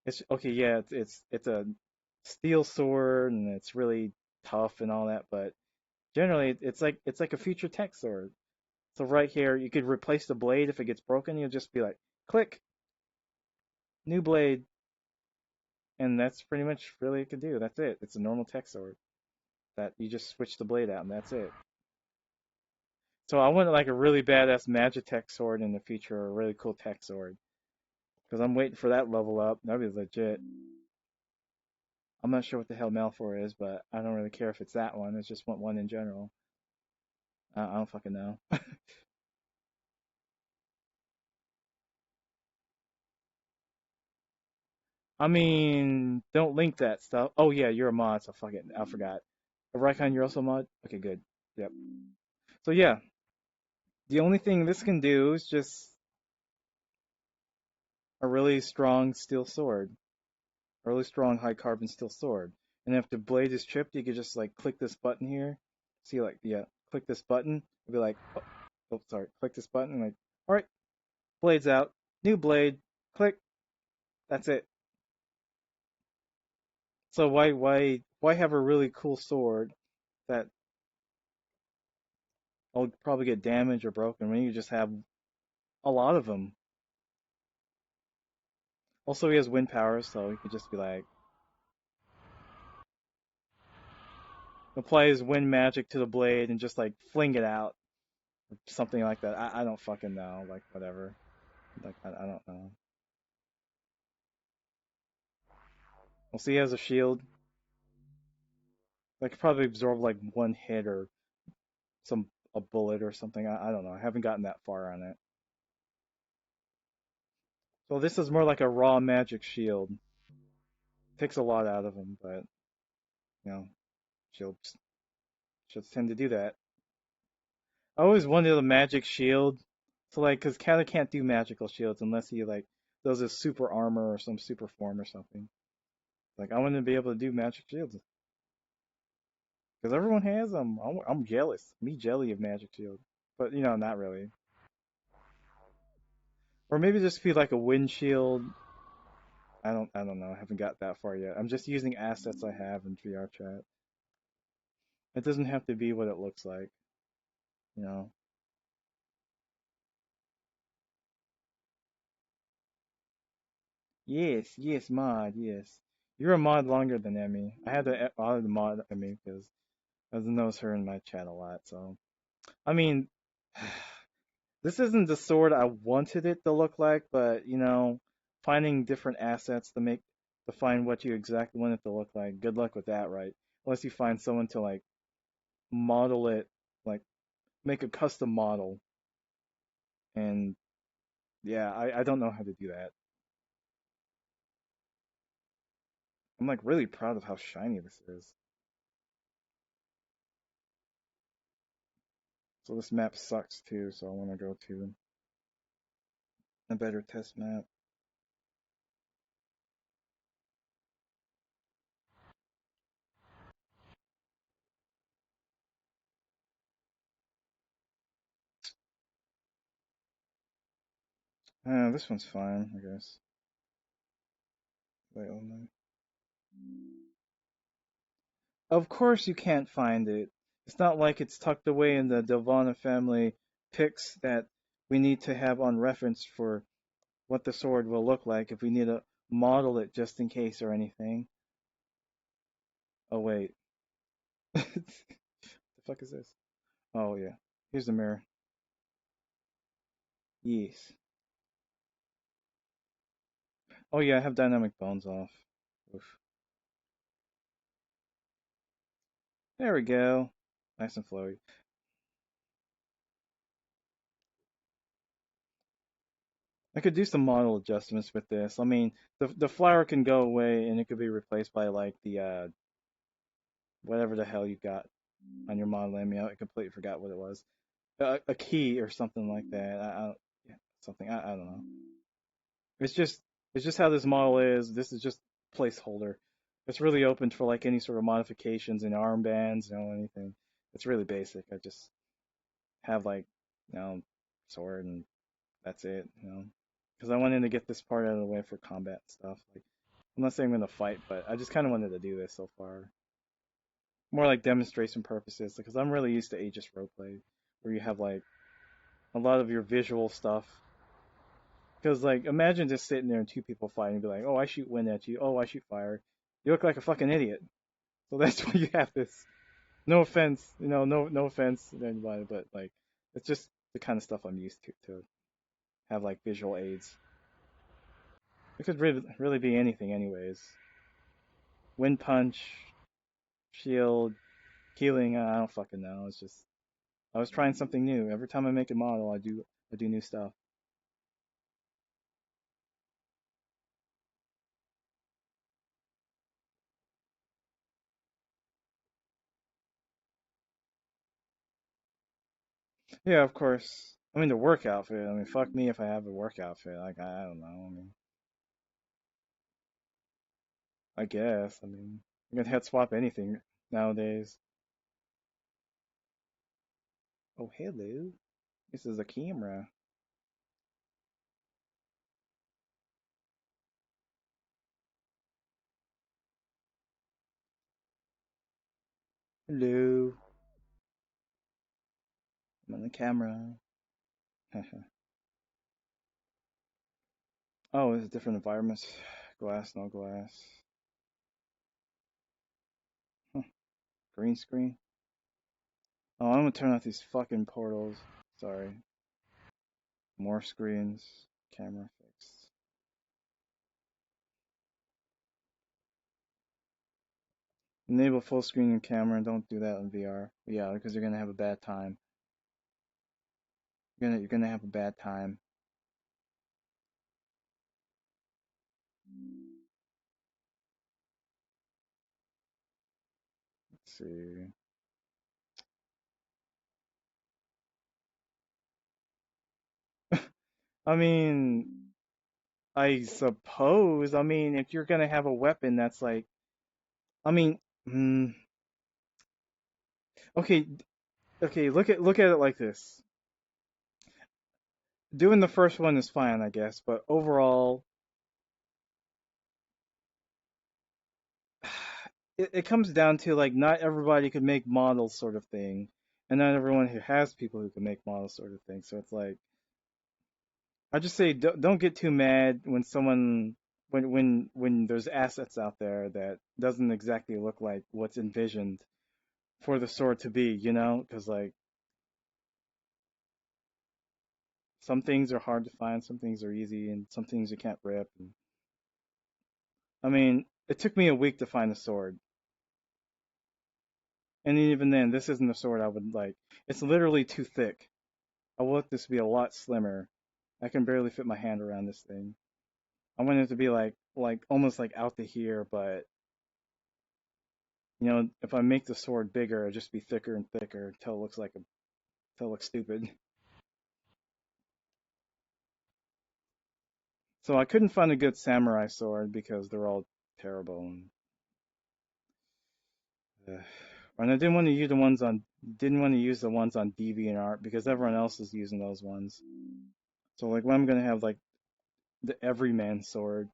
Speaker 1: It's, okay, yeah, it's a steel sword, and it's really tough and all that, but generally, it's like a future tech sword. So right here, you could replace the blade if it gets broken. You'll just be like, click, new blade, and that's pretty much really it can do. That's it. It's a normal tech sword that you just switch the blade out and that's it. So I want like a really badass Magitech sword in the future, or a really cool tech sword, because I'm waiting for that level up. That'd be legit. I'm not sure what the hell Malfoy is, but I don't really care if it's that one. I just want one in general. I don't fucking know. I mean, don't link that stuff. Oh yeah, you're a mod, so fuck it. I forgot. Raikon, you're also a mod? Okay, good. Yep. So yeah, the only thing this can do is just a really strong steel sword. A really strong high carbon steel sword. And if the blade is chipped, you could just like click this button here. See, like, yeah, click this button. It'll be like, oh, sorry, click this button. Like, all right, blade's out. New blade. Click. That's it. So why have a really cool sword that will probably get damaged or broken when you just have a lot of them? Also, he has wind power, so he could just be like, apply his wind magic to the blade and just like fling it out, or something like that. I don't fucking know. Like, whatever. Like, I don't know. We'll see, he has a shield. That could probably absorb like one hit or a bullet or something. I don't know. I haven't gotten that far on it. So this is more like a raw magic shield. Takes a lot out of him, but you know, shields shields tend to do that. I always wanted a magic shield. So like, cause Kata can't do magical shields unless he like does a super armor or some super form or something. Like I want to be able to do magic shields. Because everyone has them. I'm jealous. Me jelly of magic shield. But not really. Or maybe just be like a windshield. I don't know. I haven't got that far yet. I'm just using assets I have in VR chat. It doesn't have to be what it looks like, you know. Yes, yes, mod, yes. You're a mod longer than Emmy. I had to add the mod Emmy because I've noticed her in my chat a lot. So, I mean, this isn't the sword I wanted it to look like, but finding different assets to find what you exactly want it to look like. Good luck with that, right? Unless you find someone to like model it, like make a custom model, and yeah, I don't know how to do that. I'm like really proud of how shiny this is. So this map sucks too, so I want to go to a better test map. This one's fine, I guess. Wait, oh no. Of course you can't find it. It's not like it's tucked away in the Delvana family pics that we need to have on reference for what the sword will look like if we need to model it just in case or anything. Oh wait. The fuck is this? Oh yeah. Here's the mirror. Yes. Oh yeah, I have dynamic bones off. Oof. There we go. Nice and flowy. I could do some model adjustments with this. I mean, the flower can go away and it could be replaced by like the whatever the hell you got on your model. I mean, I completely forgot what it was. A key or something like that. Yeah, something. I don't know. It's just how this model is. This is just placeholder. It's really open for like any sort of modifications in armbands, anything. It's really basic. I just have like, sword and that's it. Because I wanted to get this part out of the way for combat stuff. Like, I'm not saying I'm gonna fight, but I just kind of wanted to do this so far. More like demonstration purposes, because I'm really used to Aegis roleplay, where you have like a lot of your visual stuff. Because like, imagine just sitting there and two people fighting and be like, oh, I shoot wind at you, oh, I shoot fire. You look like a fucking idiot. So that's why you have this. No offense, no offense to anybody, but like, it's just the kind of stuff I'm used to have like visual aids. It could really be anything, anyways. Wind punch, shield, healing. I don't fucking know. It's just I was trying something new. Every time I make a model, I do new stuff. Yeah, of course. I mean the work outfit. I mean, fuck me if I have a work outfit. Like I don't know. I mean, I guess. I mean, you can head swap anything nowadays. Oh, hello. This is a camera. Hello. I'm on the camera. Oh, it's different environments. Glass, no glass. Huh. Green screen. Oh, I'm gonna turn off these fucking portals. Sorry. More screens. Camera fixed. Enable full screen in camera. Don't do that in VR. Yeah, because you're gonna have a bad time. You're gonna have a bad time. Let's see. I mean, I suppose. I mean, if you're gonna have a weapon that's like, I mean, okay, okay. Look at it like this. Doing the first one is fine, I guess, but overall, it comes down to like not everybody could make models sort of thing, and not everyone who has people who can make models sort of thing. So it's like I just say don't get too mad when when there's assets out there that doesn't exactly look like what's envisioned. for the sword to be, you know? Because, like, some things are hard to find, some things are easy, and some things you can't rip. And, I mean, it took me a week to find a sword. And even then, this isn't a sword I would like. It's literally too thick. I want this to be a lot slimmer. I can barely fit my hand around this thing. I want it to be like almost like out to here, but you know, if I make the sword bigger, it'll just be thicker and thicker until it looks until it looks stupid. So I couldn't find a good samurai sword because they're all terrible. And I didn't want to use the ones on DeviantArt because everyone else is using those ones. So like, when I'm gonna have like the everyman sword.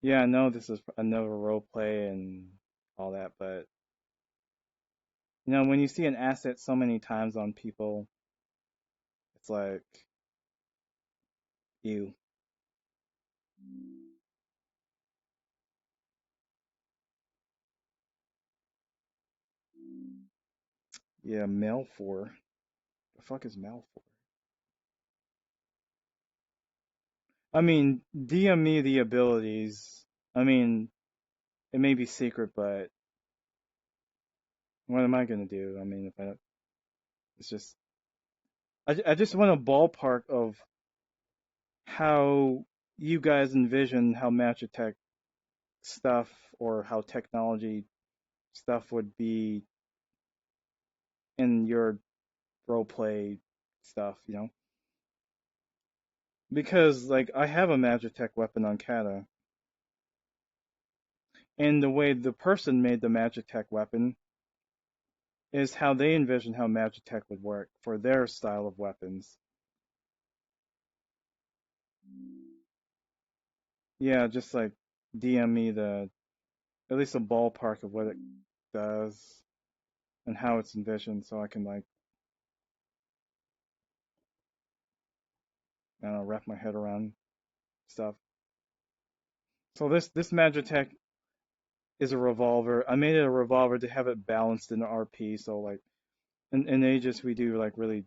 Speaker 1: Yeah, I know this is another role play and all that, but you know, when you see an asset so many times on people, it's like, you. Yeah, Malfor. The fuck is Malfor? I mean, DM me the abilities. I mean, it may be secret, but what am I gonna do? I mean, if I don't, it's just, I just want a ballpark of how you guys envision how Magitech stuff or how technology stuff would be in your roleplay stuff, you know? Because, like, I have a Magitech weapon on Cata, and the way the person made the Magitech weapon is how they envision how Magitech would work for their style of weapons. Yeah, just like DM me at least a ballpark of what it does and how it's envisioned so I can, like, I don't know, wrap my head around stuff. So this Magitech is a revolver. I made it a revolver to have it balanced in RP, so like in Aegis we do like really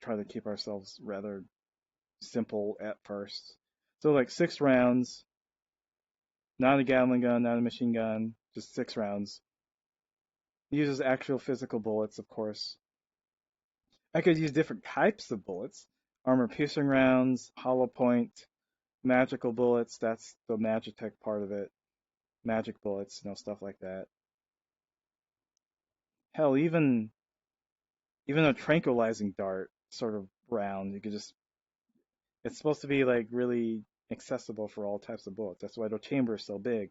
Speaker 1: try to keep ourselves rather simple at first. So like 6 rounds, not a Gatling gun, not a machine gun, just 6 rounds. It uses actual physical bullets, of course. I could use different types of bullets. Armor piercing rounds, hollow point, magical bullets, that's the Magitech part of it. Magic bullets, you know, stuff like that. Hell, even a tranquilizing dart sort of round, you could just, it's supposed to be like really accessible for all types of bullets. That's why the chamber is so big.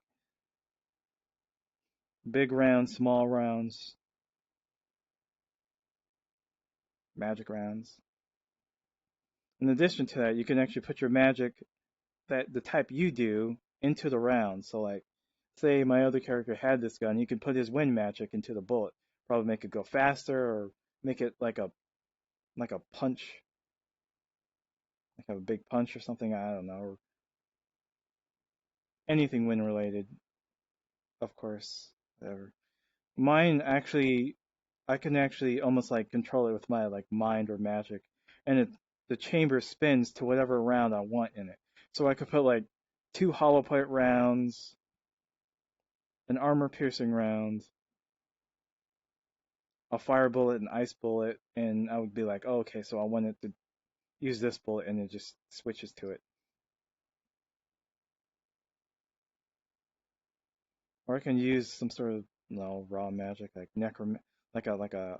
Speaker 1: Big rounds, small rounds, magic rounds. In addition to that, you can actually put your magic, that the type you do, into the round. So like, say my other character had this gun, you can put his wind magic into the bullet. Probably make it go faster or make it like a punch, like a big punch or something, I don't know, or anything wind related, of course, whatever. Mine actually, I can actually almost like control it with my like mind or magic, and the chamber spins to whatever round I want in it. So I could put like 2 hollow point rounds, an armor piercing round, a fire bullet, an ice bullet, and I would be like, oh, okay, so I want it to use this bullet, and it just switches to it. Or I can use some sort of, raw magic like like a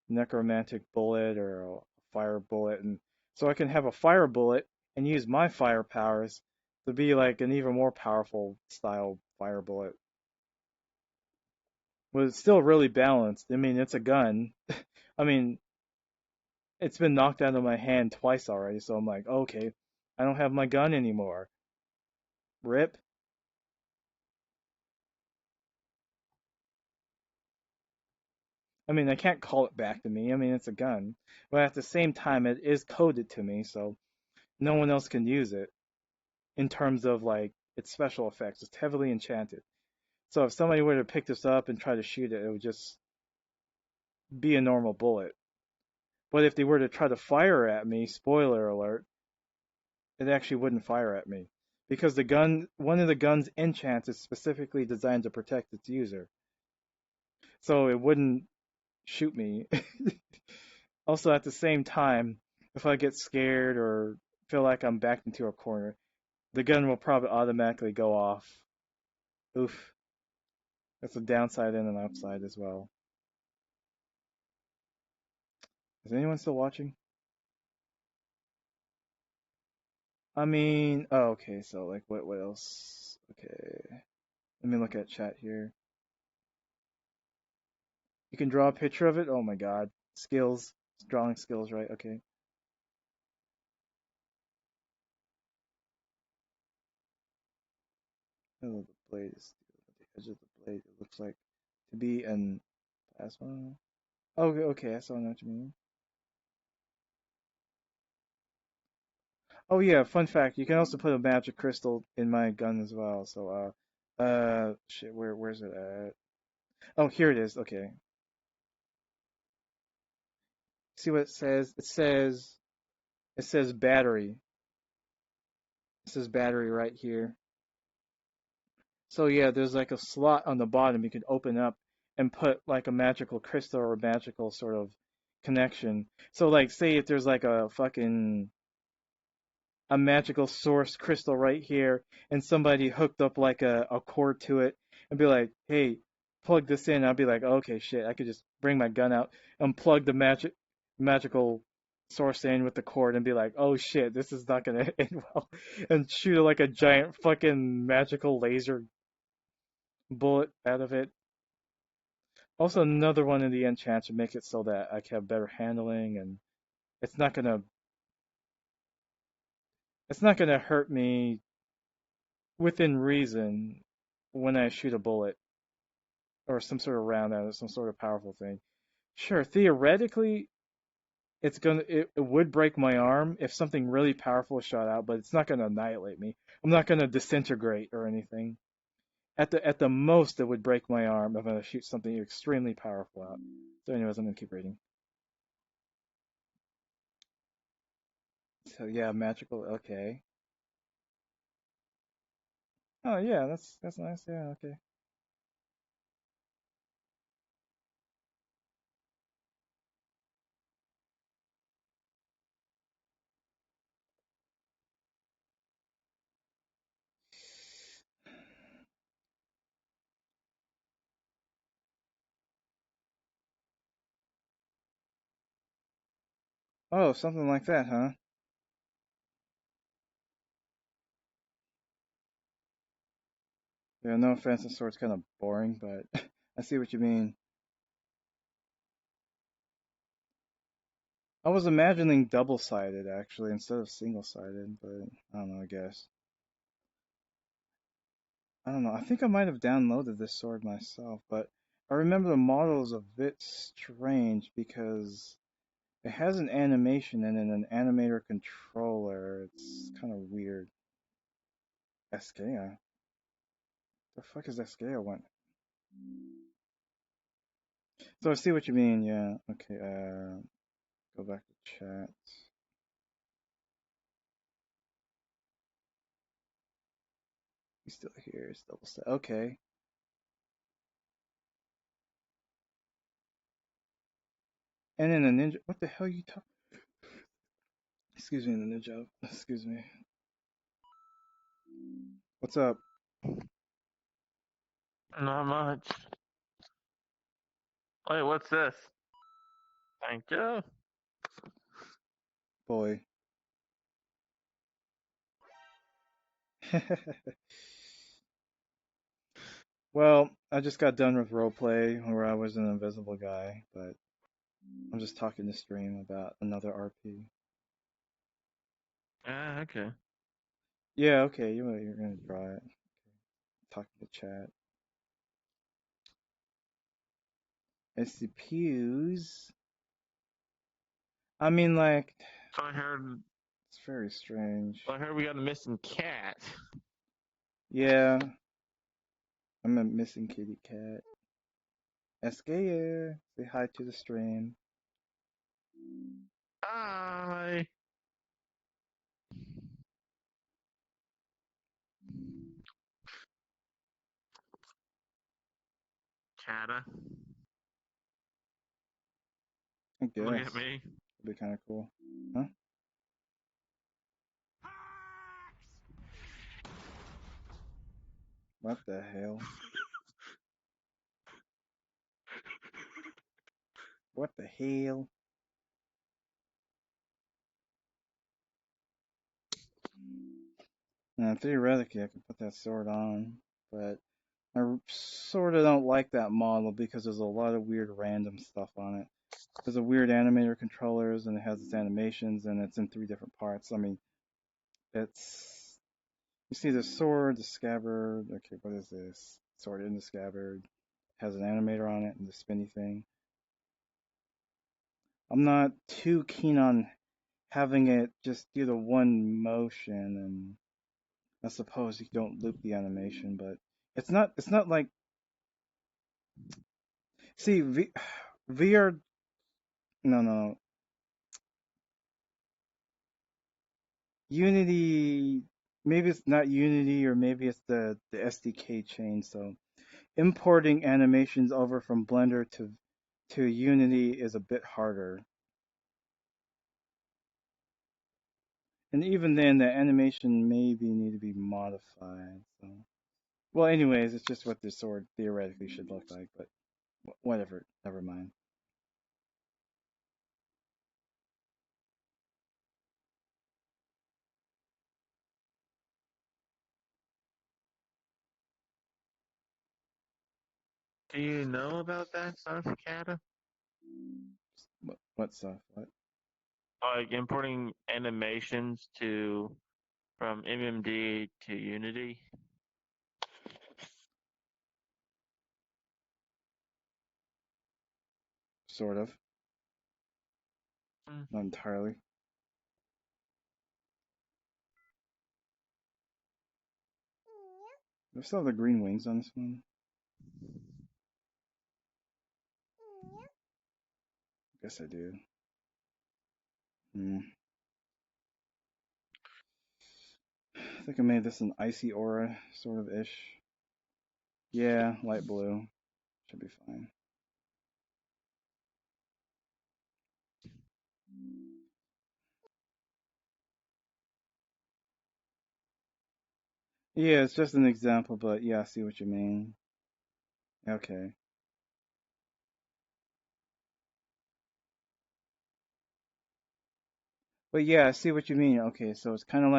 Speaker 1: necromantic bullet or a fire bullet, and so I can have a fire bullet and use my fire powers to be like an even more powerful style fire bullet. But it's still really balanced. I mean, it's a gun. I mean, it's been knocked out of my hand twice already, so I'm like, okay, I don't have my gun anymore. Rip. I mean, I can't call it back to me. I mean, it's a gun. But at the same time, it is coded to me, so no one else can use it in terms of like its special effects. It's heavily enchanted. So if somebody were to pick this up and try to shoot it, it would just be a normal bullet. But if they were to try to fire at me, spoiler alert, it actually wouldn't fire at me. Because one of the gun's enchants is specifically designed to protect its user. So it wouldn't shoot me. Also, at the same time, if I get scared or feel like I'm backed into a corner, the gun will probably automatically go off. Oof. That's a downside and an upside as well. Is anyone still watching? I mean, oh, okay, so like what else? Okay. Let me look at chat here. You can draw a picture of it? Oh my god. Skills. Drawing skills, right? Okay. Oh, the blade is the edge of the blade. It looks like to be an plasma. Oh, okay, I saw what you mean. Oh yeah, fun fact, you can also put a magic crystal in my gun as well. So shit, where's it at? Oh, here it is. Okay. See what it says? It says battery. It says battery right here. So yeah, there's like a slot on the bottom you could open up and put like a magical crystal or a magical sort of connection. So like say if there's like a magical source crystal right here and somebody hooked up like a cord to it and be like, hey, plug this in, I'll be like, okay, shit, I could just bring my gun out and plug the magical source in with the cord and be like, oh shit, this is not gonna end well, and shoot like a giant fucking magical laser bullet out of it. Also, another one of the enchants to make it so that I can have better handling and it's not gonna it's not gonna hurt me within reason when I shoot a bullet or some sort of round out of some sort of powerful thing. Sure, theoretically, it would break my arm if something really powerful is shot out, but it's not gonna annihilate me. I'm not gonna disintegrate or anything. At the most, it would break my arm if I shoot something extremely powerful out. So, anyways, I'm gonna keep reading. So yeah, magical. Okay. Oh yeah, that's nice. Yeah. Okay. Oh, something like that, huh? Yeah, no offense, the sword's kind of boring, but I see what you mean. I was imagining double-sided actually instead of single-sided, but I don't know, I guess. I don't know. I think I might have downloaded this sword myself, but I remember the model is a bit strange because it has an animation and then an animator controller. It's kind of weird. Escaya? The fuck is Escaya one? So I see what you mean, yeah. Okay, go back to chat. He's still here. It's double set. Okay. And then the ninja. What the hell you talk? Excuse me, the ninja. Excuse me. What's up?
Speaker 13: Not much. Wait, what's this? Thank you.
Speaker 1: Boy. Well, I just got done with roleplay where I was an invisible guy, but I'm just talking to stream about another RP.
Speaker 13: Ah, okay.
Speaker 1: Yeah, okay, you're gonna draw it. Talking to chat. SCPs. I mean, like,
Speaker 13: So I heard.
Speaker 1: it's very strange.
Speaker 13: I heard we got a missing cat.
Speaker 1: Yeah, I'm a missing kitty cat. Eskaya, say hi to the stream.
Speaker 13: Hi. Cata.
Speaker 1: I guess.
Speaker 13: Look at me.
Speaker 1: It'd be kind of cool. Huh? What the hell? What the hell? Now, theoretically, I could put that sword on, but I sort of don't like that model because there's a lot of weird random stuff on it. There's a weird animator controllers, and it has its animations, and it's in 3 different parts. I mean, it's... You see the sword, the scabbard. Okay, what is this? Sword in the scabbard. Has an animator on it and the spinny thing. I'm not too keen on having it just do the one motion, and I suppose you don't loop the animation, but it's not like, see, VR, no, Unity, maybe it's not Unity, or maybe it's the SDK chain. So importing animations over from Blender to Unity is a bit harder. And even then, the animation maybe need to be modified. So, well, anyways, it's just what the sword theoretically should look like, but whatever, never mind.
Speaker 13: Do you know about that stuff, Cata?
Speaker 1: What stuff? What?
Speaker 13: Like importing animations from MMD to Unity?
Speaker 1: Sort of. Not entirely. Do I still have the green wings on this one? Guess I do. I think I made this an icy aura, sort of ish. Yeah, light blue. Should be fine. Yeah, it's just an example, but yeah, I see what you mean. Okay. But yeah, I see what you mean. Okay, so it's kind of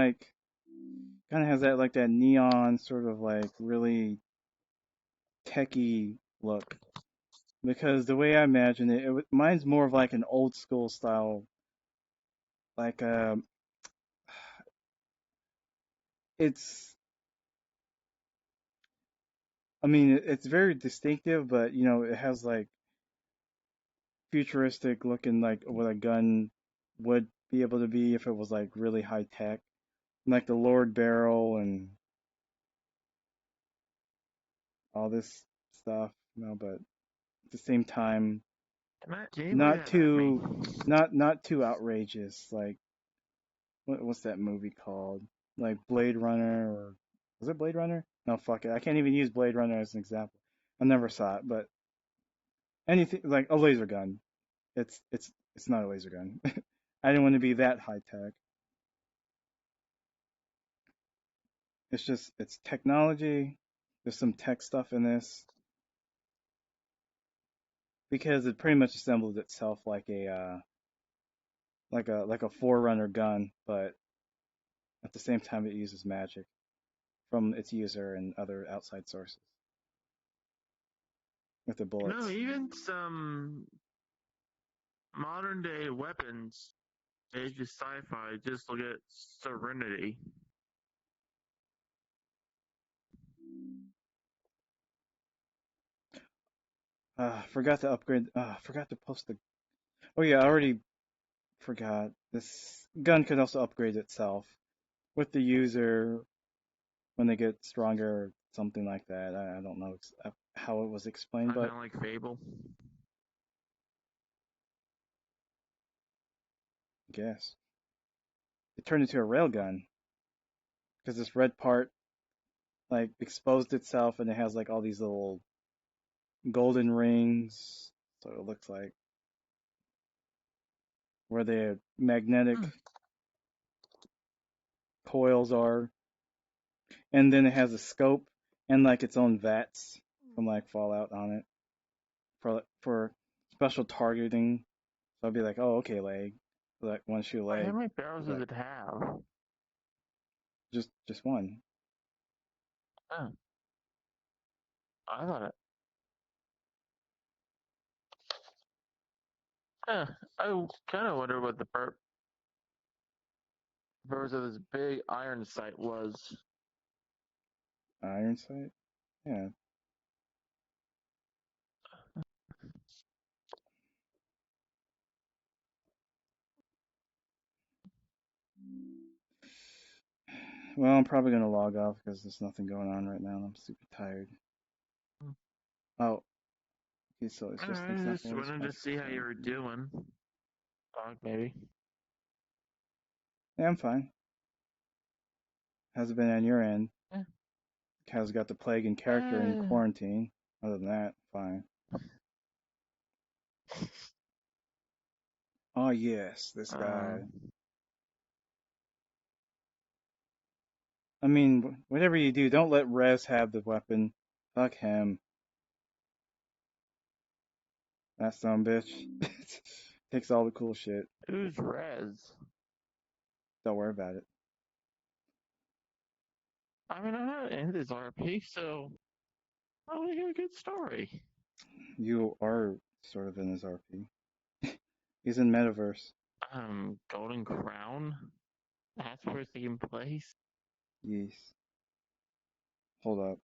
Speaker 1: has that like that neon sort of like really techie look. Because the way I imagine it, mine's more of like an old school style, like it's, I mean, it's very distinctive, but you know, it has like futuristic looking, like what a gun would be able to be if it was like really high tech, like the Lord barrel and all this stuff, you know, but at the same time,
Speaker 13: Can you
Speaker 1: not
Speaker 13: believe that at me?
Speaker 1: too, not too outrageous. Like what's that movie called? Like Blade Runner, or was it Blade Runner? No, fuck it. I can't even use Blade Runner as an example. I never saw it, but anything like a laser gun. It's not a laser gun. I didn't want to be that high tech. It's just it's technology. There's some tech stuff in this because it pretty much assembles itself like a forerunner gun, but at the same time it uses magic from its user and other outside sources with the bullets.
Speaker 13: No, even some modern day weapons, Aegis sci-fi, just look at Serenity.
Speaker 1: Forgot to upgrade. Forgot to post the. Oh yeah, I already forgot. This gun can also upgrade itself with the user when they get stronger, or something like that. I don't know how it was explained,
Speaker 13: I
Speaker 1: but
Speaker 13: kind of like Fable.
Speaker 1: I guess it turned into a railgun because this red part like exposed itself, and it has like all these little golden rings. So it looks like where the magnetic coils are, and then it has a scope and like its own vats from like Fallout on it for special targeting. So I'd be like, oh, okay, leg, like one shoe
Speaker 13: Wait, how
Speaker 1: leg,
Speaker 13: many barrels does
Speaker 1: like
Speaker 13: it have?
Speaker 1: just one.
Speaker 13: Huh. I thought it. I kind of wonder what the purpose of this big iron sight was.
Speaker 1: Iron sight, yeah. Well, I'm probably gonna log off because there's nothing going on right now, and I'm super tired. Oh, okay, so it's just
Speaker 13: I just
Speaker 1: example.
Speaker 13: wanted to see how you were doing. Maybe.
Speaker 1: Yeah, I'm fine. How's it been on your end?
Speaker 13: Eh.
Speaker 1: How's got the plague and character in quarantine? Other than that, fine. Oh yes, this guy. I mean, whatever you do, don't let Rez have the weapon. Fuck him. That son bitch. Takes all the cool shit.
Speaker 13: Who's Rez?
Speaker 1: Don't worry about it.
Speaker 13: I mean, I'm not into this RP, so I want to hear a good story.
Speaker 1: You are sort of in his RP. He's in Metaverse.
Speaker 13: Golden Crown? That's where it's taking place?
Speaker 1: Yes. Hold up.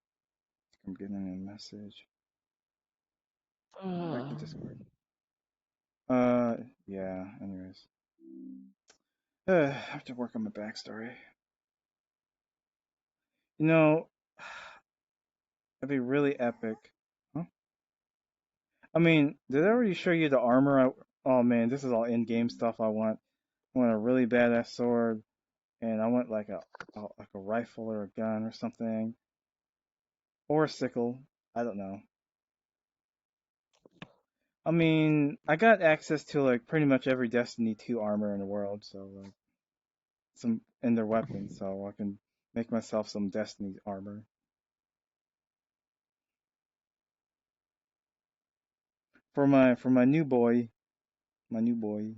Speaker 1: I'm getting a message. Back to Discord. Yeah, anyways. I have to work on my backstory. You know, that'd be really epic. Huh? I mean, did I already show you the armor? Oh man, this is all in-game stuff I want. I want a really badass sword, and I want like a rifle or a gun or something, or a sickle. I don't know. I mean, I got access to like pretty much every Destiny 2 armor in the world, so like some in their weapons, so I can make myself some Destiny armor. For my new boy, boy.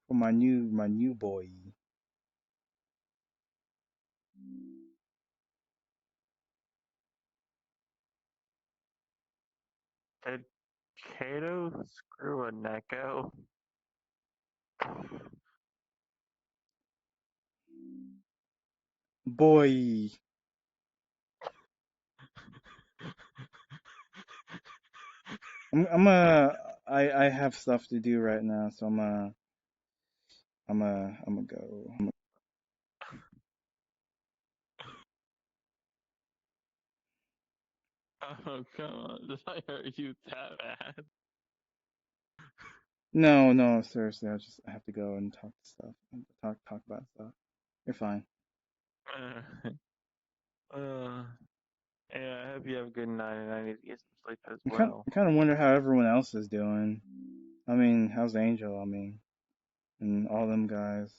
Speaker 1: For my new boy.
Speaker 13: Did Kato screw a Neko?
Speaker 1: Boy. I have stuff to do right now, so I'm gonna go.
Speaker 13: Oh, come on. Did I hurt you that bad?
Speaker 1: No, seriously, I have to go and talk about stuff. You're fine.
Speaker 13: Yeah, I hope you have a good night, and I need to get some sleep as well.
Speaker 1: I kind of wonder how everyone else is doing. I mean, how's Angel? I mean, and all them guys.